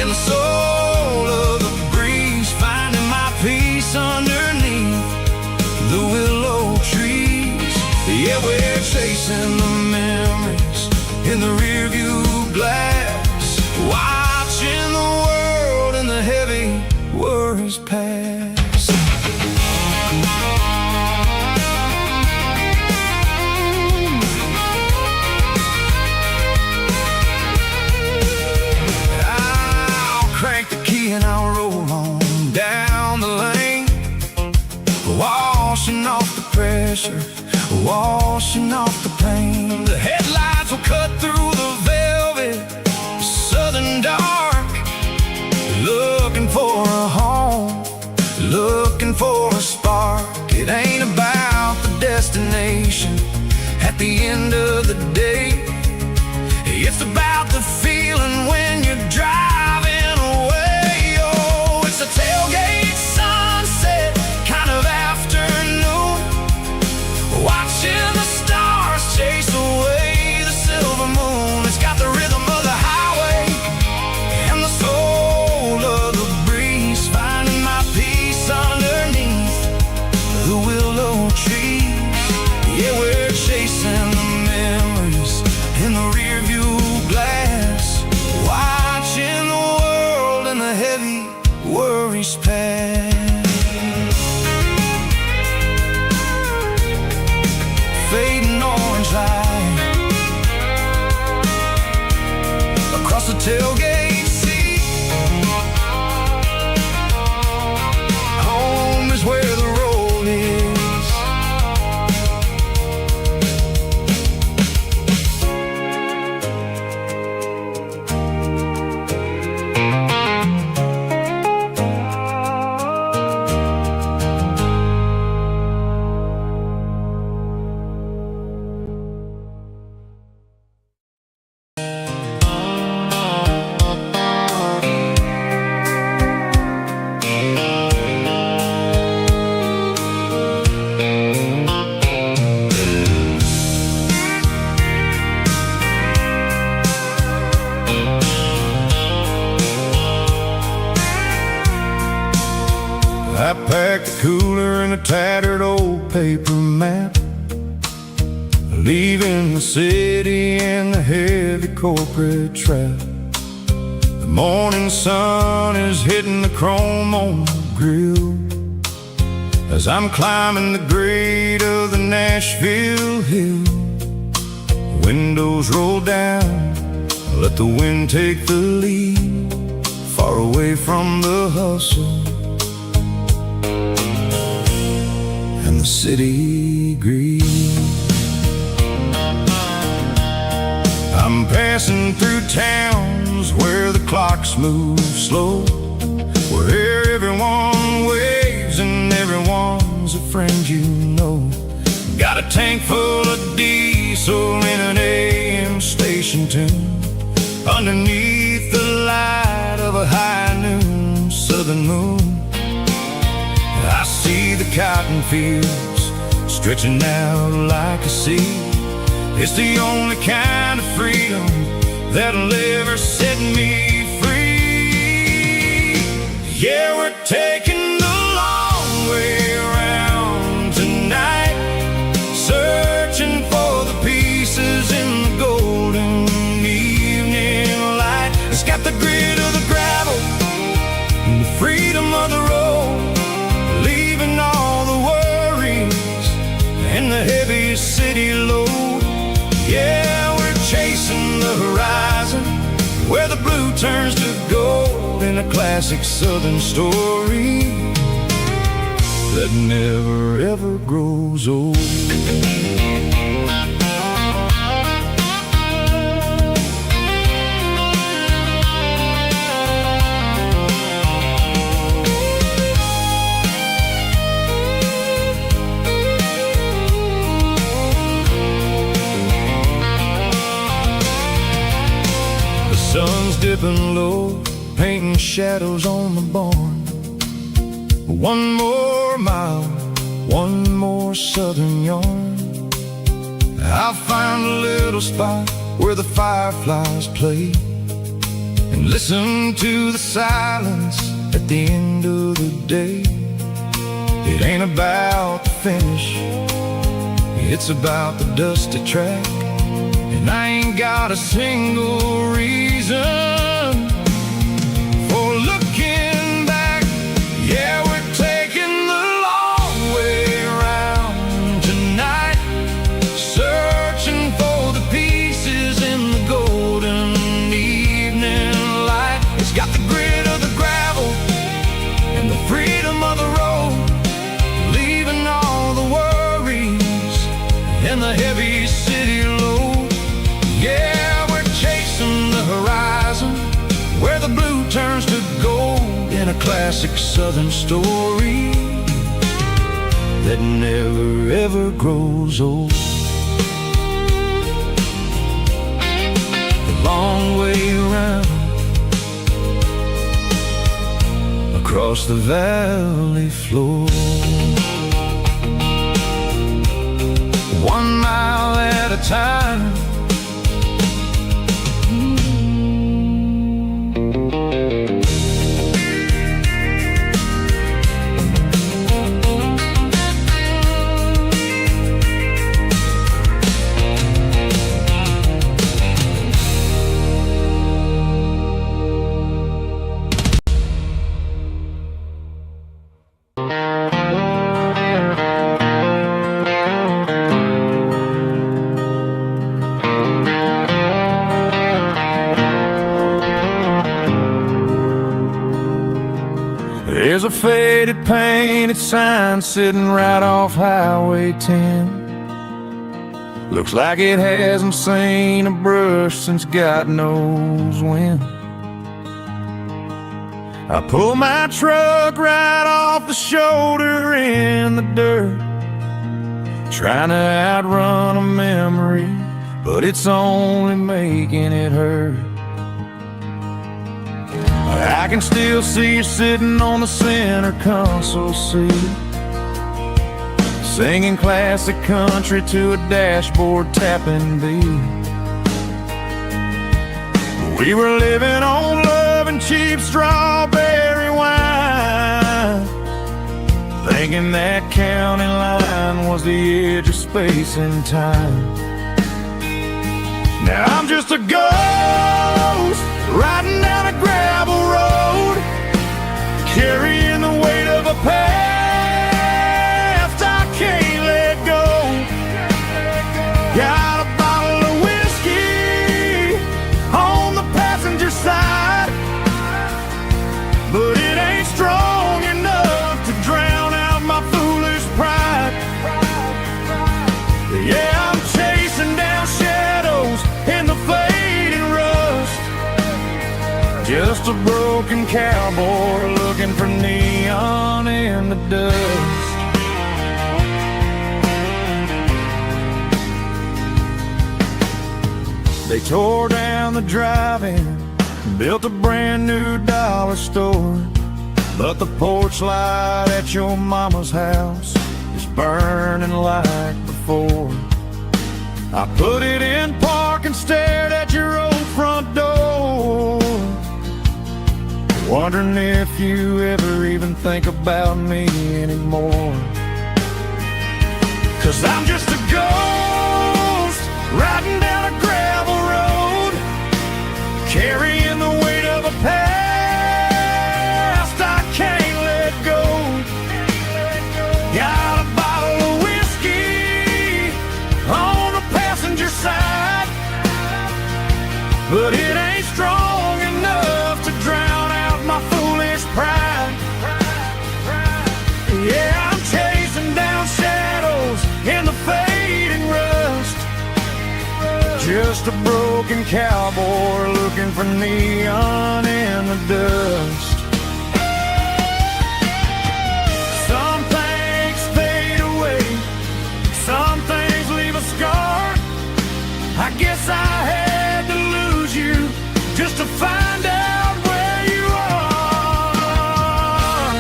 and the soul of the breeze, finding my peace underneath the willow trees. Yeah, we're chasing the memories in the rearview glass, watching the world and the heavy worries pass. I'll crank the key and I'll roll on down the lane, washing off the pressure, washing off the pain. The headlights will cut through the velvet southern dark, looking for a home, looking for a spark. It ain't about the destination at the end of the day, it's about the feeling when you're driving away. Oh, it's a tailgate sunset kind of afternoon, watching the stars chase away the silver moon. I packed a cooler and a tattered old paper map, leaving the city and the heavy corporate trap. The morning sun is hitting the chrome on the grill as I'm climbing the grade of the Nashville hill. Windows roll down, let the wind take the lead, far away from the hustle and the city greed. I'm passing through towns where the clocks move slow, where everyone waves and everyone's a friend you know. Got a tank full of diesel in an AM station tune, underneath the light of a high noon southern moon. I see the cotton fields stretching out like a sea. It's the only kind of freedom that'll ever set me free. Yeah, we're taking the long way around tonight, searching for the pieces in the golden evening light. It's got the grit of the gravel and the freedom of the road, leaving all the worries and the heavy city load. Yeah, we're chasing the horizon, where the blue turns to gold, in a classic southern story that never ever grows old. Sun's dipping low, painting shadows on the barn. One more mile, one more southern yarn. I'll find a little spot where the fireflies play, and listen to the silence at the end of the day. It ain't about the finish, it's about the dusty track. And I ain't got a single reason for looking back. Yeah, we're taking the long way around tonight, searching for the pieces in the golden evening light. It's got the grit of the gravel and the freedom of the road, leaving all the worries and the heavy city load. Yeah, we're chasing the horizon, where the blue turns to gold, in a classic southern story that never ever grows old. The long way around, across the valley floor, 1 mile at a time. There's a faded painted sign sitting right off Highway 10. Looks like it hasn't seen a brush since God knows when. I pull my truck right off the shoulder in the dirt, trying to outrun a memory, but it's only making it hurt. I can still see you sitting on the center console seat, singing classic country to a dashboard tapping beat. We were living on love and cheap strawberry wine, thinking that county line was the edge of space and time. Now I'm just a ghost riding down a gravel road, carrying the weight of a past I can't let go. Got a bottle of whiskey on the passenger side, but it ain't strong enough to drown out my foolish pride. Yeah, I'm chasing down shadows in the fading rust, just a broken cowboy looking for neon in the dust. They tore down the drive-in, built a brand new dollar store, but the porch light at your mama's house is burning like before. I put it in park and stared at your old front door, wondering if you ever even think about me anymore. 'Cause I'm just a ghost riding down a gravel road, carrying the weight of a past I can't let go. Got a bottle of whiskey on the passenger side, but it ain't strong enough to drown out my foolish pride. Yeah, I'm chasing down shadows in the fading rust, just a broken cowboy looking for neon in the dust. Some things fade away, some things leave a scar. I guess I had to lose you just to find out where you are.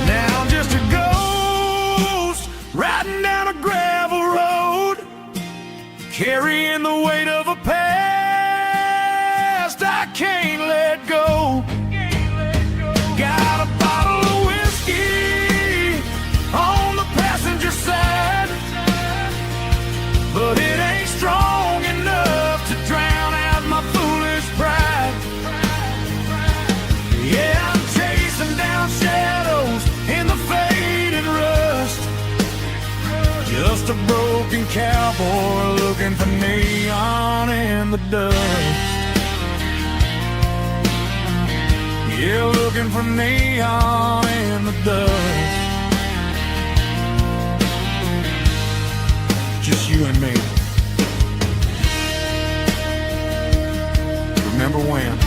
Now I'm just a ghost riding down a gravel road, carrying the weight of a past I can't let go. Got a bottle of whiskey on the passenger side, but it ain't strong enough to drown out my foolish pride. Yeah, I'm chasing down shadows in the fading rust, just a broken cowboy looking for neon in the dust. Yeah, looking for neon in the dust. Just you and me. Remember when?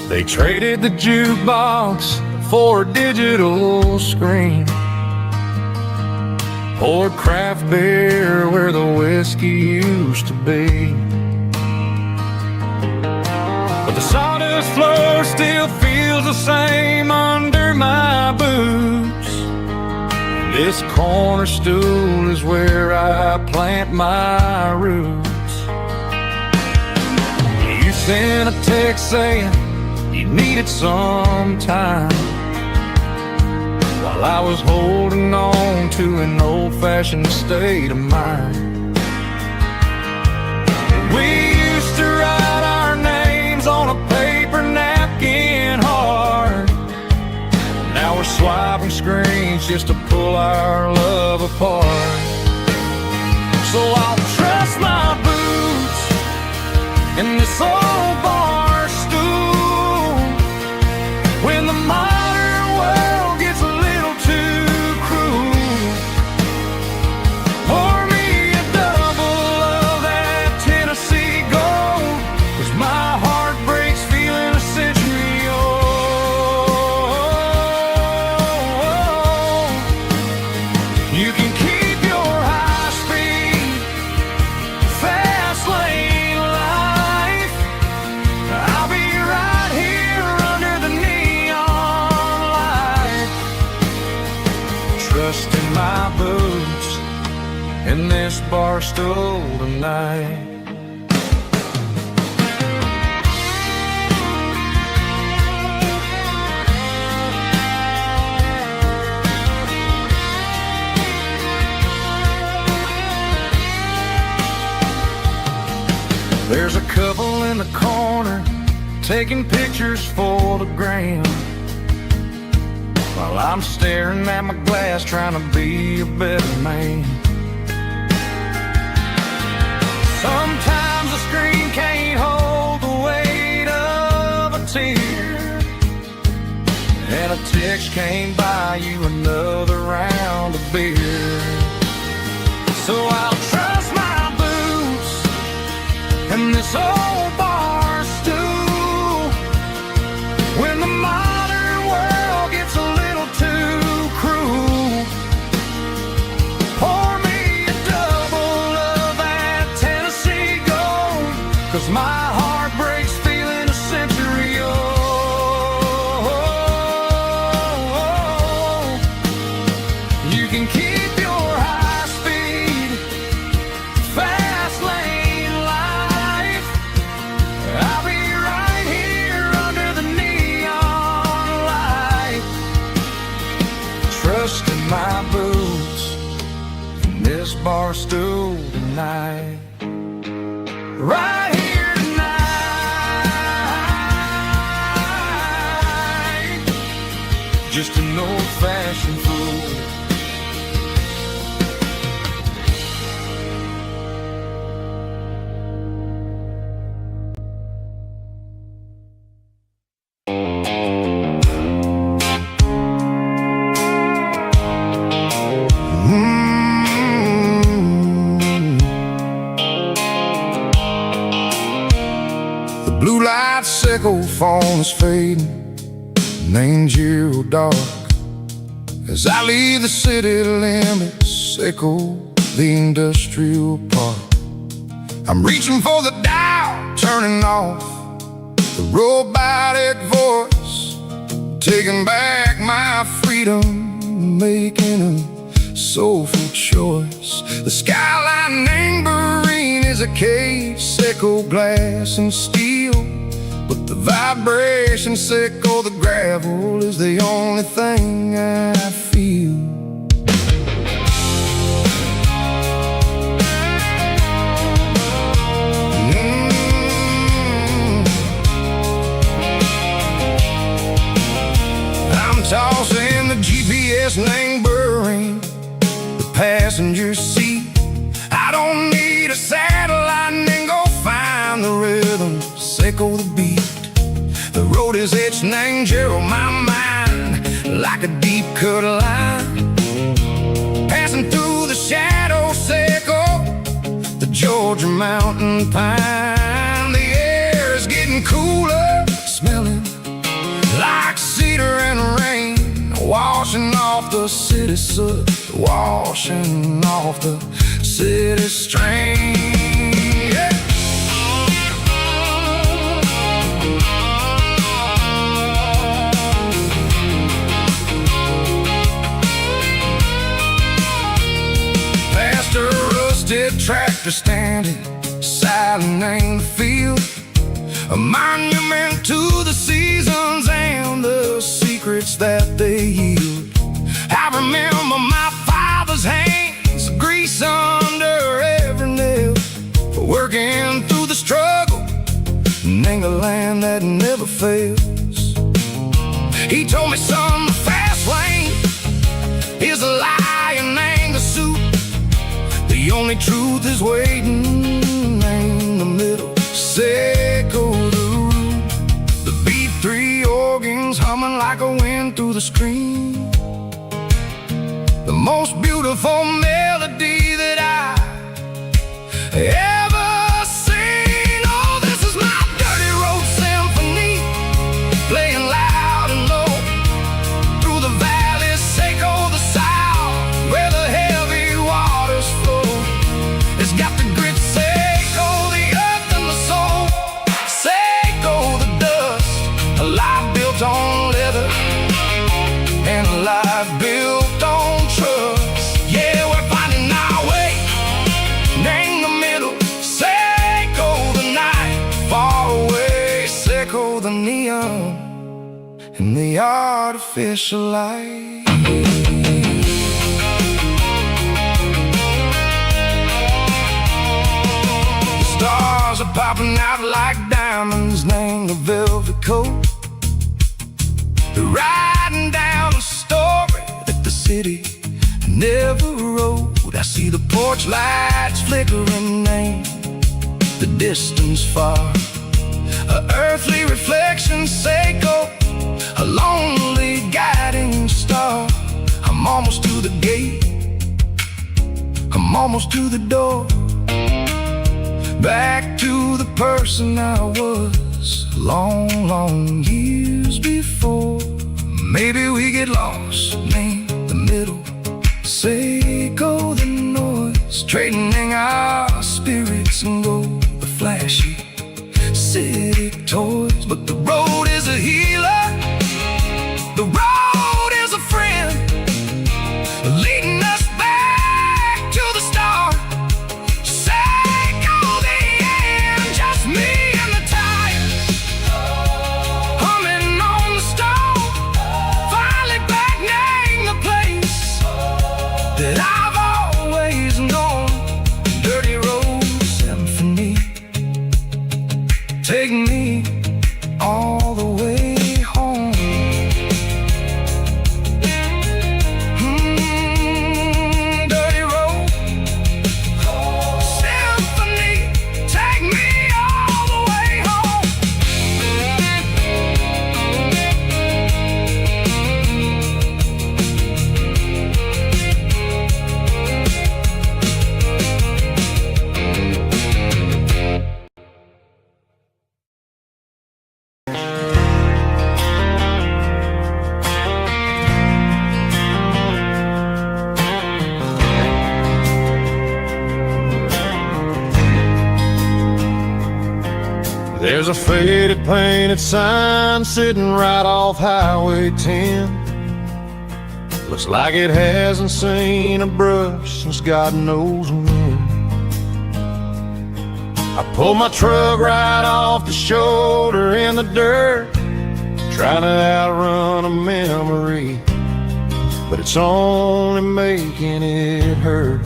They traded the jukebox for a digital screen, poured craft beer where the whiskey used to be, but the sawdust floor still feels the same under my boots. This corner stool is where I plant my roots. You sent a text saying you needed some time, while I was holding on to an old-fashioned state of mind. We used to write our names on a paper napkin hard. Now we're swiping screens just to pull our love apart. So I'll trust my boots in this old bar stool, this bar stool tonight. There's a couple in the corner taking pictures for the gram, while I'm staring at my glass trying to be a better man. Sometimes the screen can't hold the weight of a tear, and a text can't buy you another round of beer. So I'll trust my boots and this old bar stool when the modern world gets a little too cruel. Pour me a double of that Tennessee Gold, 'cause my heart breaks feeling a century old. You can keep your high speed, fast lane life. I'll be right here under the neon light, trusting my boots in this bar stool tonight. Right here tonight, just an old-fashioned fool. Blue light sickle phone is fading, and ain't you dark as I leave the city limits, sickle the industrial park. I'm reaching for the dial, turning off the robotic voice, taking back my freedom, making a soulful choice. The skyline anchorine is a cave, sickle glass and steel, but the vibration sickle, the gravel is the only thing I feel. I'm tossing the GPS neighboring the passenger seat. I don't need a satellite and go find the rhythm, sickle the beat. The road is etched and angel on my mind like a deep cut line, passing through the shadow sickle, the Georgia mountain pine. The air is getting cooler, smelling like cedar and rain, washing off the city soot, washing off the city strain. Yeah. Past a rusted tractor standing silent in the field, a monument to the seasons and the secrets that they yield. I remember my father's hands, grease under every nail, for working through the struggle and the land that never fails. He told me, son, the fast lane is a lie and ain't a suit. The only truth is waiting in the middle, sickle the root. The B3 organs humming like a wind through the screen, the most beautiful melody that I ever seen. Oh, this is my dirty road symphony, playing loud and low through the valleys, sickle the south, where the heavy waters flow. It's got the grit, sickle the earth and the soul, sickle the dust, a life built on leather and a life built on trust. Yeah, we're finding our way in the artificial light. The stars are popping out like diamonds, named the velvet coat. They're writing down a story that the city never wrote. I see the porch lights flickering, name the distance far. An earthly reflection, Seiko, a lonely guiding star. I'm almost to the gate, I'm almost to the door, back to the person I was long, long years before. Maybe we get lost, name the middle, Seiko the noise, trading our spirits and gold, the flashy city toys. But the road is a healer, the road is a friend, leading us back to the start. Seiko the end, just me and the tires, humming on the stove, finally back name the place that I've always known. Dirty road symphony, take me all the way home. Dirty road symphony, take me all the way home. There's a faded painted sign sitting right off Highway 10. Looks like it hasn't seen a brush since God knows when. I pulled my truck right off the shoulder in the dirt, trying to outrun a memory, but it's only making it hurt.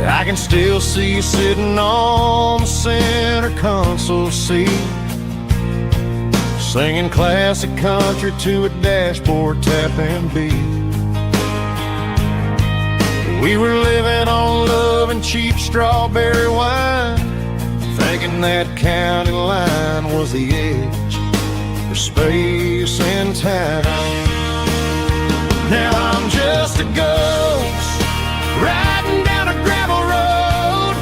I can still see you sitting on the center console seat, singing classic country to a dashboard tapping beat. We were living on love and cheap strawberry wine, thinking that county line was the edge for space and time. Now I'm just a ghost riding down a gravel road,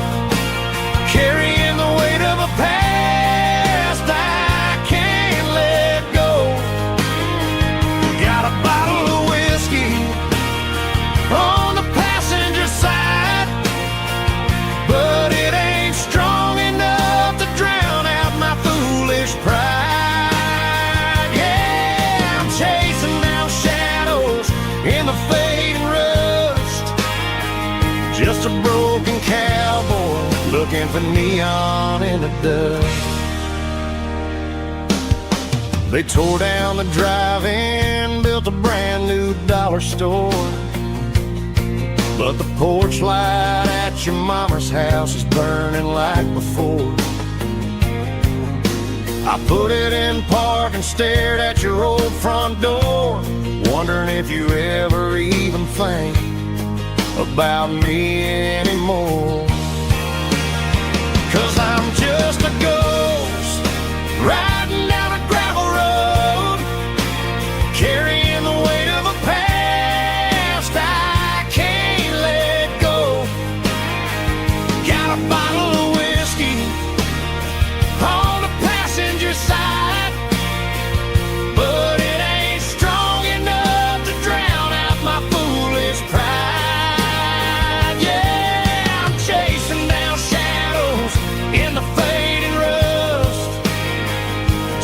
carrying the weight of a past I can't let go. Got a bottle of whiskey on the passenger side, but it ain't strong enough to drown out my foolish pride. Yeah, I'm chasing down shadows in the fading rust, just a broken cowboy looking for neon in the dust. They tore down the drive-in, built a brand new dollar store, but the porch light at your mama's house is burning like before. I put it in park and stared at your old front door, wondering if you ever even think about me anymore. 'Cause I'm just a ghost riding down a gravel road, carrying the weight of a past I can't let go. Got a bottle of whiskey on the passenger side, but it ain't strong enough to drown out my foolish pride. Yeah, I'm chasing down shadows in the fading rust,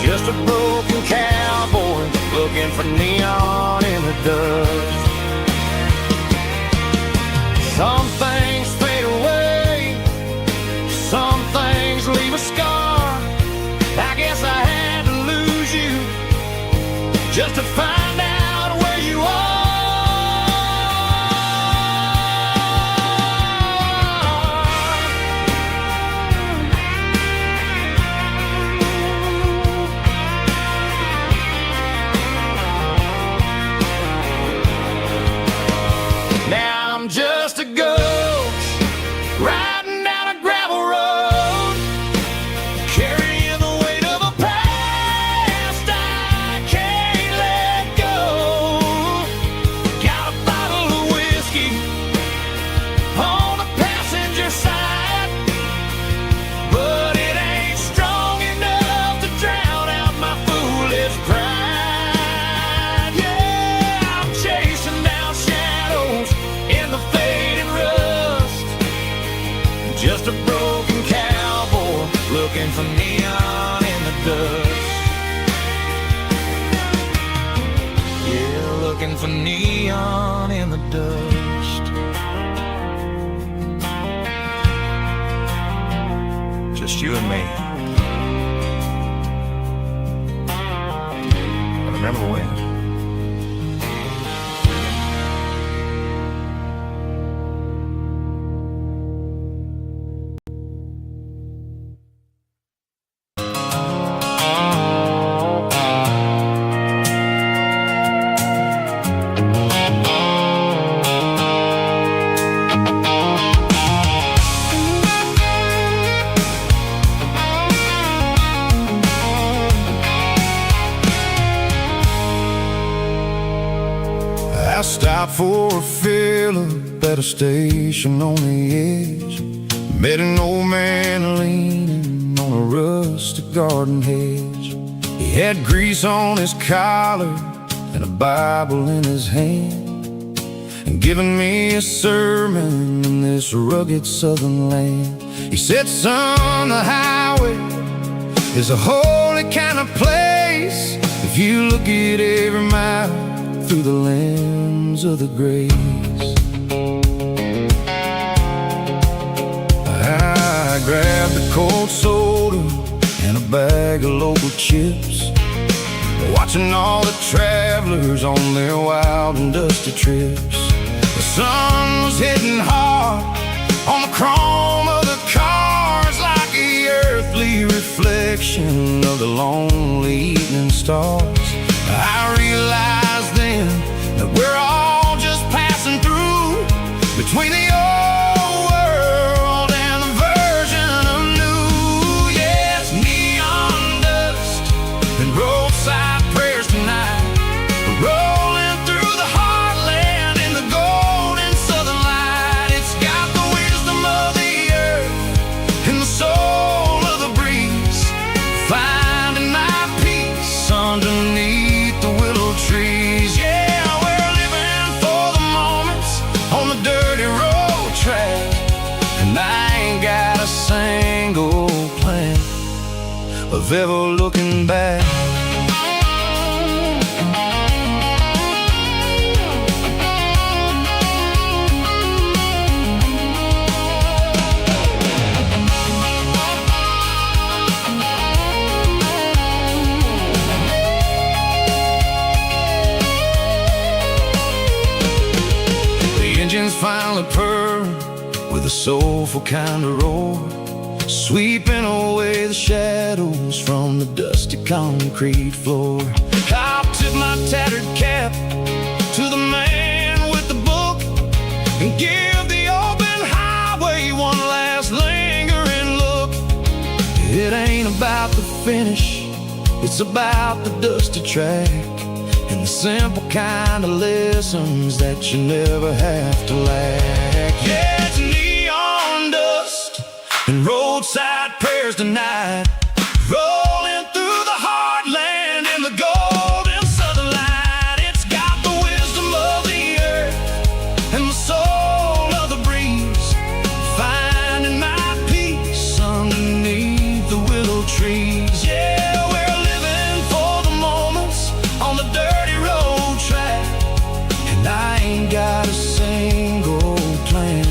just a broken cowboy looking for neon in the dust. Some things fade away, some things leave a scar. I guess I had to lose you just to find out where you are. Now I'm just a ghost riding down a gravel road, carrying the weight of a past I can't let go. Got a bottle of whiskey on the passenger side, but it ain't strong enough to drown out my foolish pride. Yeah, I'm chasing down shadows in the faded rust, just a broken cowboy looking for neon in the dust. Yeah, looking for neon in the dust. Just you and me. I remember when. I stopped for a fill-up at a station on the edge. Met an old man leaning on a rustic garden hedge. He had grease on his collar and a Bible in his hand, and giving me a sermon in this rugged southern land. He said, son, the highway is a holy kind of place if you look at every mile through the lens of the grace. I grabbed a cold soda and a bag of local chips, watching all the travelers on their wild and dusty trips. The sun was hitting hard on the chrome of the cars, like the earthly reflection of the lonely evening stars. I realized then that we're all just passing through between the old world and the version of new. Yes, neon dust and roadside prayers tonight, rolling through the heartland in the golden southern light. It's got the wisdom of the earth and the soul of the breeze, finding my peace underneath the willow trees. Yeah, we're living for the moments on the dirty road track, and I ain't got a single plan of ever looking back. Engines finally purr with a soulful kind of roar, sweeping away the shadows from the dusty concrete floor. I'll tip my tattered cap to the man with the book and give the open highway one last lingering look. It ain't about the finish, it's about the dusty track and the simple kind of lessons that you never have to lack. Yeah, it's neon dust and roadside prayers tonight, rolling through the heartland in the golden southern light. It's got the wisdom of the earth and the soul of the breeze, finding my peace underneath the willow trees. Yeah, we're living for the moments on the dirty road track, and I ain't got a single plan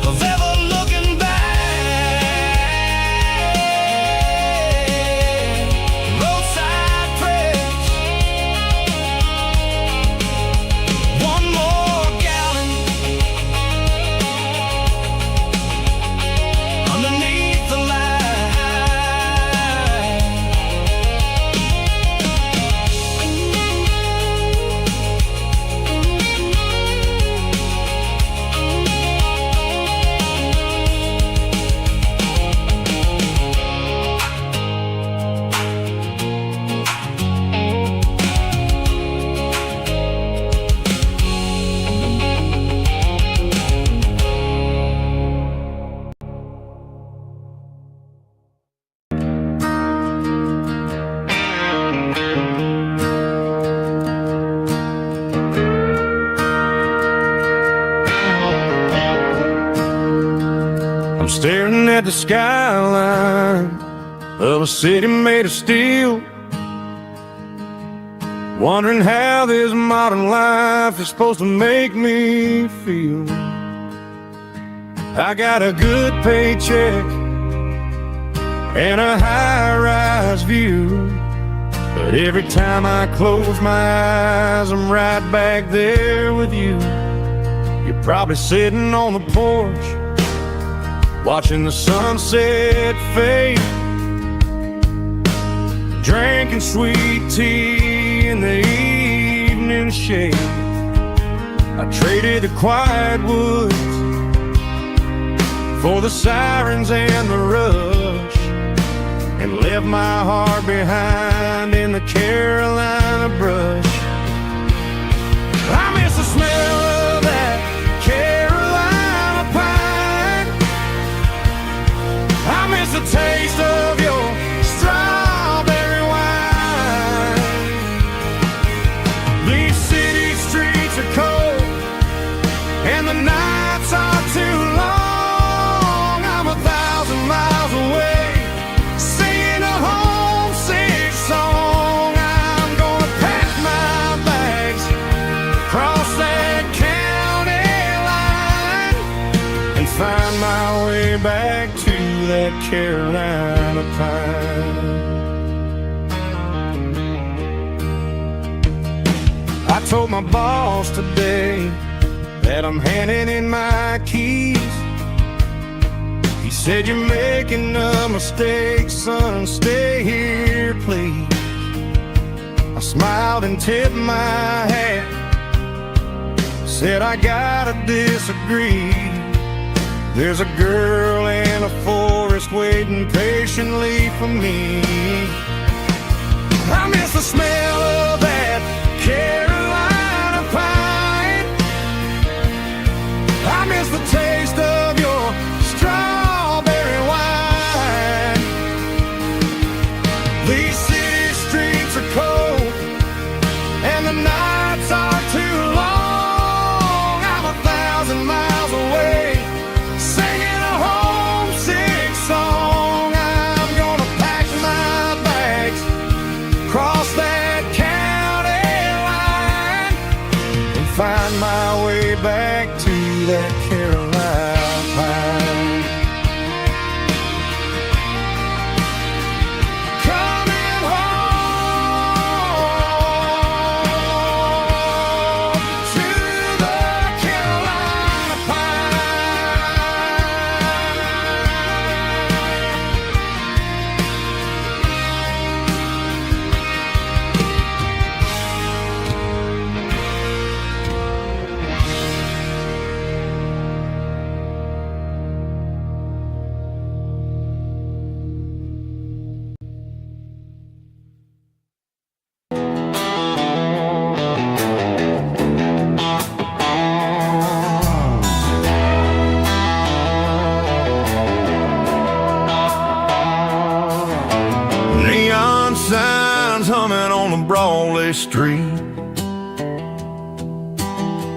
of ever looking back. the skyline of a city made of steel, wondering how this modern life is supposed to make me feel. I got a good paycheck and a high-rise view, but every time I close my eyes, I'm right back there with you. You're probably sitting on the porch, watching the sunset fade, drinking sweet tea in the evening shade. I traded the quiet woods for the sirens and the rush, and left my heart behind in the Carolina brush. I miss the smell of that Carolina pine. I miss the taste of your strawberry wine. These city streets are cold and the nights are too long. I'm 1,000 miles away, singing a homesick song. I'm gonna pack my bags, cross that county line, and find my way back to that Carolina pine. I told my boss today that I'm handing in my keys. He said, "You're making a mistake, son, stay here, please." I smiled and tipped my hat, said, "I gotta disagree. There's a girl in a forest waiting patiently for me." I miss the smell of that Carolina pine. I miss the taste of your strawberry wine. These city streets are cold and the nights are too long. I'm 1,000 miles away, singing a homesick song. I'm gonna pack my bags, cross that county line, and find my way back to that Carolina pine. Coming home to the Carolina Neon signs humming on the Broadway street,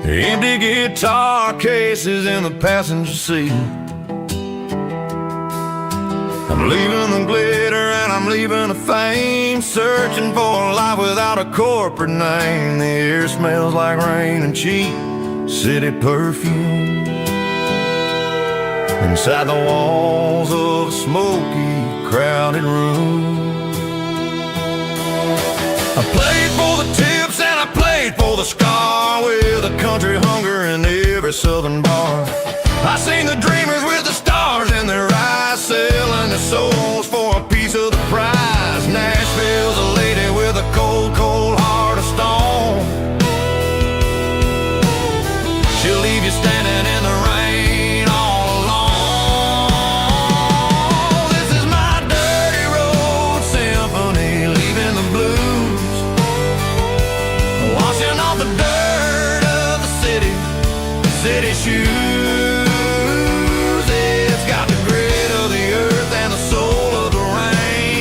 empty guitar cases in the passenger seat. I'm leaving the glitter and I'm leaving the fame, searching for a life without a corporate name. The air smells like rain and cheap city perfume inside the walls of a smoky, crowded room. I played for the tips and I played for the scar, with a country hunger in every southern bar. I seen the dreamers with the stars in their eyes, selling their souls for a piece of the prize. Nashville's a lady with a cold, cold heart of stone. She'll leave you standing in the rain all alone. This is my dirty road symphony, leaving the blues, washing off the dirt of the city shoes. It's got the grit of the earth and the soul of the rain.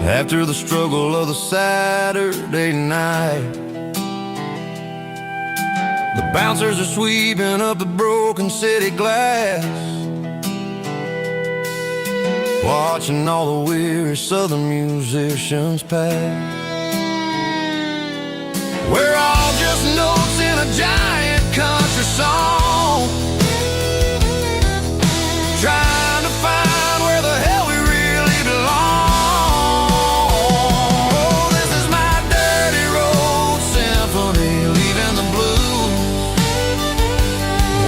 after the struggle of the Saturday night. The bouncers are sweeping up the broken city glass, watching all the weary southern musicians pass. We're all just notes in a giant country song, trying to find where the hell we really belong. Oh, this is my dirty road symphony, leaving the blues,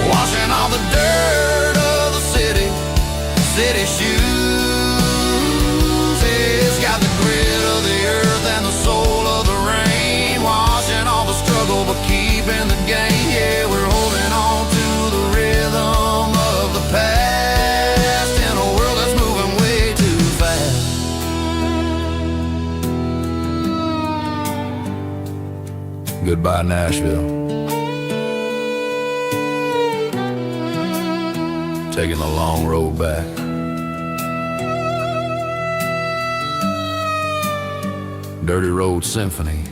washing all the dirt of the city shoes. It's got the grit of the earth and the soul of the rain, washing all the struggle but keeping the game. Yeah, we're holding on to the rhythm of the past in a world that's moving way too fast. Goodbye, Nashville. Taking the long road back. Dirty Road Symphony.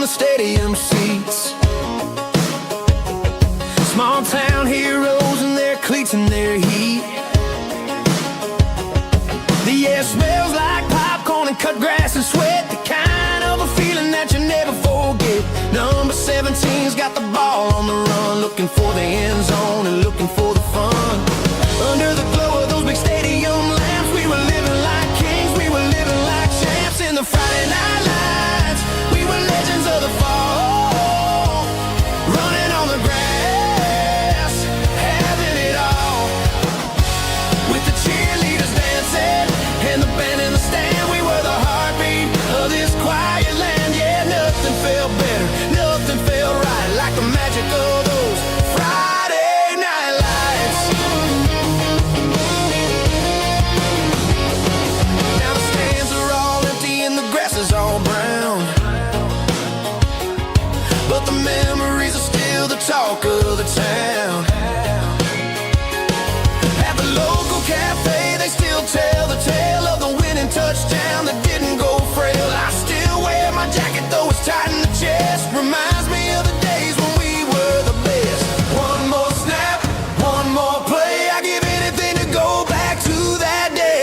Stadium seats, small town heroes in their cleats and their heat. The air smells like popcorn and cut grass and sweat, the kind of a feeling that you never forget. Number 17's got the ball on the run, looking for the end zone and looking for the fun. Under the glow of those big stadium lamps, we were living like kings, we were living like champs in the Friday night lights. We were legends of the fall, running on the grass, having it all, with the cheerleaders dancing and the band in the stand. We were the heartbeat of this quiet land. Yeah, nothing felt better, nothing felt right like the magic of those Friday night lights. Now the stands are all empty and the grass is all brown, but the memories are still the talk of the town. At the local cafe, they still tell the tale of the winning touchdown that didn't go frail. I still wear my jacket, though it's tight in the chest. Reminds me of the days when we were the best. One more snap, one more play, I give anything to go back to that day.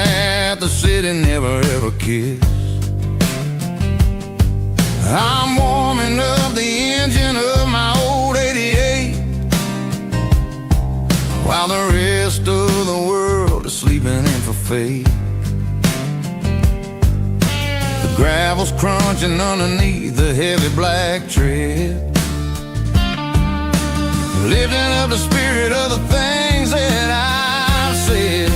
that the city never ever kissed. I'm warming up the engine of my old 88, while the rest of the world is sleeping in for fate. The gravel's crunching underneath the heavy black tread, lifting up the spirit of the things that I've said.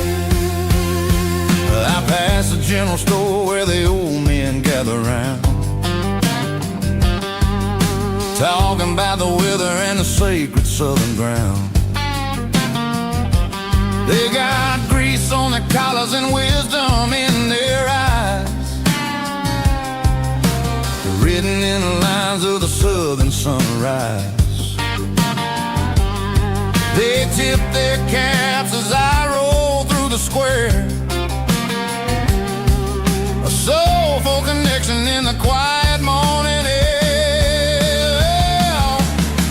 I pass the general store where the old men gather round, talking about the weather and the sacred southern ground. They got grease on their collars and wisdom in their eyes, written in the lines of the southern sunrise. They tip their caps as I roll through the square, a soulful connection in the quiet morning air.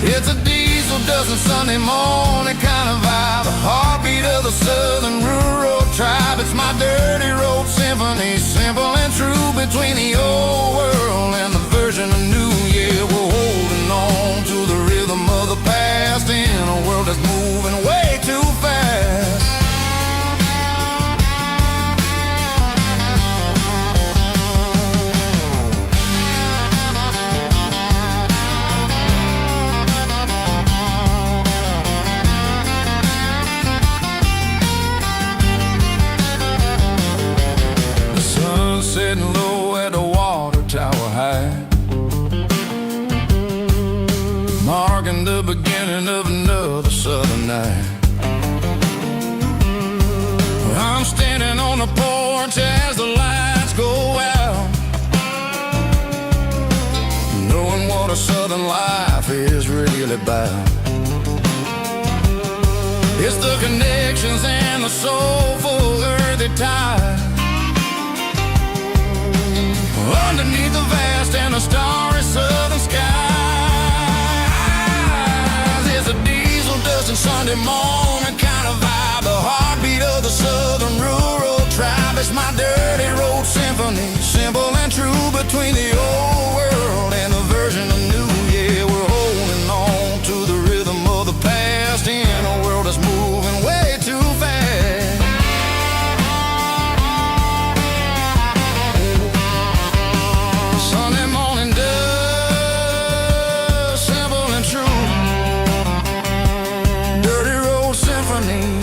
It's a diesel dusting Sunday morning kind of vibe, the heartbeat of the southern rural tribe. It's my dirty road symphony, simple and true, between the old world and the version of new. Yeah, we're holding on to the rhythm of the past in a world that's moving way too fast. The sun's setting low at the water tower high, marking the beginning of another southern night. I'm standing on the porch as the lights go out, knowing what a southern life is really about. It's the connections and the soulful earthy tide, underneath the vast and the starry southern skies. It's a diesel dusting Sunday morning kind of vibe, the heartbeat of the southern rural tribe. It's my dirty road symphony, simple and true, between the old world and the version of new. Yeah, we're holding on to the rhythm of the past in a world that's moving way too fast. Sunday morning dust, simple and true, dirty road symphony.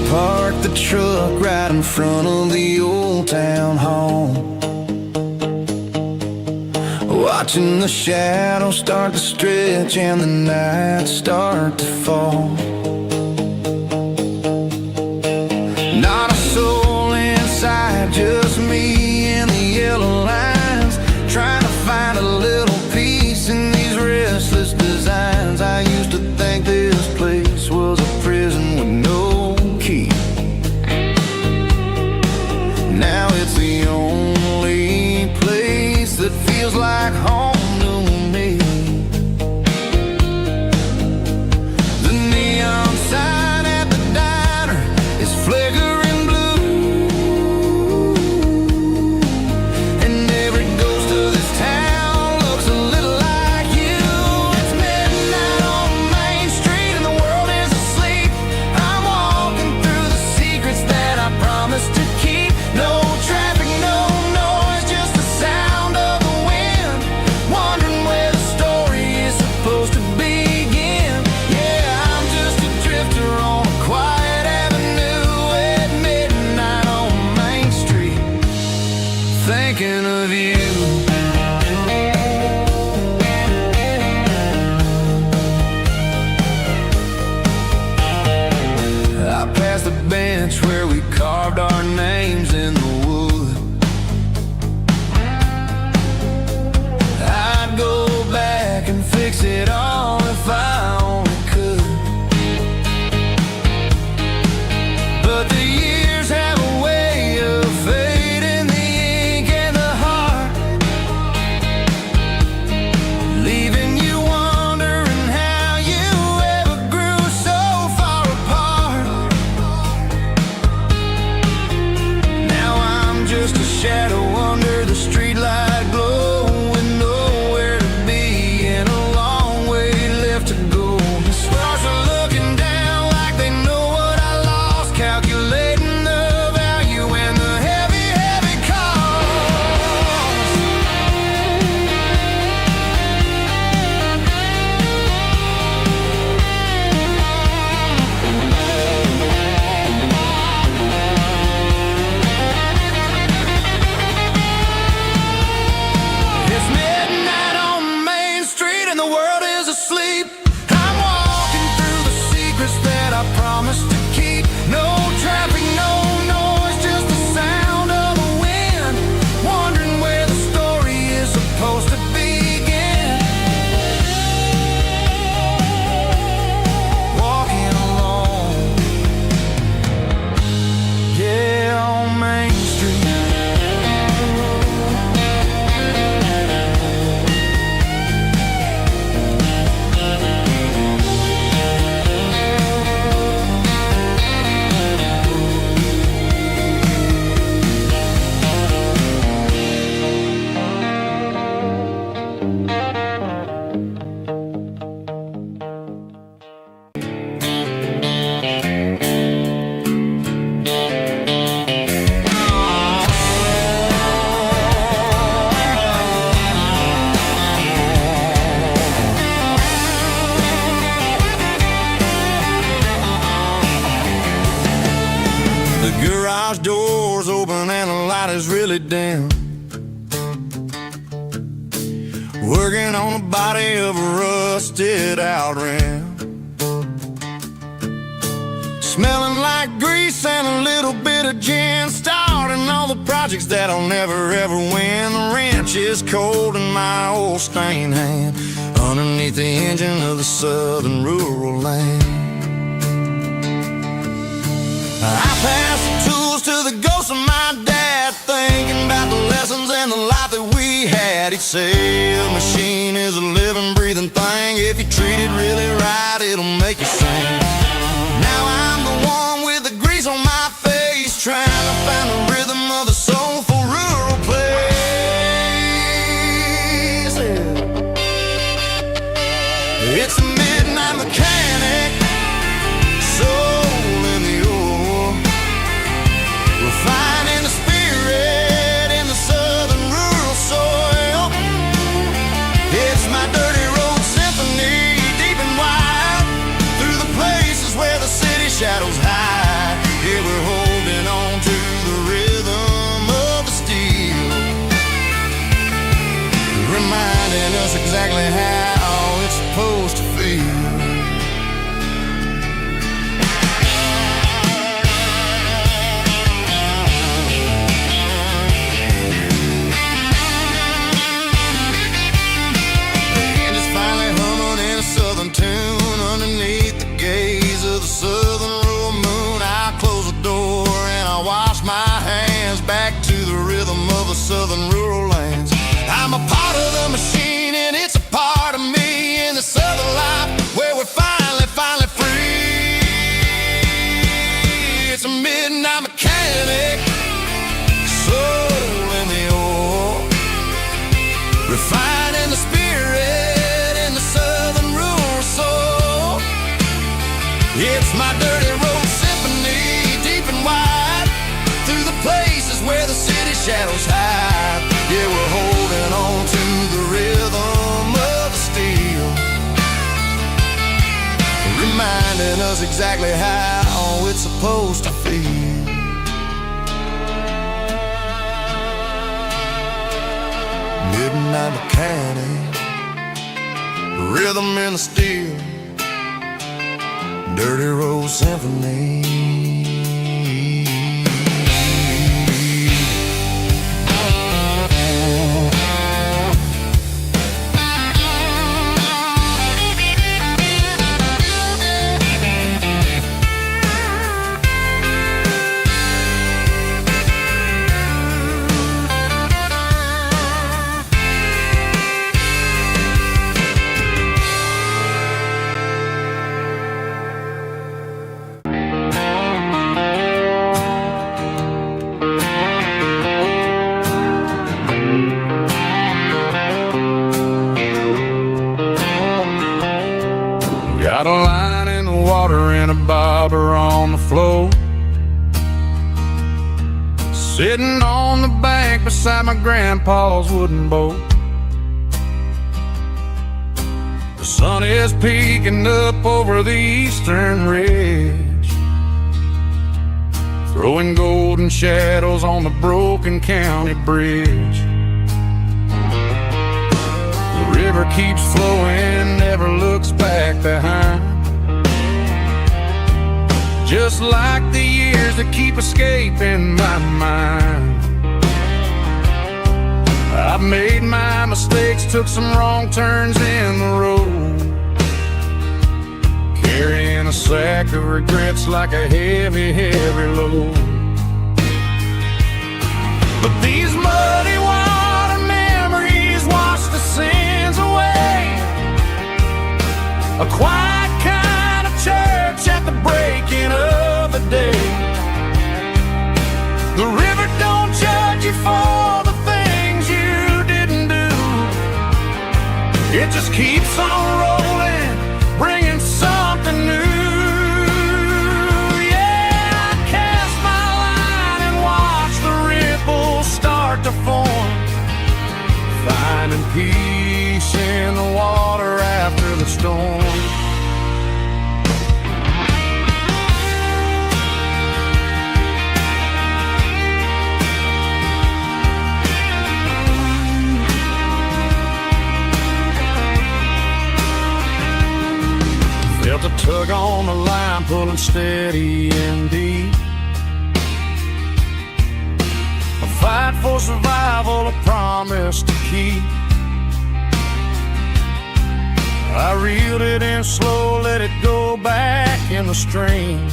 Park the truck right in front of the old town hall, watching the shadows start to stretch and the nights start to fall. Not a soul inside, just me and the yellow lines, trying to find a little peace in these restless designs. I used to think this place was a prison with no key. Now it's the only place that feels like home to me. The neon sign at the diner is flickering blue, carved our names in the wood. I'd go back and fix it all if I only could. But the years have a way of fading the ink and the heart, leaving you wondering how you ever grew so far apart. Now I'm just a shadow under the streetlight glow, with nowhere to be and a long way left to go. The stars are looking down like they know what I lost, calculating the value and the heavy, heavy cost. It's midnight on Main Street and the world is asleep. I'm walking through the secrets that I promised to keep. No traffic, no noise, just the sound of the wind, wondering where the story is supposed to begin. Walking alone, yeah, on Main Street. The garage door's open and the light is really dim. Working on the body of a rusted out rim, smelling like grease and a little bit of gin, starting all the projects that I'll never ever win. The wrench is cold in my old stained hand, underneath the engine of the southern rural land. I pass the tools to the ghost of my dad, thinking about the lessons and the life that we had. He'd say a machine is a living, breathing thing. If you treat it really right, it'll make you sing. Now I'm the one with the grease on my face, trying to find the rhythm of the soulful rural place. It's a midnight mechanic, soul in the ore, refining the spirit in the southern rural soil. It's my dirty road symphony, deep and wide, through the places where the city shadows hide. Yeah, we're holding on to the rhythm of the steel, reminding us exactly how it's supposed to feel. Tune underneath the gaze of the southern rural moon. I close the door and I wash my hands, back to the rhythm of the southern rural lands. I'm a part of the machine and it's a part of me, in the southern life where we're finally free. It's a midnight mechanic, soul in the ore, refining the spirit in the southern rural soul. It's my dirty road symphony, deep and wide, through the places where the city shadows hide. Yeah, we're holding on to the rhythm of the steel, reminding us exactly how it's supposed to feel. Midnight mechanic, rhythm in the steel, dirty road symphony. sitting on the bank beside my grandpa's wooden boat. The sun is peeking up over the eastern ridge, throwing golden shadows on the broken county bridge. The river keeps flowing, never looks back behind, just like the years that keep escaping my mind. I've made my mistakes, took some wrong turns in the road, carrying a sack of regrets like a heavy, heavy load. But these muddy water memories wash the sins away. A quiet kind of church at the breaking of the day. The river don't judge you for the things you didn't do. It just keeps on rolling, bringing something new. Yeah, I cast my line and watch the ripples start to form, finding peace in the water after the storm. Felt a tug on the line, pulling steady and deep. A fight for survival, a promise to keep. I reeled it in slow, let it go back in the stream.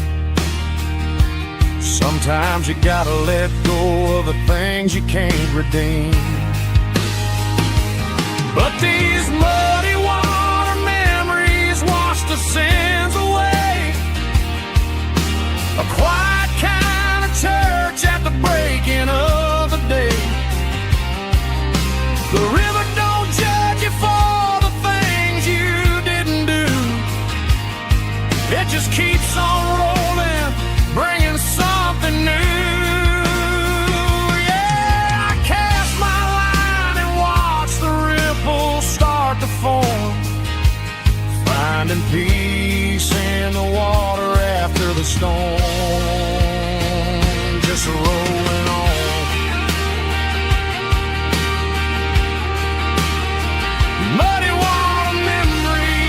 Sometimes you gotta let go of the things you can't redeem. But these muddy water memories wash the sins away. A quiet kind of church at the breaking of the day. The river don't judge you for the things you didn't do. It just keeps on rolling, bringing something new. Yeah, I cast my line and watch the ripples start to form, finding peace in the water after the storm. Just rolling on. Muddy water memory.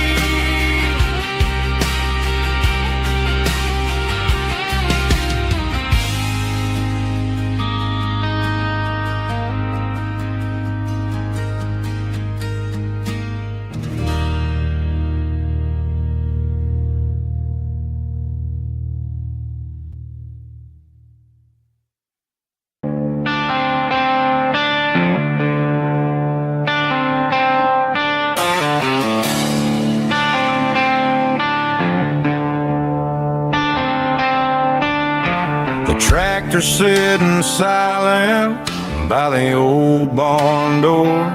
Tractor sitting silent by the old barn door.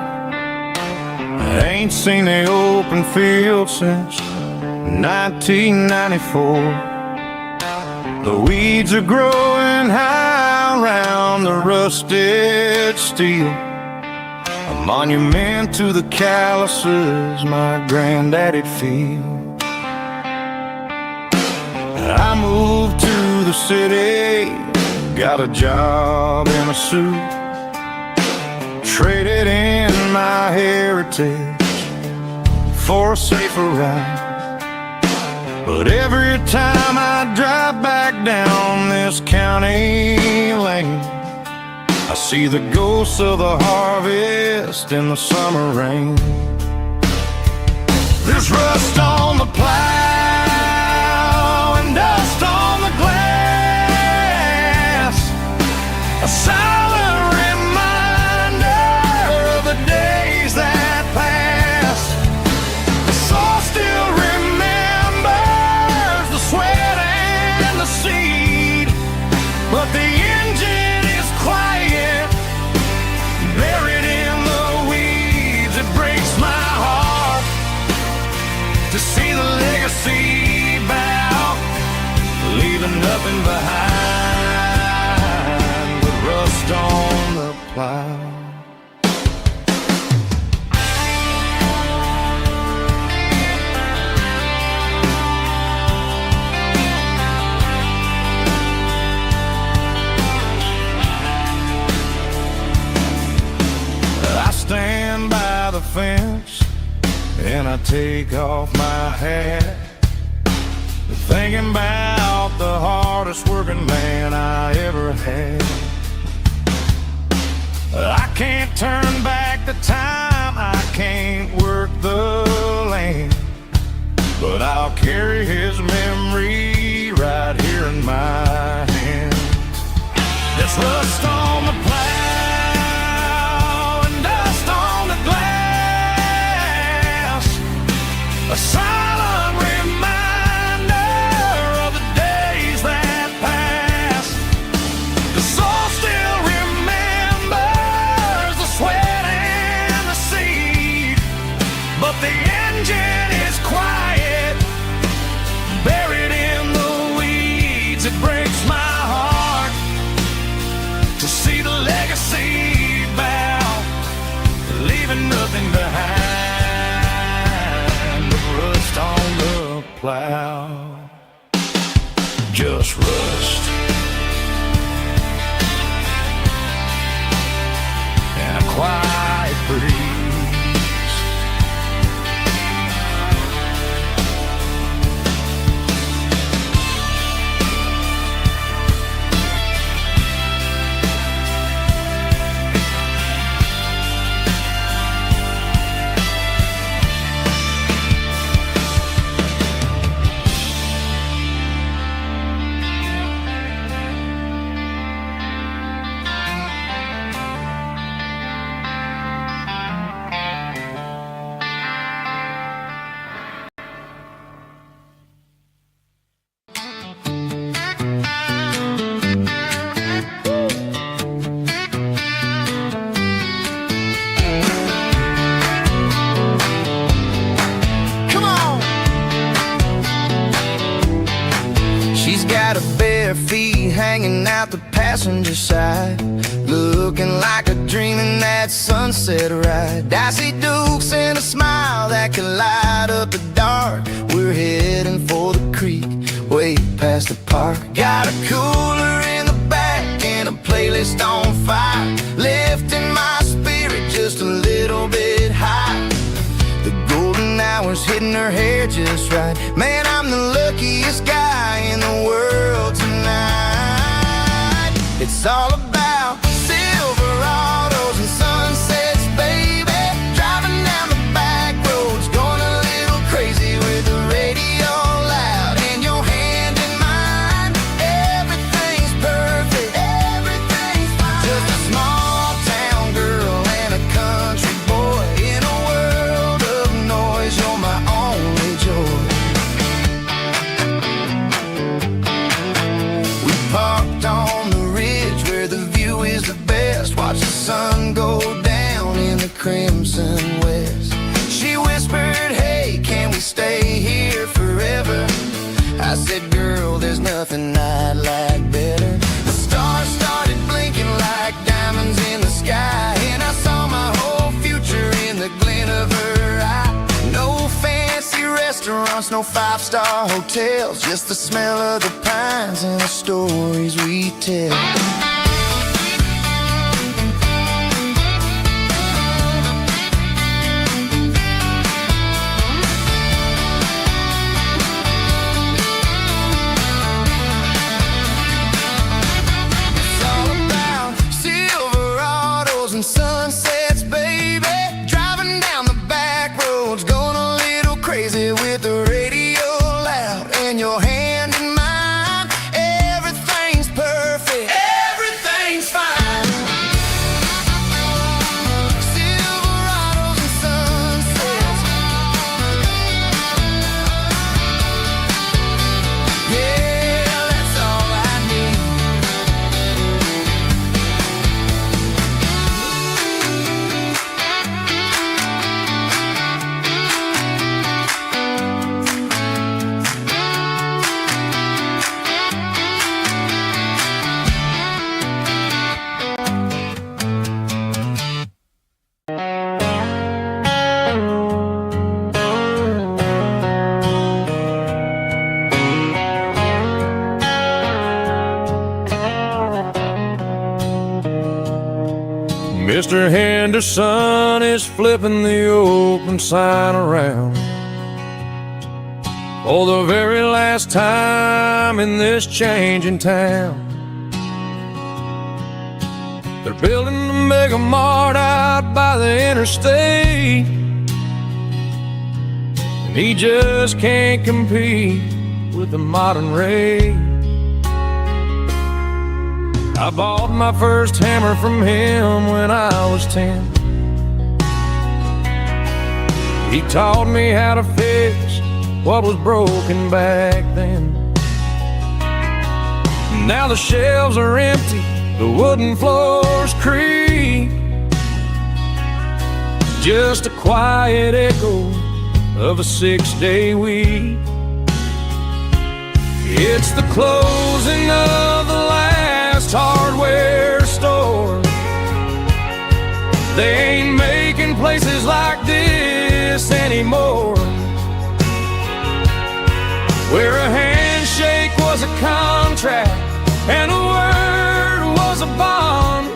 I ain't seen the open field since 1994. The weeds are growing high around the rusted steel, a monument to the calluses my granddaddy'd feel. I moved to the city, got a job in a suit, traded in my heritage for a safer ride. But every time I drive back down this county lane, I see the ghosts of the harvest in the summer rain. There's rust on the plow and dust on the glass, a silent reminder of the days that passed. The soul still remembers the sweat and the seed, but the engine is quiet, buried in the weeds. It breaks my heart to see the legacy bow, leaving nothing behind but rust fence and I take off my hat, thinking about the hardest working man I ever had. I can't turn back the time, I can't work the land, but I'll carry his memory right here in my hands. There's rust on the plow and dust on the glass, a silent reminder of the days that passed. The soul still remembers the sweat and the seed, but the engine is quiet, buried in the weeds. It breaks my heart to see the legacy bow, leaving nothing behind but rust on the plow. Just rust and a quiet breeze. Feet hanging out the passenger side, looking like a dream in that sunset ride. I see Dukes and a smile that can light up the dark. We're heading for the creek, way past the park. Got a cooler in the back and a playlist on fire, lifting my spirit just a little bit high. The golden hours hitting her hair just right. Man, I'm the luckiest guy in the world tonight. It's all about Silverados and sunsets, baby. Driving down the back roads, going a little crazy with the radio loud and your hand in mine. Everything's perfect, everything's fine. Just a small town girl and a country boy in a world of noise. You're my only joy. We parked on the ridge where the view is the best. Watch the sun go down in the crimson west. She whispered, hey, can we stay here forever? I said, girl, there's nothing I'd like better. The stars started blinking like diamonds in the sky, and I saw my whole future in the glint of her eye. No fancy restaurants, no five-star hotels, just the smell of the pines and the stories we tell. It's all about Silverados and sunsets, baby. Driving down the back roads, going a little crazy with the radio loud and your hand in mine. Everything's perfect, Mr. Henderson is flipping the open sign around for the very last time in this changing town. They're building the mega mart out by the interstate, and he just can't compete with the modern rate. I bought my first hammer from him when I was 10. He taught me how to fix what was broken back then. Now the shelves are empty, the wooden floors creak, just a quiet echo of a 6-day week. It's the closing of the last hardware store. They ain't making places like this anymore, where a handshake was a contract and a word was a bond.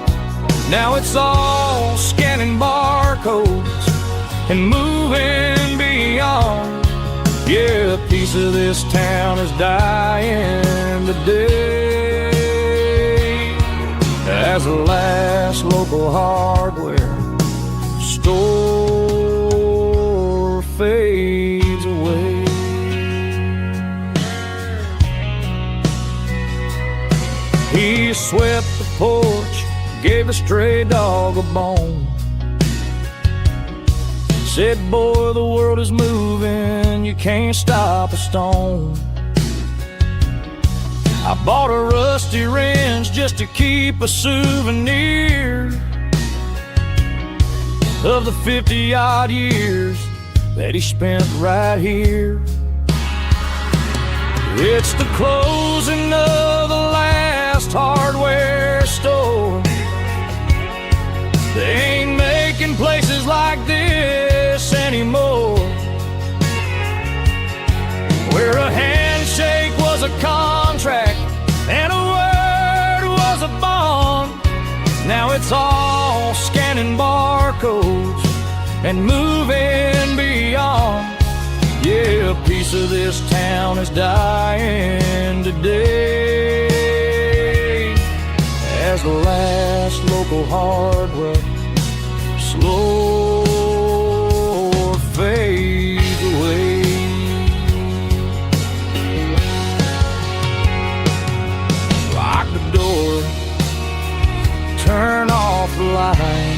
Now it's all scanning barcodes and moving beyond. Yeah, a piece of this town is dying today as the last local hardware store fades away. He swept the porch, gave the stray dog a bone, said, boy, the world is moving, you can't stop a stone. I bought a rusty wrench just to keep a souvenir of the 50-odd years that he spent right here. It's the closing of the last hardware store. They ain't making places like this anymore, where a handshake was a contract and a word was a bond. Now it's all scanning barcodes and moving beyond. Yeah, a piece of this town is dying today as the last local hardware slow fades away. Lock the door, turn off the light.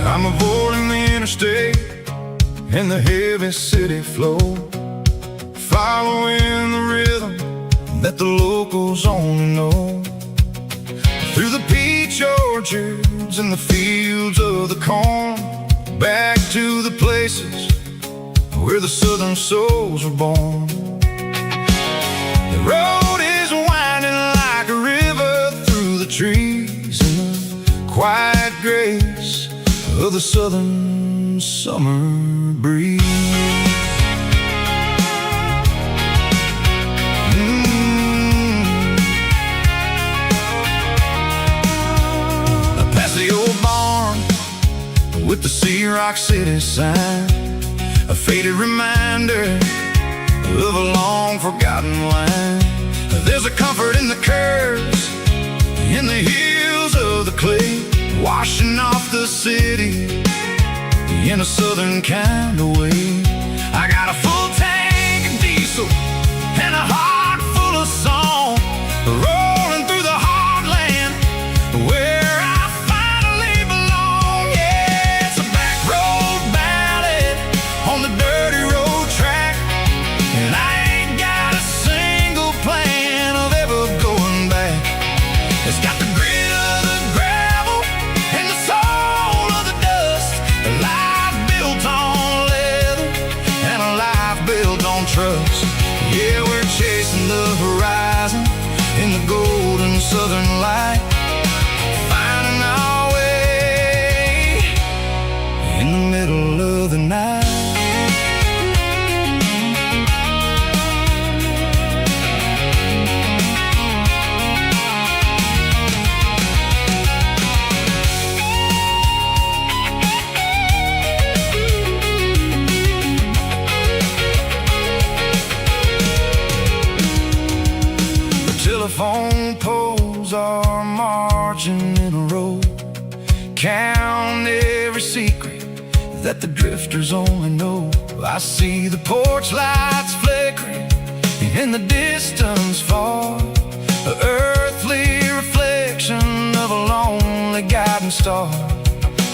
I'm avoiding the interstate and the heavy city flow, following the rhythm that the locals only know. Through the peach orchards and the fields of the corn, back to the places where the southern souls were born. The road is winding like a river through the trees in the quiet grace of the southern summer breeze. Past the old barn with the Sea Rock City sign, a faded reminder of a long forgotten line. There's a comfort in the curves, in the hills of the clay, washing off the city in a southern kind of way. I got a full tank of diesel and a heart full of song, rolling through the heartland where I finally belong. Yeah, it's a back road ballad on the dirty road track, and I ain't got a single plan of ever going back. It's got the grit of the gravel and the soul of the dust, a life built on leather and a life built on trust. Yeah, we're chasing the horizon in the golden southern light, finding our way in the middle of the night. Telephone poles are marching in a row, count every secret that the drifters only know. I see the porch lights flickering in the distance far, an earthly reflection of a lonely guiding star.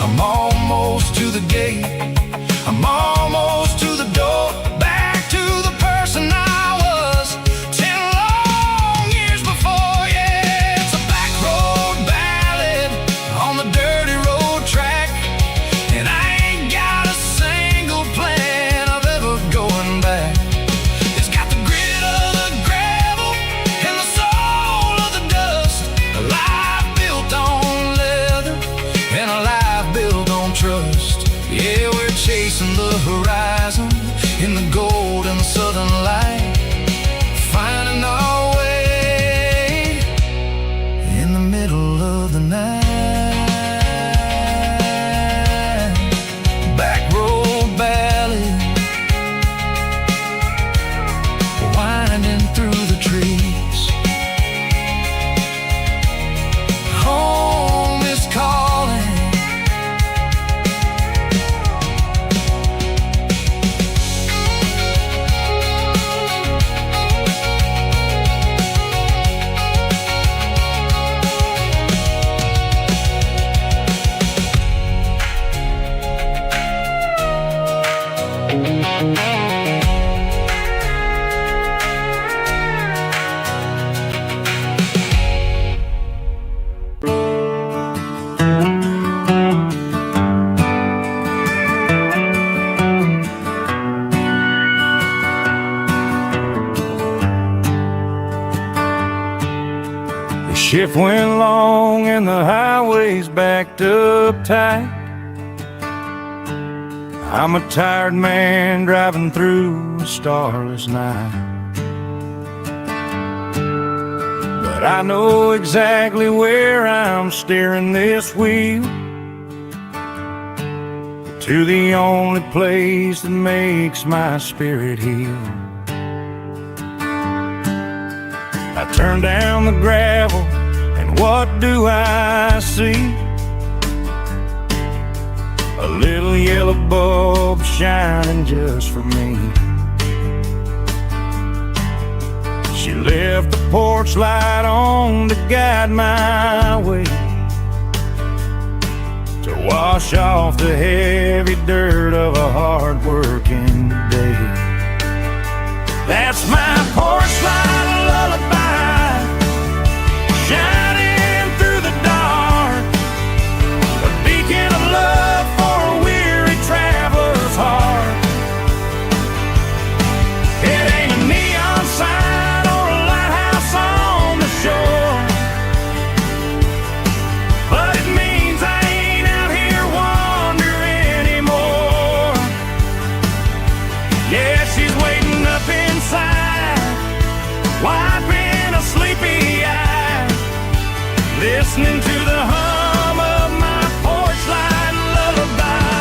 I'm almost to the gate, I'm almost to the door, back to the person I was 10 long years before. Yeah, it's a back road ballad on the dirty road track, and I ain't got a single plan of ever going back. It's got the grit of the gravel and the soul of the dust, a life built on leather and a life built on trust. Yeah, we're chasing the horizon in the golden southern light, finding our way in the middle of the night. Back road ballad, winding through the trees. Home is calling. The shift went long and the highway's backed up tight. I'm a tired man driving through a starless night, but I know exactly where I'm steering this wheel, to the only place that makes my spirit heal. I turn down the gravel, and what do I see? A little yellow bulb shining just for me. She left the porch light on to guide my way, to wash off the heavy dirt of a hard-working day. That's my porch light lullaby, shining through the dark, a beacon of love for a weary traveler's heart. It ain't a neon sign or a lighthouse on the shore, but it means I ain't out here wandering anymore. Yeah, she's waiting up inside, wiping a sleepy eye, listening to the hum of my porch light lullaby.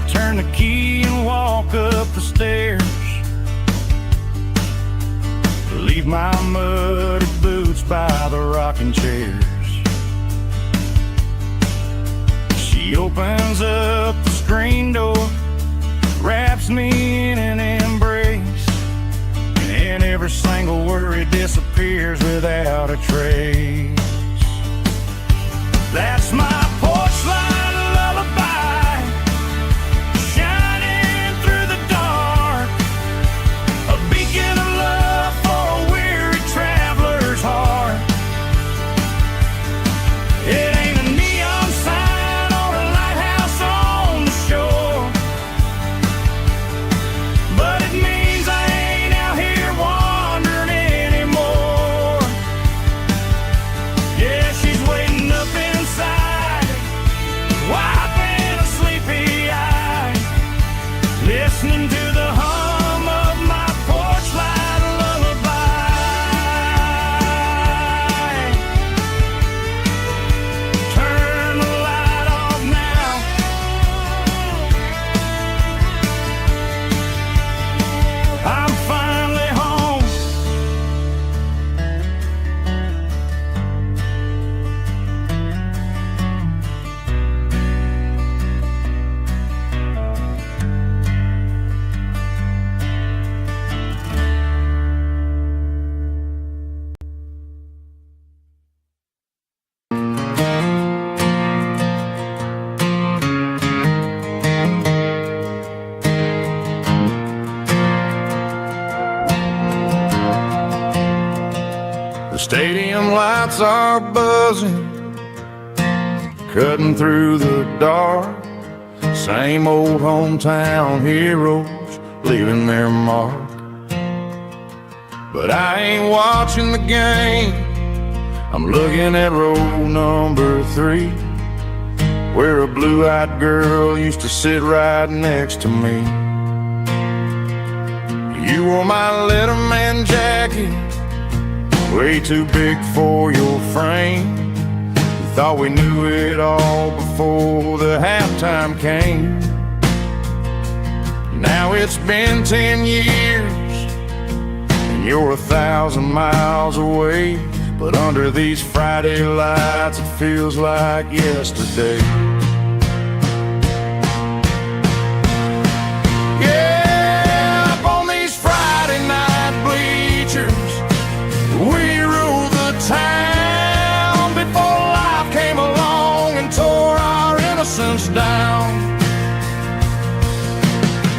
turn the key and walk up the stairs. Leave my muddy boots by the rocking chairs. She opens up the screen door, wraps me in an embrace, and every single worry disappears without a trace. That's my porch light lullaby, shining through the dark, a beacon of love for a weary traveler's heart. It ain't a neon sign or a lighthouse on the shore, but it means I ain't out here wandering anymore. Yeah, she's waiting up inside, wiping a sleepy eye, listening to the hum of my porch light lullaby. Turn the light off now. I'm finally home. The stadium lights are buzzing, cutting through the dark. Same old hometown heroes leaving their mark. But I ain't watching the game, I'm looking at row number 3, where a blue-eyed girl used to sit right next to me. You wore my Letterman jacket, way too big for your frame. We thought we knew it all before the halftime came. Now it's been 10 years and you're 1,000 miles away, but under these Friday lights it feels like yesterday. Yeah, up on these Friday night bleachers, we ruled the town before life came along and tore our innocence down.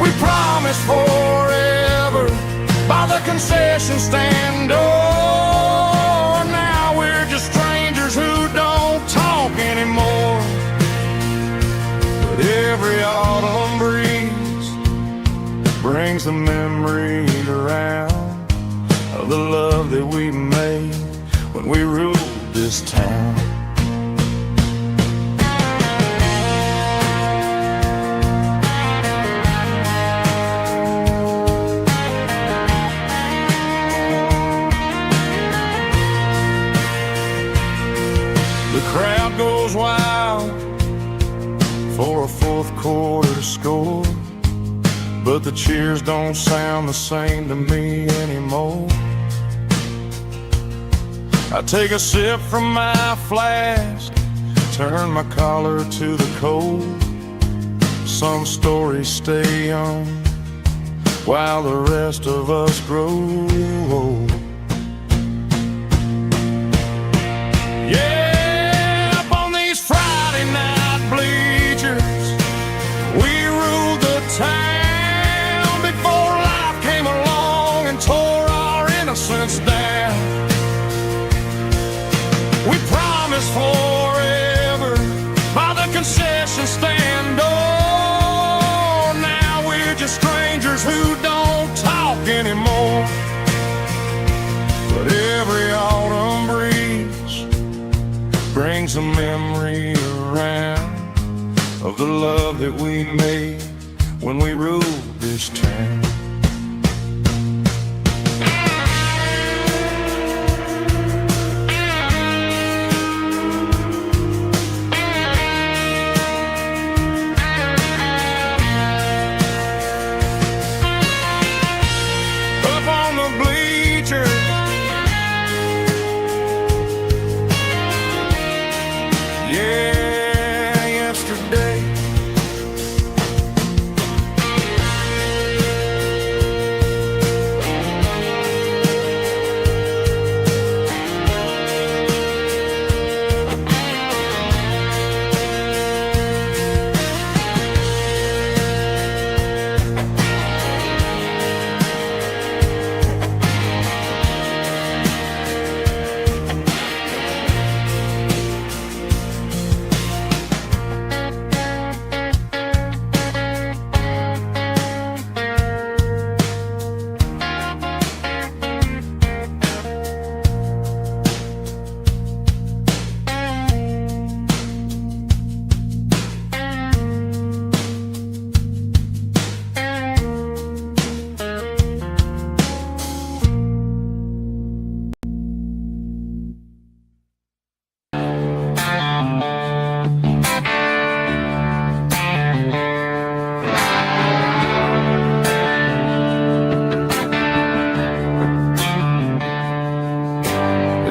We promised forever by the concession stand door. Now we're just strangers who don't talk anymore. But every autumn breeze brings the memory around of the love that we made when we ruled this town. The crowd goes wild for a fourth quarter score, but the cheers don't sound the same to me anymore. I take a sip from my flask, turn my collar to the cold. Some stories stay on while the rest of us grow old. Yeah, up on these Friday night bleachers, we ruled the town before life came along and tore our innocence down. We promised forever by the concession stand door. Now we're just strangers who don't talk anymore. But every autumn breeze brings a memory around of the love that we made when we ruled this town.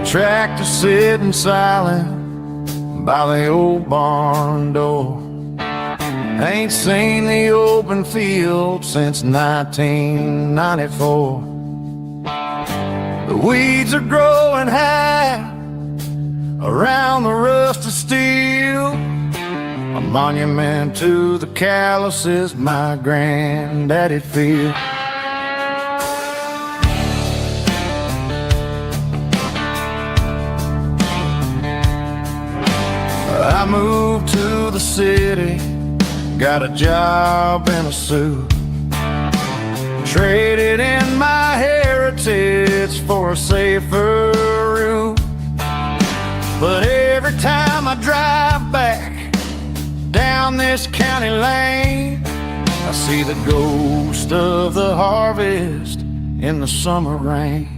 tractor sitting silent by the old barn door. Ain't seen the open field since 1994. The weeds are growing high around the rusted steel, a monument to the calluses my granddaddy'd feel. I moved to the city, got a job in a suit, traded in my heritage for a safer route. But every time I drive back down this county lane, I see the ghost of the harvest in the summer rain.